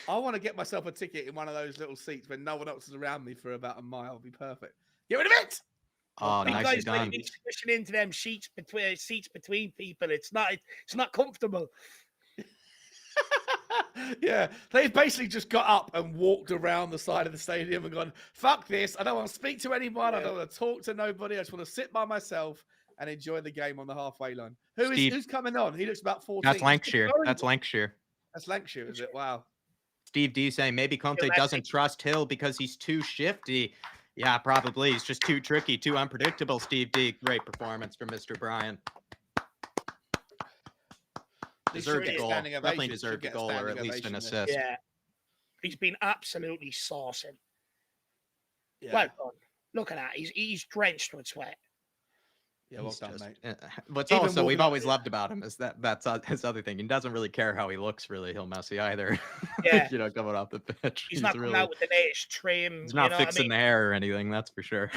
I want to get myself a ticket in one of those little seats when no one else is around me for about a mile. It'd be perfect. Get rid of it. Oh, You nicely guys done. might be squishing into them seats between people. It's not comfortable. Yeah, they've basically just got up and walked around the side of the stadium and gone, fuck this. I don't want to speak to anyone. I don't want to talk to nobody. I just want to sit by myself and enjoy the game on the halfway line. Who's coming on? He looks about 14. That's Lancashire. That's Lancashire. That's Lancashire, is it? Wow. Steve D saying maybe Conte doesn't trust Hill because he's too shifty. Yeah, probably. He's just too tricky, too unpredictable, Steve D. Great performance from Mr. Bryan. Deserved a goal. Definitely deserved a goal or at least an assist. Yeah. He's been absolutely saucing. Yeah. Well done. Look at that. He's drenched with sweat. Yeah, well done, mate. What's Even also we've walking always loved about him is that's his other thing. He doesn't really care how he looks, really, Hill Messi either. Yeah. Coming off the pitch. He's not coming out with the latest trim. He's not fixing the hair or anything, that's for sure.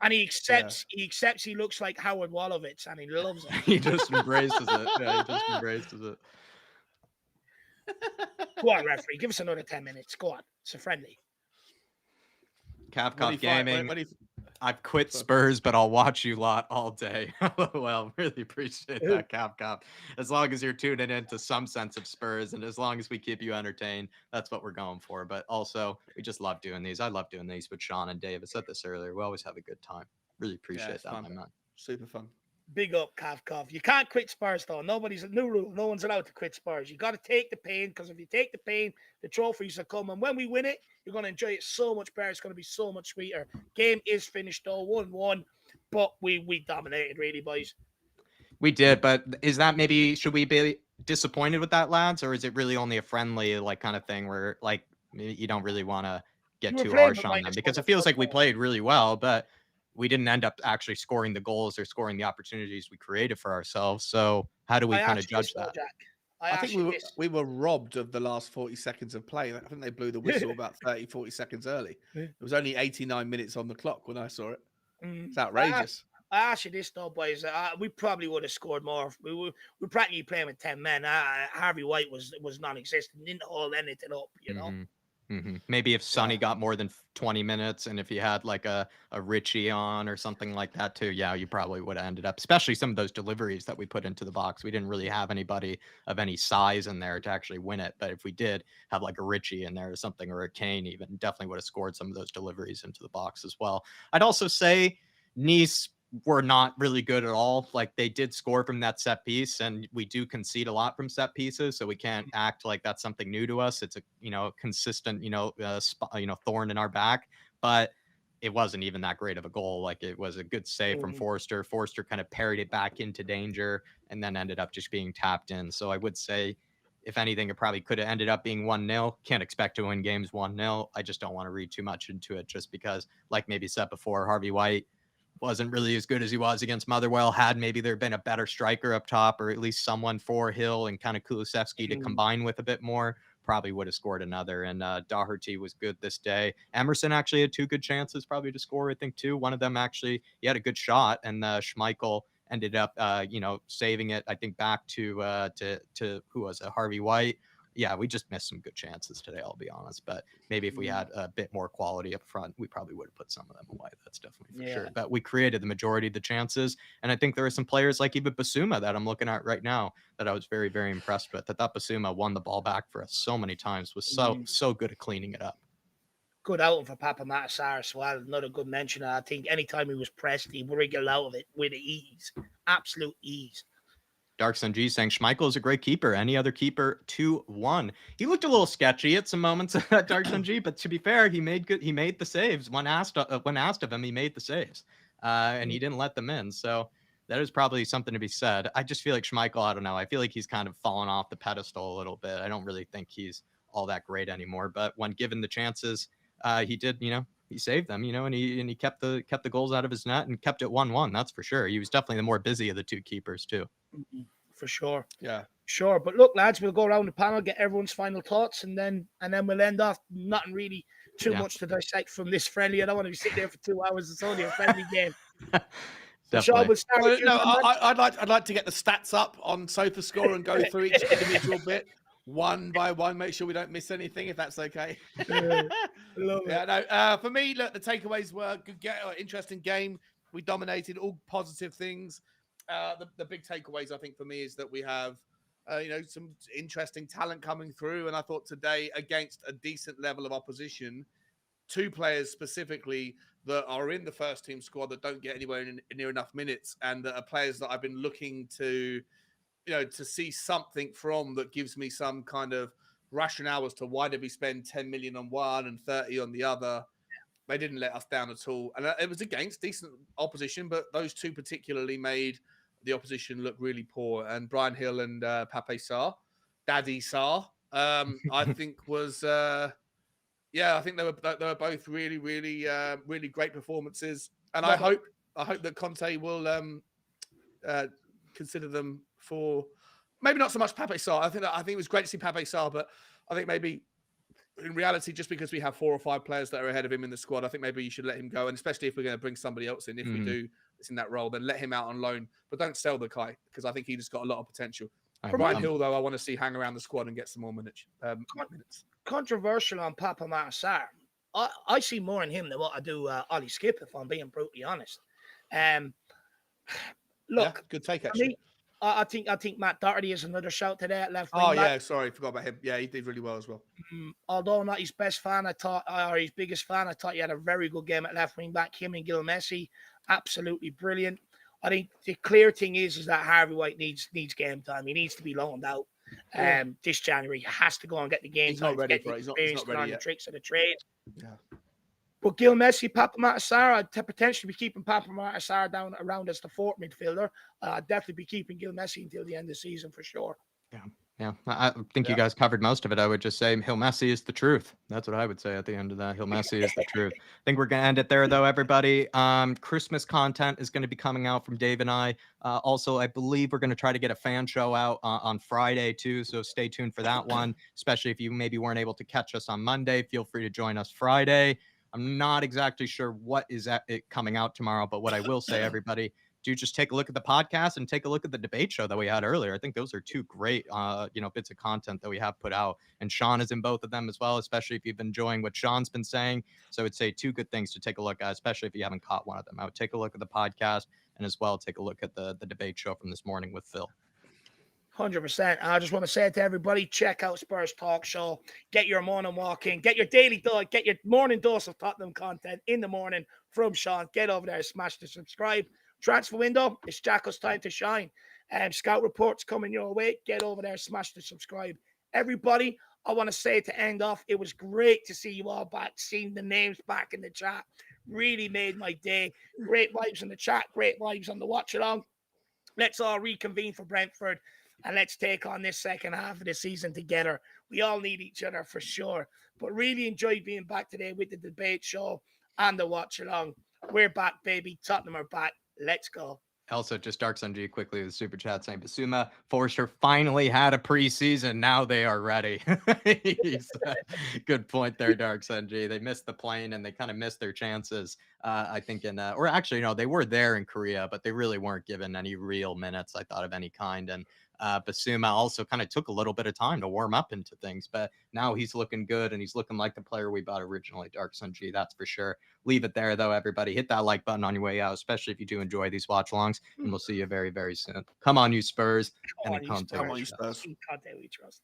And he accepts he looks like Howard Wolowitz and he loves it. He just embraces it. Yeah, he just embraces it. Go on, referee. Give us another 10 minutes. Go on. It's a friendly. Capcom Gaming. I've quit Spurs, but I'll watch you lot all day. Well, really appreciate that, Capcom. As long as you're tuning into some sense of Spurs and as long as we keep you entertained, that's what we're going for. But also, we just love doing these. I love doing these with Sean and Dave. I said this earlier. We always have a good time. Really appreciate that, my man. Super fun. Big up, Kavkov. You can't quit Spurs, though. Nobody's a new rule. No one's allowed to quit Spurs. You got to take the pain because if you take the pain, the trophies will come. And when we win it, you're going to enjoy it so much better. It's going to be so much sweeter. Game is finished, though, 1-1. But we dominated, really, boys. We did, but is that maybe, should we be disappointed with that, lads? Or is it really only a friendly, like, kind of thing where, like, you don't really want to get too harsh on them? Because it feels like we played really well, but we didn't end up actually scoring the goals or scoring the opportunities we created for ourselves. So how do we kind of judge that? I think we were robbed of the last 40 seconds of play. I think they blew the whistle about 30, 40 seconds early. It was only 89 minutes on the clock when I saw it. It's outrageous. I ask you this, though, boys. We probably would have scored more. We were practically playing with 10 men. Harvey White was non-existent. Didn't hold anything up, you know. Maybe if Sonny got more than 20 minutes and if you had like a Richie on or something like that too, yeah, you probably would have ended up, especially some of those deliveries that we put into the box. We didn't really have anybody of any size in there to actually win it. But if we did have like a Richie in there or something, or a Kane even, definitely would have scored some of those deliveries into the box as well. I'd also say Nice were not really good at all. Like they did score from that set piece, and we do concede a lot from set pieces, so we can't act like that's something new to us. It's a consistent thorn in our back, but it wasn't even that great of a goal. Like it was a good save from Forster. Forster kind of parried it back into danger and then ended up just being tapped in. So I would say, if anything, it probably could have ended up being 1-0. Can't expect to win games 1-0. I just don't want to read too much into it, just because, like maybe said before, Harvey White wasn't really as good as he was against Motherwell. Had maybe there been a better striker up top, or at least someone for Hill and kind of Kulusevski to combine with a bit more, probably would have scored another. And Doherty was good this day. Emerson actually had 2 good chances probably to score, I think, too. One of them actually, he had a good shot, and Schmeichel ended up, saving it, I think, back to who was it, Harvey White. Yeah, we just missed some good chances today, I'll be honest. But maybe if we had a bit more quality up front, we probably would have put some of them away. That's definitely for sure. But we created the majority of the chances. And I think there are some players like even Basuma that I'm looking at right now that I was very, very impressed with. That Basuma won the ball back for us so many times, was so good at cleaning it up. Good outing for Papa Matasar as well. Another good mention. I think anytime he was pressed, he wriggled out of it with ease. Absolute ease. Dark Sun G saying Schmeichel is a great keeper. Any other keeper 2-1. He looked a little sketchy at some moments, Dark Sun G, but to be fair, he made the saves. When asked of him, he made the saves, and he didn't let them in. So that is probably something to be said. I just feel like Schmeichel, I don't know. I feel like he's kind of fallen off the pedestal a little bit. I don't really think he's all that great anymore. But when given the chances, he did, he saved them, and he kept the goals out of his net and kept it 1-1. That's for sure. He was definitely the more busy of the 2 keepers too. For sure. Yeah. Sure. But look, lads, we'll go around the panel, get everyone's final thoughts, and then we'll end off. Nothing really too much to dissect from this friendly. I don't want to be sitting there for 2 hours. It's only a friendly game. So Sean, we'll start with you. No, I'd like to get the stats up on SofaScore and go through each individual bit one by one. Make sure we don't miss anything, if that's okay. For me, look, the takeaways were good, interesting game. We dominated, all positive things. The big takeaways, I think, for me is that we have, some interesting talent coming through. And I thought today, against a decent level of opposition, 2 players specifically that are in the first team squad that don't get anywhere near enough minutes, and that are players that I've been looking to, to see something from, that gives me some kind of rationale as to why did we spend 10 million on one and 30 on the other. They didn't let us down at all. And it was against decent opposition, but those 2 particularly made the opposition look really poor. And Brian Hill and Pape Sarr, Daddy Sarr, I think was, I think they were both really, really, really great performances. And I hope that Conte will consider them for, maybe not so much Pape Sarr. I think it was great to see Pape Sarr, but I think maybe in reality, just because we have 4 or 5 players that are ahead of him in the squad, I think maybe you should let him go. And especially if we're going to bring somebody else in, if we do, it's in that role, then let him out on loan. But don't sell the guy, because I think he just got a lot of potential. Brian Hill, though, I want to see hang around the squad and get some more minutes. Controversial on Papa Matasar. I see more in him than what I do Ollie Skip, if I'm being brutally honest. Look, good take, actually. I think Matt Doherty is another shout today at left wing. Oh, yeah, sorry, forgot about him. Yeah, he did really well as well. Although not his best fan, or his biggest fan, I thought he had a very good game at left wing back. Him and Gil Messi, absolutely brilliant. I think the clear thing is that Harvey White needs game time. He needs to be loaned out. This January, he has to go and get the game. He's not ready for it. He's not ready yet. The tricks of the trade. Yeah. But Gil Messi, Papa Matasar, I'd potentially be keeping Papa Matasar down around as the 4th midfielder. I'd definitely be keeping Gil Messi until the end of the season for sure. Yeah. I think you guys covered most of it. I would just say Gil Messi is the truth. That's what I would say at the end of that. Gil Messi is the truth. I think we're going to end it there, though, everybody. Christmas content is going to be coming out from Dave and I. Also, I believe we're going to try to get a fan show out on Friday, too. So stay tuned for that one, especially if you maybe weren't able to catch us on Monday. Feel free to join us Friday. I'm not exactly sure what is coming out tomorrow, but what I will say, everybody, do just take a look at the podcast and take a look at the debate show that we had earlier. I think those are 2 great, bits of content that we have put out. And Sean is in both of them as well, especially if you've been enjoying what Sean's been saying. So I would say 2 good things to take a look at, especially if you haven't caught one of them. I would take a look at the podcast and as well take a look at the debate show from this morning with Phil. 100%. I just want to say to everybody, check out Spurs Talk Show. Get your morning walk in. Get your daily dose. Get your morning dose of Tottenham content in the morning from Sean. Get over there, smash the subscribe. Transfer window, it's Jacko's time to shine. Scout reports coming your way. Get over there, smash the subscribe. Everybody, I want to say to end off, it was great to see you all back, seeing the names back in the chat. Really made my day. Great vibes in the chat. Great vibes on the watch along. Let's all reconvene for Brentford. And let's take on this second half of the season together. We all need each other for sure. But really enjoyed being back today with the debate show and the watch along. We're back, baby. Tottenham are back. Let's go. Also, just Dark Sun G quickly with the super chat saying Basuma Forster finally had a preseason. Now they are ready. Good point there, Dark Sun G. They missed the plane and they kind of missed their chances. I think or actually, no, they were there in Korea, but they really weren't given any real minutes, I thought, of any kind. And Basuma also kind of took a little bit of time to warm up into things, but now he's looking good and he's looking like the player we bought originally, Dark Sun G, that's for sure. Leave it there, though, everybody. Hit that like button on your way out, especially if you do enjoy these watch alongs, and we'll see you very, very soon. Come on, you Spurs. Come on, you Spurs. Come on, you Spurs. God, we trust.